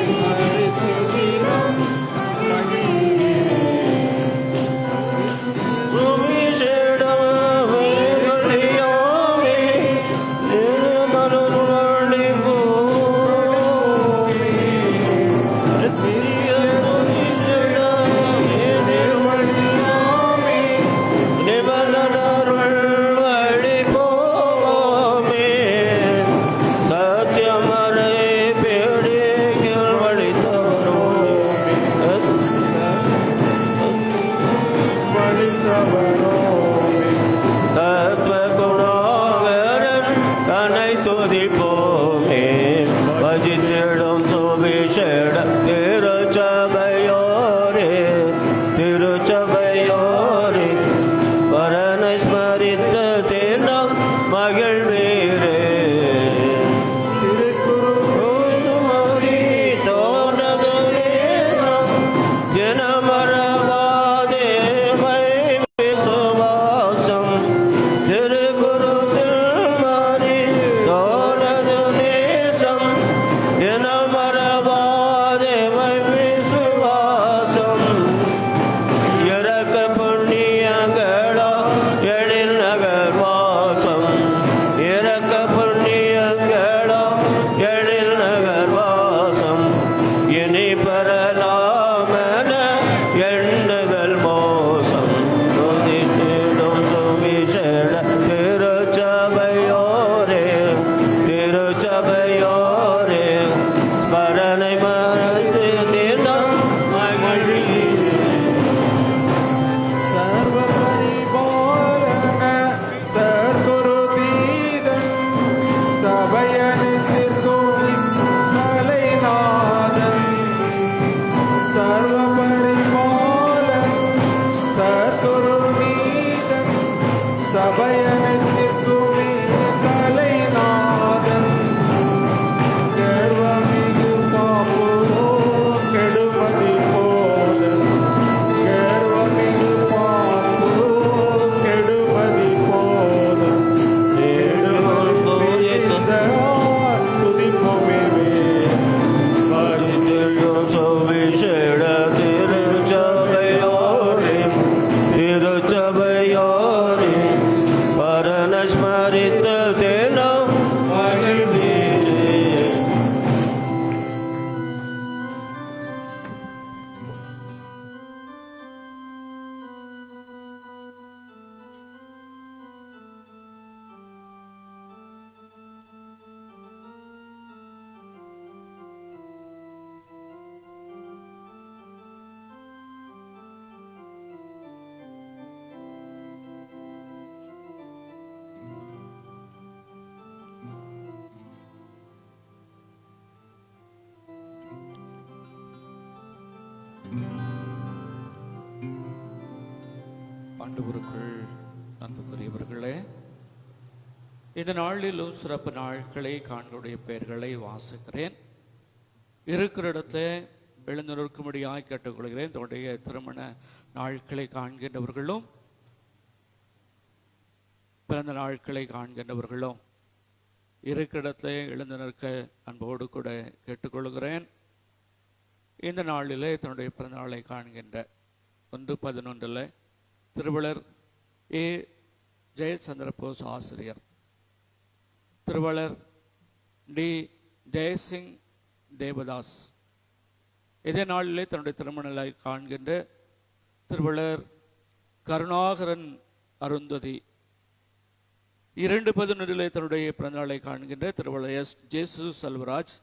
ஆண்டவருக்குள் அன்புக்குரியவர்களே, இந்த நாளிலும் சிறப்பு நாட்களை காண்களுடைய பெயர்களை வாசிக்கிறேன். இருக்கிற இடத்துல எழுந்திருக்கும்படியாக கேட்டுக்கொள்கிறேன். தன்னுடைய திருமண நாட்களை காண்கின்றவர்களும் பிறந்த நாட்களை காண்கின்றவர்களும் இருக்கிற இடத்துல எழுந்து நிற்க அன்போடு கூட கேட்டுக்கொள்கிறேன். இந்த நாளிலே தன்னுடைய பிறந்த நாளை காண்கின்ற 1/11 திருவளர் ஏ ஜெயச்சந்திரபோஸ் ஆசிரியர், திருவளர் டி ஜெயசிங் தேவதாஸ். இதே நாளிலே தன்னுடைய திருமணங்களை காண்கின்ற திருவளர் கருணாகரன் அருந்ததி. 2/11 தன்னுடைய பிறந்த நாளை காண்கின்ற திருவளர் எஸ் ஜேசு செல்வராஜ்.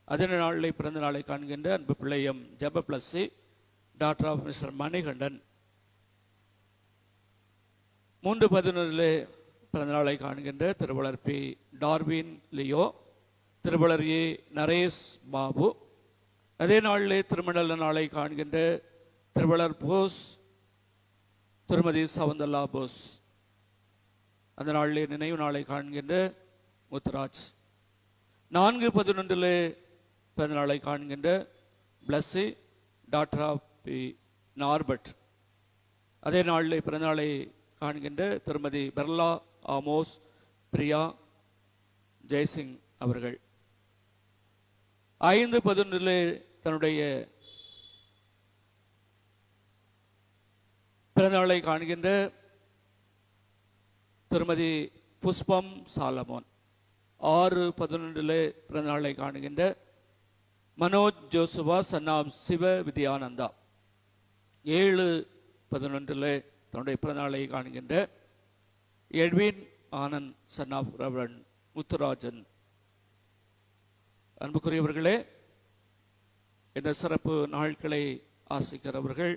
அதே நாளிலே பிறந்த நாளை காண்கின்ற அன்பு பிள்ளையம் Jeba Blessy doctor of mister Manikandan. 3/11 பிறந்த நாளை காண்கின்ற திருவளர் பி டார்வின் லியோ, திருவளர் ஏ நரேஷ் பாபு. அதே நாளிலே திருமண நாளை காண்கின்ற திருவளர் போஸ் திருமதி சவுந்தல்லா போஸ். அந்த நாளிலே நினைவு நாளை காண்கின்ற முத்துராஜ். 4/11 பிறந்த நாளை காண்கின்ற பிளஸ்ஸி டாக்டர் ஆஃப் பி நார்பட். அதே நாளிலே பிறந்த நாளை காண்கின்ற திருமதி பெர்லா ஆமோஸ் பிரியா ஜெய்சிங் அவர்கள். 5/11 தன்னுடைய பிறந்த நாளை காண்கின்ற திருமதி புஷ்பம் சாலமோன். 6/11 பிறந்த நாளை காணுகின்ற மனோஜ் ஜோசுவா சன்னாம் சிவ வித்யானந்தா. 7/11 தன்னுடைய பிறந்த நாளை காணுகின்ற எட்வின் ஆனந்த் சன்னாப் ரவன் முத்துராஜன். அன்புக்குரியவர்களே, இந்த சிறப்பு நாட்களை ஆசிக்கிறவர்கள்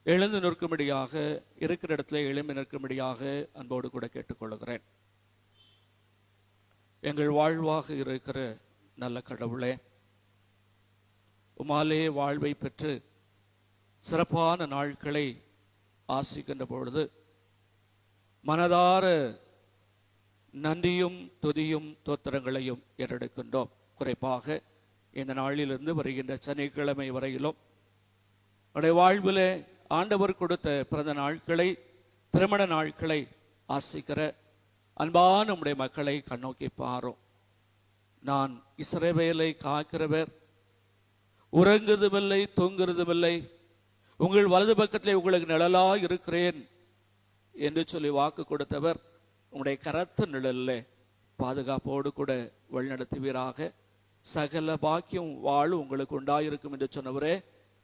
எழுந்து நிற்கும்படியாக, இருக்கிற இடத்துல எழும்பி நிற்கும்படியாக அன்போடு கூட கேட்டுக்கொள்கிறேன். எங்கள் வாழ்வாக இருக்கிற நல்ல கடவுளே, உமாலே வாழ்வை பெற்று சிறப்பான நாட்களை ஆசிக்கின்ற பொழுது மனதார நன்றியும் துதியும் தோத்திரங்களையும் ஏறெடுக்கின்றோம். குறிப்பாக இந்த நாளிலிருந்து வருகின்ற சனிக்கிழமை வரையிலும் நம்முடைய வாழ்வில் ஆண்டவர் கொடுத்த பிறந்த நாட்களை, திருமண நாட்களை ஆசிக்கிற அன்பான நம்முடைய மக்களை கண்ணோக்கி பாரும். நான் இஸ்ரவேலை காக்கிறவர், உறங்குவதுமில்லை தூங்குறதுமில்லை, உங்கள் வலது பக்கத்திலே உங்களுக்கு நிழலா இருக்கிறேன் என்று சொல்லி வாக்கு கொடுத்தவர் உங்களுடைய கரத்து நிழலில் பாதுகாப்போடு கூட வழிநடத்துவீராக. சகல பாக்கியம் வாழ் உங்களுக்கு உண்டாயிருக்கும் என்று சொன்னவரே,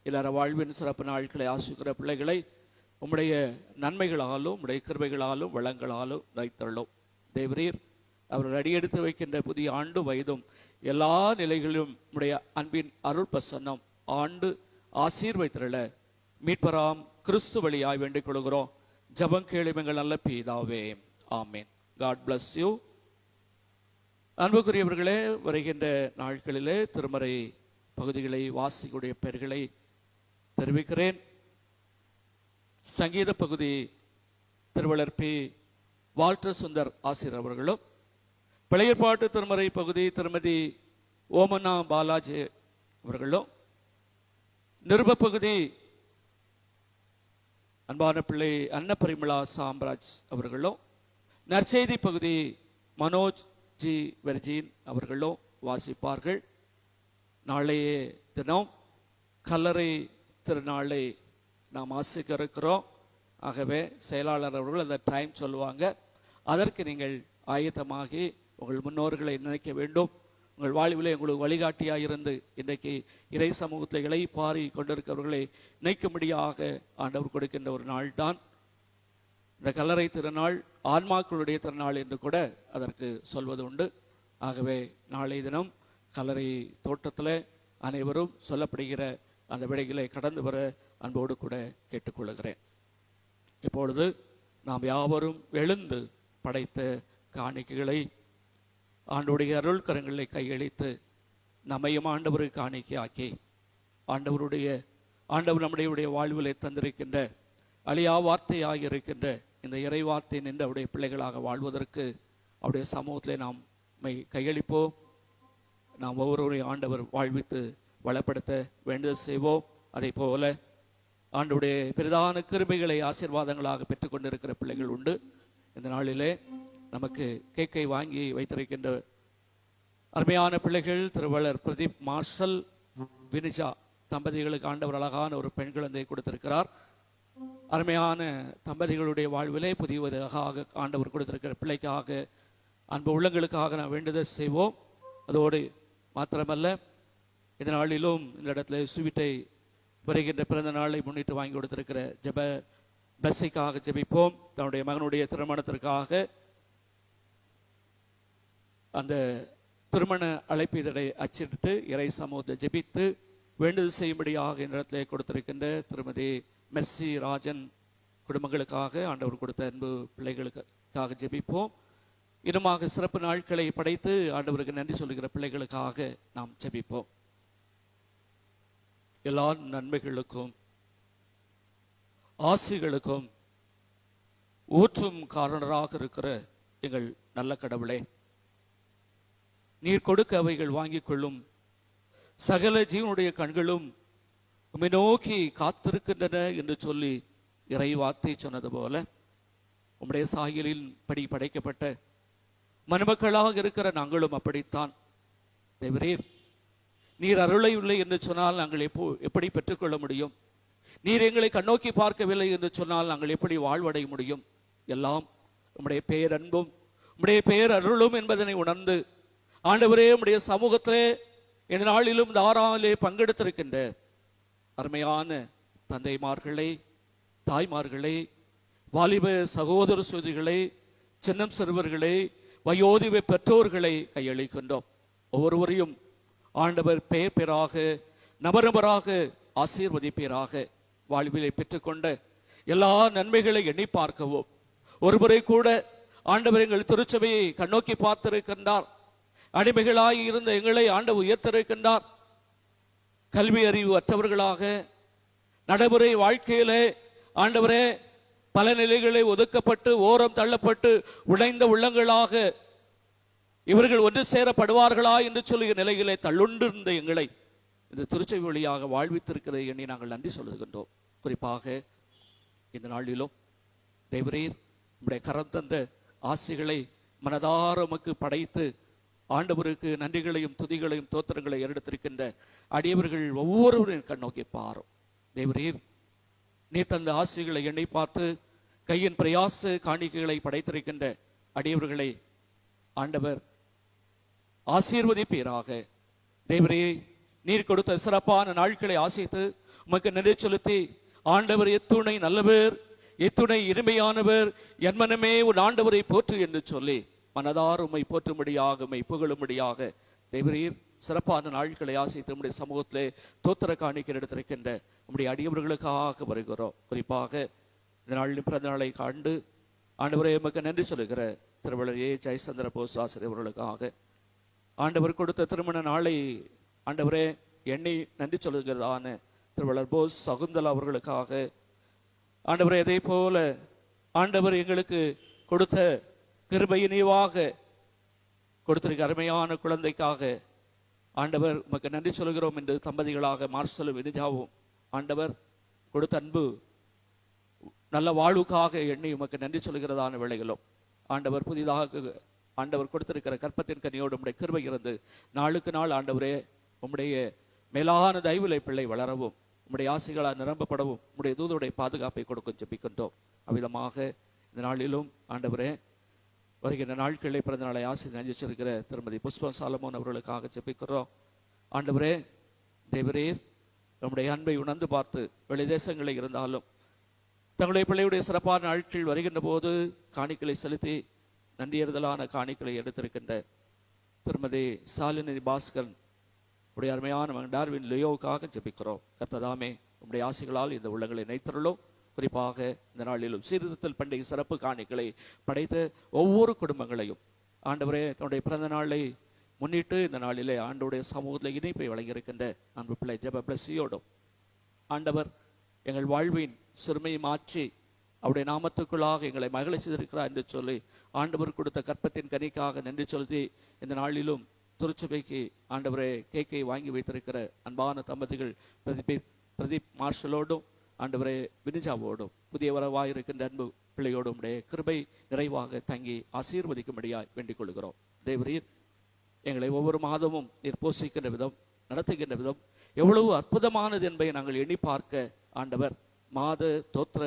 எல்லார வாழ்வின் சிறப்பு நாட்களை ஆசிக்கிற பிள்ளைகளை உம்முடைய நன்மைகளாலும் உம்முடைய கிருபைகளாலும் வளங்களாலும் நிறைத்தள்ளும். தேவரீர் அவர்கள் அடியெடுத்து வைக்கின்ற புதிய ஆண்டு வயதும் எல்லா நிலைகளிலும் உம்முடைய அன்பின் அருள் பிரசன்னம் ஆண்டு ஆசீர்வைத்திரள மீட்பராம் கிறிஸ்து வழியாய் வேண்டிக் கொள்கிறோம். ஜபம் கேளும் எங்கள் நல்ல பிதாவே, ஆமேன். God bless you. அன்புக்குரியவர்களே, வருகின்ற நாட்களிலே திருமறை பகுதிகளை வாசிக்கூடிய பெயர்களை தெரிவிக்கிறேன். சங்கீத பகுதி திருவளர் பி வால்டர் சுந்தர் ஆசிரியர் அவர்களும், பழையற்பாட்டு திருமறை பகுதி திருமதி ஓமனா பாலாஜி அவர்களும், நிருப பகுதி அன்பான பிள்ளை அன்னபரிமளா சாம்ராஜ் அவர்களும், நற்செய்தி பகுதி மனோஜ் ஜி வெர்ஜின் அவர்களும் வாசிப்பார்கள். நாளைய தினம் கல்லறை திருநாளை நாம் ஆசிக்க இருக்கிறோம். ஆகவே செயலாளர் அவர்கள் அந்த டைம் சொல்லுவாங்க. அதற்கு நீங்கள் ஆயத்தமாகி உங்கள் முன்னோர்களை நினைக்க வேண்டும். உங்கள் வாழ்விலே உங்களுக்கு வழிகாட்டியாக இருந்து இன்றைக்கு இறை சமூகத்தில் இலை பாரி கொண்டிருக்கிறவர்களை நினைக்கும்படியாக ஆண்டவர் கொடுக்கின்ற ஒரு நாள் தான் இந்த கல்லறை திருநாள். ஆன்மாக்களுடைய திருநாள் என்று கூட அதற்கு சொல்வது உண்டு. ஆகவே நாளை தினம் கல்லறை தோட்டத்தில் அனைவரும் சொல்லப்படுகிற அந்த விடைகளை கடந்து வர அன்போடு கூட கேட்டுக்கொள்கிறேன். இப்பொழுது நாம் யாவரும் எழுந்து படைத்த காணிக்கைகளை ஆண்டவருடைய அருள் கரங்களை கையளித்து நம்மையும் ஆண்டவருக்கு காணிக்கை ஆக்கி ஆண்டவர் நம்முடைய வாழ்விலை தந்திருக்கின்ற அழியா வார்த்தையாக இருக்கின்ற இந்த இறை வார்த்தை நின்று அவருடைய பிள்ளைகளாக வாழ்வதற்கு அவருடைய சமூகத்திலே நாம் கையளிப்போம். நாம் ஒவ்வொருவரையும் ஆண்டவர் வாழ்வித்து வளப்படுத்த வேண்டுதல் செய்வோம். அதே போல ஆண்டவருடைய பிரதான கிருபைகளை ஆசீர்வாதங்களாக பெற்றுக்கொண்டிருக்கிற பிள்ளைகள் உண்டு. இந்த நாளிலே நமக்கு கேக்கை வாங்கி வைத்திருக்கின்ற அருமையான பிள்ளைகள் திருவள்ளுவர் பிரதீப் மார்ஷல் வினிஜா தம்பதிகளுக்கு ஆண்டவர் அழகான ஒரு பெண் குழந்தை கொடுத்திருக்கிறார். அருமையான தம்பதிகளுடைய வாழ்விலே புதியதாக ஆண்டவர் கொடுத்திருக்கிற பிள்ளைக்காக அன்பு உள்ளங்களுக்காக நாம் வேண்டுதல் செய்வோம். அதோடு மாத்திரமல்ல, இந்த நாளிலும் இந்த இடத்துல சுவிட்டை வருகின்ற பிறந்த நாளை முன்னிட்டு வாங்கி கொடுத்திருக்கிற ஜெப பிளஸிக்காக ஜெபிப்போம். தன்னுடைய மகனுடைய திருமணத்திற்காக அந்த திருமண அழைப்பிதழை அச்சிட்டு இறை சமூகத்தை ஜெபித்து வேண்டுதல் செய்யும்படியாக இந்த இடத்துல கொடுத்திருக்கின்ற திருமதி மெர்சி ராஜன் குடும்பங்களுக்காக ஆண்டவர் கொடுத்த அன்பு பிள்ளைகளுக்காக ஜெபிப்போம். இன்னுமாக சிறப்பு நாட்களை படைத்து ஆண்டவருக்கு நன்றி சொல்லுகிற பிள்ளைகளுக்காக நாம் ஜெபிப்போம். எல்லா நன்மைகளுக்கும் ஆசிகளுக்கும் ஊற்றும் காரணராக இருக்கிற எங்கள் நல்ல கடவுளே, நீர் கொடுக்க அவைகள் வாங்கிக் கொள்ளும் சகல ஜீவனுடைய கண்களும் உம்மை நோக்கி காத்திருக்கின்றன என்று சொல்லி இறை வார்த்தை சொன்னது போல உம்முடைய சாயலின் படி படைக்கப்பட்ட மனுமக்களாக இருக்கிற நாங்களும் அப்படித்தான். தேவரீர், நீர் அருளை இல்லை என்று சொன்னால் நாங்கள் எப்படி பெற்றுக்கொள்ள முடியும்? நீர் எங்களை கண்ணோக்கி பார்க்கவில்லை என்று சொன்னால் நாங்கள் எப்படி வாழ்வடைய முடியும்? எல்லாம் உம்முடைய பேரன்பும் உம்முடைய பேரருளும் என்பதனை உணர்ந்து ஆண்டவரே, உம்முடைய சமூகத்திலே இந்த நாளிலும் தாராளே பங்கெடுத்திருக்கின்ற அருமையான தந்தைமார்களை, தாய்மார்களை, வாலிப சகோதர சோதிகளை, சின்னம் சிறுவர்களை, வயோதிப பெற்றோர்களை கையளிக்கின்றோம். ஒவ்வொருவரையும் ஆண்டவர் பெயர் பெயராக நபராக ஆசீர்வதிப்பீராக. வாழ்விலை பெற்றுக்கொண்ட எல்லா நன்மைகளை எண்ணி பார்க்கவும் ஒருமுறை கூட ஆண்டவர் எங்கள் திருச்சபையை கண்ணோக்கி பார்த்திருக்கின்றார். அடிமைகளாய் இருந்த எங்களை ஆண்டவர் உயர்த்திருக்கின்றார். கல்வி அறிவு அற்றவர்களாக நடைமுறை வாழ்க்கையிலே ஆண்டவரே பல நிலைகளை ஒதுக்கப்பட்டு ஓரம் தள்ளப்பட்டு உடைந்த உள்ளங்களாக இவர்கள் ஒன்று சேரப்படுவார்களா என்று சொல்லுகிற நிலையிலே தள்ளுண்டிருந்த எங்களை இந்த திருச்சபை வழியாக வாழ்வித்திருக்கிறதை எண்ணி நாங்கள் நன்றி சொல்லுகின்றோம். குறிப்பாக இந்த நாளிலும் தேவரீர் நம்முடைய கரம் தந்த ஆசைகளை மனதார உமக்கு படைத்து ஆண்டவருக்கு நன்றிகளையும் துதிகளையும் தோத்திரங்களை எடுத்திருக்கின்ற அடியவர்கள் ஒவ்வொருவரையும் கண்ணோக்கி பாரும். தேவரீர், நீர் தந்த ஆசைகளை எண்ணி பார்த்து கையின் பிரயாச காணிக்கைகளை படைத்திருக்கின்ற அடியவர்களை ஆண்டவர் ஆசீர்வதிப்பீராக. தேவரே, நீர் கொடுத்த சிறப்பான நாட்களை ஆசித்து உமக்கு நன்றி செலுத்தி ஆண்டவர் எத்துணை நல்லவர், எத்துணை இனிமையானவர், என் மனமே உன் ஆண்டவரை போற்று என்று சொல்லி மனதார் உம்மை போற்றும்படியாக உம்மை புகழும்படியாக தேவரீர் சிறப்பான நாட்களை ஆசித்து நம்முடைய சமூகத்திலே தோத்திர காணிக்கை எடுத்திருக்கின்ற நம்முடைய அடியவர்களுக்காக வருகிறோம். குறிப்பாக இந்த நாளின் பிறந்த நாளை காண்டு ஆண்டவரை உமக்கு நன்றி சொல்லுகிற திருவள்ளுவர் ஏ ஜெயசந்திர போஸ் ஆசிரியர் அவர்களுக்காக ஆண்டவர் கொடுத்த திருமண நாளை ஆண்டவரே எண்ணி நன்றி சொல்லுகிறதான திருவள்ளுவர் போஸ் சகுந்தலா அவர்களுக்காக ஆண்டவரே, அதே போல ஆண்டவர் எங்களுக்கு கொடுத்த கிருபை நினைவாக கொடுத்திருக்க அருமையான குழந்தைக்காக ஆண்டவர் உமக்கு நன்றி சொல்கிறோம் என்று தம்பதிகளாக மார்ஷலும் வினிஜாவும் ஆண்டவர் கொடுத்த அன்பு நல்ல வாழ்வுக்காக எண்ணி உமக்கு நன்றி சொல்கிறதான வேளைகளும் ஆண்டவர் புதிதாக ஆண்டவர் கொடுத்திருக்கிற கற்பத்தின் கனியோடு உம்முடைய கிருபை இருந்து நாளுக்கு நாள் ஆண்டவரே உம்முடைய மேலான தயவிலை பிள்ளை வளரவும் உம்முடைய ஆசைகளால் நிரம்பப்படவும் உம்முடைய தூதருடைய பாதுகாப்பை கொடுக்க ஜெபிக்கின்றோம். அவ்விதமாக இந்த நாளிலும் ஆண்டவரே வருகின்ற நாட்களை பிறந்த நாளை ஆசை நஞ்சிச்சிருக்கிற திருமதி புஷ்பம் சாலமோன் அவர்களுக்காக ஜெபிக்கிறோம். ஆண்டவரே, தேவரே, நம்முடைய அன்பை உணர்ந்து பார்த்து வெளி தேசங்களில் இருந்தாலும் தங்களுடைய பிள்ளையுடைய சிறப்பான நாட்கள் வருகின்ற போது காணிக்களை செலுத்தி நன்றியறுதலான காணிக்களை எடுத்திருக்கின்ற திருமதி சாலினி பாஸ்கர் உடைய அருமையான மகன் டார்வின் லியோவுக்காக ஜெபிக்கிறோம். கர்த்ததாமே உம்முடைய ஆசைகளால் இந்த உள்ளங்களை நைத்தருளோம். குறிப்பாக இந்த நாளிலும் சீர்திருத்தல் பண்டிகை சிறப்பு காணிக்களை படைத்த ஒவ்வொரு குடும்பங்களையும் ஆண்டவரே தன்னுடைய பிறந்த நாளை முன்னிட்டு இந்த நாளிலே ஆண்டவருடைய சமூகத்தில் இணைப்பை வழங்கியிருக்கின்ற அன்பு பிள்ளை ஜெப பிளஸியோடும் ஆண்டவர் எங்கள் வாழ்வின் சிறுமையை மாற்றி அவருடைய நாமத்துக்குள்ளாக எங்களை மகிழ செய்திருக்கிறார் என்று சொல்லி ஆண்டவர் கொடுத்த கற்பத்தின் கனிக்காக நன்றி சொல்லி இந்த நாளிலும் திருச்சபைக்கு ஆண்டவரே கேக்கை வாங்கி வைத்திருக்கிற அன்பான தம்பதிகள் பிரதீப் மார்ஷலோடும் ஆண்டவரே வினிஜாவோடும் புதிய வரவாக இருக்கின்ற அன்பு பிள்ளையோடும் கிருபை நிறைவாக தங்கி ஆசீர்வதிக்கும்படியாய் வேண்டிக் கொள்கிறோம். தேவரீர் எங்களை ஒவ்வொரு மாதமும் நீர் போஷிக்கின்ற விதம், நடத்துகின்ற விதம் எவ்வளவு அற்புதமானது என்பதை நாங்கள் எண்ணி பார்க்க ஆண்டவர் மாத தோத்திர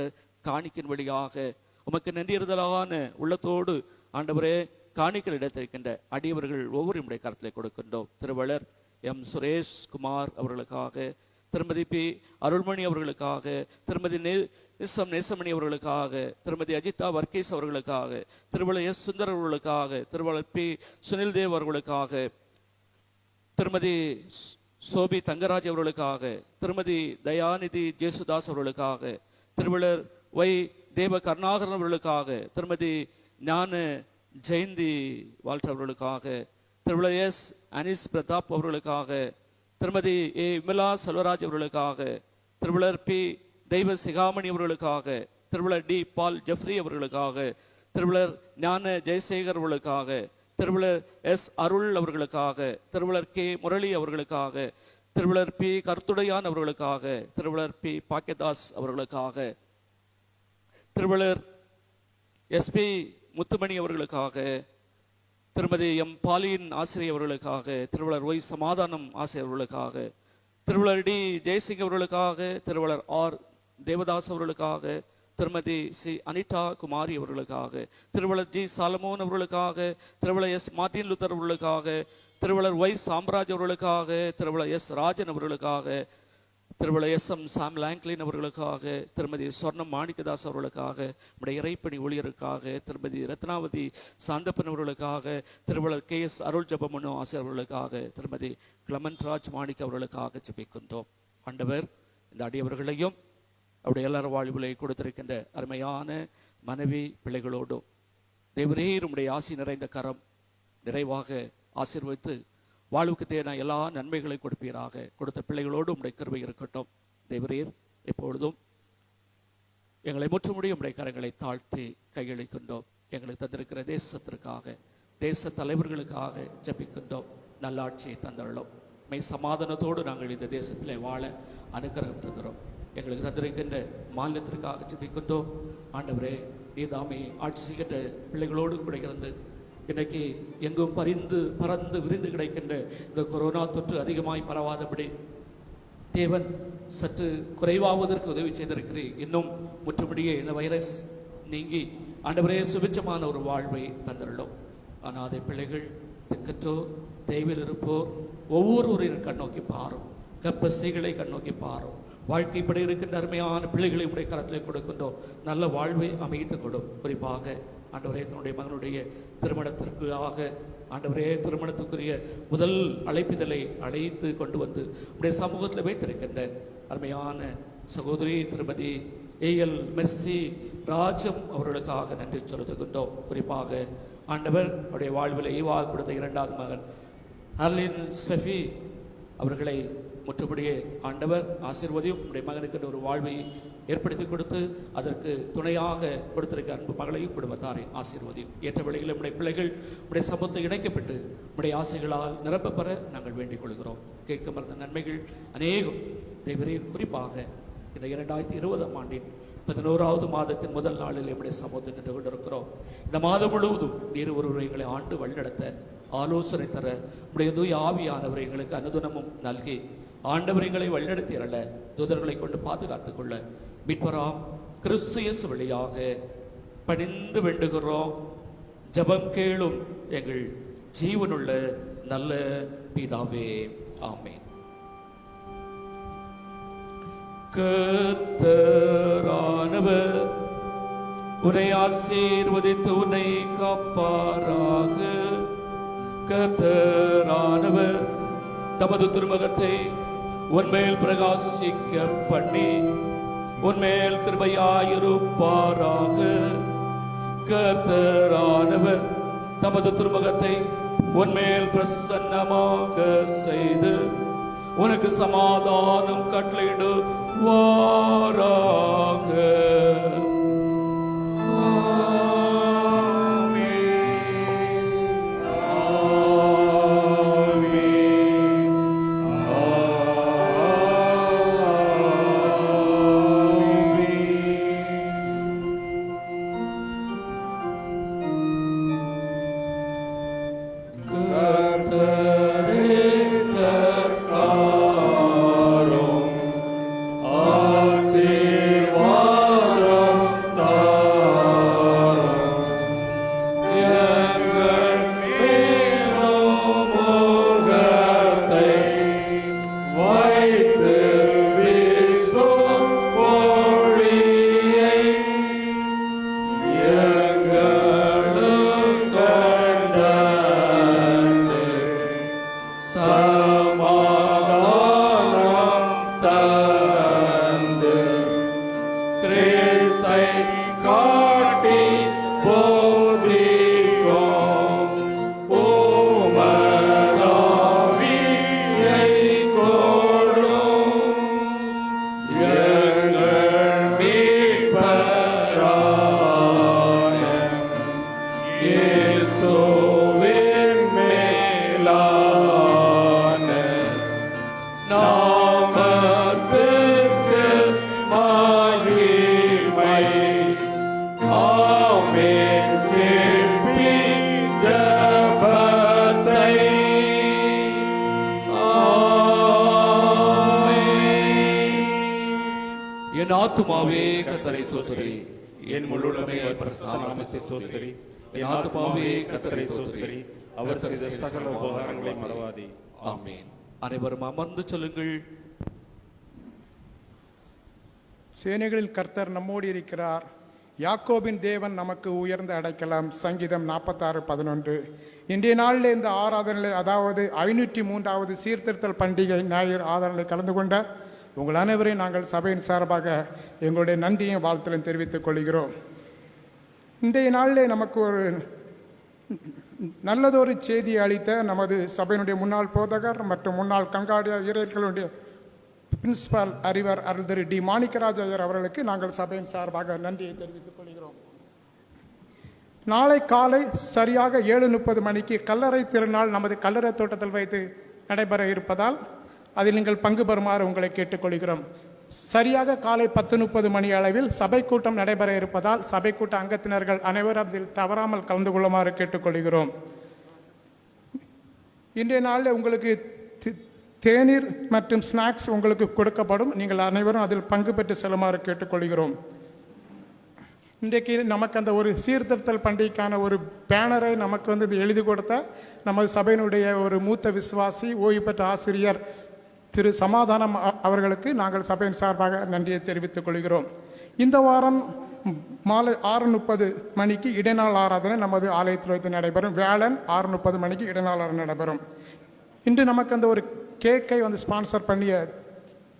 காணிக்கின் வழியாக உமக்கு நன்றியறுதலான உள்ளத்தோடு ஆண்டவரே காணிக்கல் இடத்திருக்கின்ற அடியவர்கள் ஒவ்வொரு முறை கருத்திலே கொடுக்கின்றோம். திருவளர் எம் சுரேஷ் குமார் அவர்களுக்காக, திருமதி பி அருள்மணி அவர்களுக்காக, திருமதி நேசமணி அவர்களுக்காக, திருமதி அஜிதா வர்கீஸ் அவர்களுக்காக, திருவளர் எஸ் சுந்தர் அவர்களுக்காக, திருவளர் பி சுனில் தேவ் அவர்களுக்காக, திருமதி சோபி தங்கராஜ் அவர்களுக்காக, திருமதி தயாநிதி ஜேசுதாஸ் அவர்களுக்காக, திருவளர் ஒய் தேவ கருணாகரன் அவர்களுக்காக, திருமதி ஞான ஜெயந்தி வால்டர் அவர்களுக்காக, திருவளர் எஸ் அனிஸ் பிரதாப் அவர்களுக்காக, திருமதி ஏ விமலா செல்வராஜ் அவர்களுக்காக, திருவளர் பி தெய்வ சிகாமணி அவர்களுக்காக, திருவளர் டி பால் ஜெஃப்ரி அவர்களுக்காக, திருவளர் ஞான ஜெயசேகர் அவர்களுக்காக, திருவளர் எஸ் அருள் அவர்களுக்காக, திருவளர் கே முரளி அவர்களுக்காக, திருவளர் பி கருத்துடையான் அவர்களுக்காக, திருவளர் பி பாக்கியதாஸ் அவர்களுக்காக, திருவளர் எஸ்பி முத்துமணி அவர்களுக்காக, திருமதி எம் பாலியின் ஆசிரியர் அவர்களுக்காக, திருவளர் ஒய் சமாதானம் ஆசிரியர் அவர்களுக்காக, திருவளர் டி ஜெயசிங் அவர்களுக்காக, திருவளர் ஆர் தேவதாஸ் அவர்களுக்காக, திருமதி சி அனிதா குமாரி அவர்களுக்காக, திருவளர் ஜி சாலமோன் அவர்களுக்காக, திருவளர் எஸ் மார்டின் லூத்தர் அவர்களுக்காக, திருவளர் ஒய் சாம்ராஜ் அவர்களுக்காக, திருவளர் எஸ் ராஜன் அவர்களுக்காக, திருவளர் எஸ் எம் சாம் லாங்க்லின் அவர்களுக்காக, திருமதி சொர்ணம் மாணிக்கதாஸ் அவர்களுக்காக, நம்முடைய இறைப்பணி ஊழியருக்காக, திருமதி ரத்னாவதி சாந்தப்பன் அவர்களுக்காக, திருவளர் கே எஸ் அருள் ஜபமனு ஆசிரியர் அவர்களுக்காக, திருமதி கிளமன் ராஜ் மாணிக் அவர்களுக்காக ஜெபிக்கின்றோம். ஆண்டவர் இந்த அடியவர்களையும் அவருடைய எல்லாரும் வாழ்வுகளை கொடுத்திருக்கின்ற அருமையான மனைவி பிள்ளைகளோடும் தேவரீர் உம்முடைய ஆசி நிறைந்த கரம் நிறைவாக ஆசீர்வதித்து வாழ்வுக்கு தேவையான எல்லா நன்மைகளை கொடுப்பீராக. கொடுத்த பிள்ளைகளோடு உம்முடைய கிருபை இருக்கட்டும். தேவரீர் எப்பொழுதும் எங்களை முற்றுமுடிய உம்முடைய கரங்களை தாழ்த்தி கையளிக்கின்றோம். எங்களுக்கு தந்திருக்கிற தேசத்திற்காக, தேச தலைவர்களுக்காக ஜெபிக்கின்றோம். நல்லாட்சியை தந்தருளும். சமாதானத்தோடு நாங்கள் இந்த தேசத்திலே வாழ அனுக்கிரகம் தந்துடும். எங்களுக்கு தந்திருக்கின்ற மாநிலத்திற்காக ஜெபிக்கின்றோம். ஆண்டவரே நீதாமே ஆட்சி செய்கின்ற பிள்ளைகளோடு கூட இருந்து இன்னைக்கு எங்கும் பறந்து விரிந்து கிடைக்கின்ற இந்த கொரோனா தொற்று அதிகமாய் பரவாதபடி தேவன் சற்று குறைவாவதற்கு உதவி செய்திருக்கிறேன். இன்னும் முற்றுமுடியே இந்த வைரஸ் நீங்கி ஆண்டவரே சுபிட்சமான ஒரு வாழ்வை தந்திருந்தோம். அனாதை பிள்ளைகள், திக்கற்றோர், தேவையில் இருப்போர் ஒவ்வொருவரையும் கண்ணோக்கி பாரும். கற்பசைகளை கண்ணோக்கி பாரும். வாழ்க்கைப்படி இருக்கின்ற அருமையான பிள்ளைகளை உடைய கரத்திலே கொடுக்கின்றோம். நல்ல வாழ்வை அமைத்து கொடும். குறிப்பாக ஆண்டவரே தன்னுடைய மகனுடைய திருமணத்திற்காக ஆண்டவரே திருமணத்துக்குரிய முதல் அழைப்பிதழை அழைத்து கொண்டு வந்து உடைய சமூகத்தில் வைத்திருக்கின்ற அருமையான சகோதரி திருமதி ஏஎல் மெர்சி ராஜம் அவர்களுக்காக நன்றி செலுத்துகின்றோம். குறிப்பாக ஆண்டவர் அவருடைய வாழ்வில் ஈவா கொடுத்த இரண்டாவது மகன் ஹர்லின் ஸ்டெஃபி அவர்களை முற்றுப்படியே ஆண்டவர் ஆசீர்வதியும் உடைய மகனுக்கு ஒரு வாழ்வை ஏற்படுத்தி கொடுத்து அதற்கு துணையாக கொடுத்திருக்க அன்பு மகளையும் குடும்பத்தாரை ஆசீர்வதியும். ஏற்ற வழியில் உடைய பிள்ளைகள் உடைய சமூகத்தை இணைக்கப்பட்டு உடைய ஆசைகளால் நிரப்ப பெற நாங்கள் வேண்டிக் கொள்கிறோம். கேட்க மறந்த நன்மைகள் அநேகம் தேவரீர். குறிப்பாக இந்த 2020ஆம் ஆண்டின் 11வது மாதத்தின் முதல் நாளில் நம்முடைய சமூகத்தில் நின்று கொண்டிருக்கிறோம். இந்த மாதம் முழுவதும் நீர் ஒருவரை எங்களை ஆண்டு வழிநடத்த ஆலோசனை தர உடைய தூய ஆவியானவரை எங்களுக்கு அனுதினமும் நல்கி ஆண்டவர் எங்களை வழிநடத்தியறல தூதர்களை கொண்டு பாதுகாத்துக் கொள்ள மீட்பராம் கிறிஸ்து இயேசு வழியாக பணிந்து வேண்டுகிறோம். ஜெபம் கேளும் எங்கள் ஜீவனுள்ள நல்ல பிதாவே, ஆமென். கர்த்தரானவர் உன்னை ஆசீர்வதித்து உன்னை காப்பாராக. கர்த்தரானவர் தமது திருமுகத்தை உன்மேல் பிரகாசிக்க பண்ணி உன்மேல் கிருபையாயிருப்பாராக. கர்த்தரானவர் தமது திருமுகத்தை உன்மேல் பிரசன்னமாக செய்து உனக்கு சமாதானம் கட்டளையிடுவாராக. என் ஆத்துமாவே கர்த்தரை ஸ்தோத்திரி, என் முழுமே பரிசுத்த நாமத்தை ஸ்தோத்திரி. என் ஆத்துமாவே கர்த்தரை ஸ்தோத்திரி. அவர் செய்த சகல உபகாரங்களை மறவாதே. ஆமென். அனைவரும் அமர்ந்து சொல்லுங்கள். சேனைகளில் கர்த்தர் நம்மோடு இருக்கிறார். யாக்கோபின் தேவன் நமக்கு உயர்ந்த அடைக்கலாம். சங்கீதம் 46:11. இன்றைய நாளில் இந்த ஆராதனை, அதாவது 503வது சீர்திருத்தல் பண்டிகை ஞாயிறு ஆராதனை கலந்து கொண்ட உங்கள் அனைவரையும் நாங்கள் சபையின் சார்பாக எங்களுடைய நன்றியும் வாழ்த்தலையும் தெரிவித்துக் கொள்கிறோம். இன்றைய நாளிலே நமக்கு ஒரு நல்லதொரு செய்தியை அளித்த நமது சபையினுடைய முன்னாள் போதகர் மற்றும் முன்னாள் கண்காணியா இறையர்களுடைய பிரின்சிபால் அறிவர் அருள் திரு டி மாணிக்கராஜ் ஐயர் அவர்களுக்கு நாங்கள் சபையின் சார்பாக நன்றியை தெரிவித்துக் கொள்கிறோம். நாளை காலை சரியாக 7:30 மணிக்கு கல்லறை திருநாள் நமது கல்லறை தோட்டத்தில் வைத்து நடைபெற இருப்பதால் அதில் நீங்கள் பங்கு பெறுமாறு உங்களை கேட்டுக்கொள்கிறோம். சரியாக காலை 10:30 மணி அளவில் சபை கூட்டம் நடைபெற இருப்பதால் சபை கூட்ட அங்கத்தினர்கள் அனைவரும் அதில் தவறாமல் கலந்து கொள்ளுமாறு கேட்டுக்கொள்கிறோம். இன்றைய நாளில் உங்களுக்கு தேநீர் மற்றும் ஸ்நாக்ஸ் உங்களுக்கு கொடுக்கப்படும். நீங்கள் அனைவரும் அதில் பங்கு பெற்று செல்லுமாறு கேட்டுக்கொள்கிறோம். இன்றைக்கு நமக்கு அந்த ஒரு சீர்திருத்தல் பண்டிகைக்கான ஒரு பேனரை நமக்கு இது எழுதி கொடுத்த நமது சபையினுடைய ஒரு மூத்த விசுவாசி ஓய்வு பெற்ற ஆசிரியர் திரு சமாதானம் அவர்களுக்கு நாங்கள் சபையின் சார்பாக நன்றியை தெரிவித்துக் கொள்கிறோம். இந்த வாரம் மாலை 6:30 மணிக்கு இடைநாள் ஆராதனை நமது ஆலயத்தில் வைத்து நடைபெறும். வியாழன் 6:30 மணிக்கு இடைநாள் ஆராதனை நடைபெறும். இன்று நமக்கு அந்த ஒரு கேக்கை ஸ்பான்சர் பண்ணிய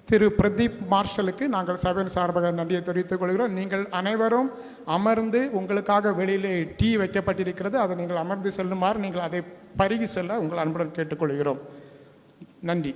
திரு பிரதீப் மார்ஷலுக்கு நாங்கள் சபையின் சார்பாக நன்றியை தெரிவித்துக் கொள்கிறோம். நீங்கள் அனைவரும் அமர்ந்து, உங்களுக்காக வெளியிலே டீ வைக்கப்பட்டிருக்கிறது, அதை நீங்கள் அமர்ந்து செல்லுமாறு, நீங்கள் அதை பருகி செல்ல உங்கள் அன்புடன் கேட்டுக்கொள்கிறோம். நன்றி.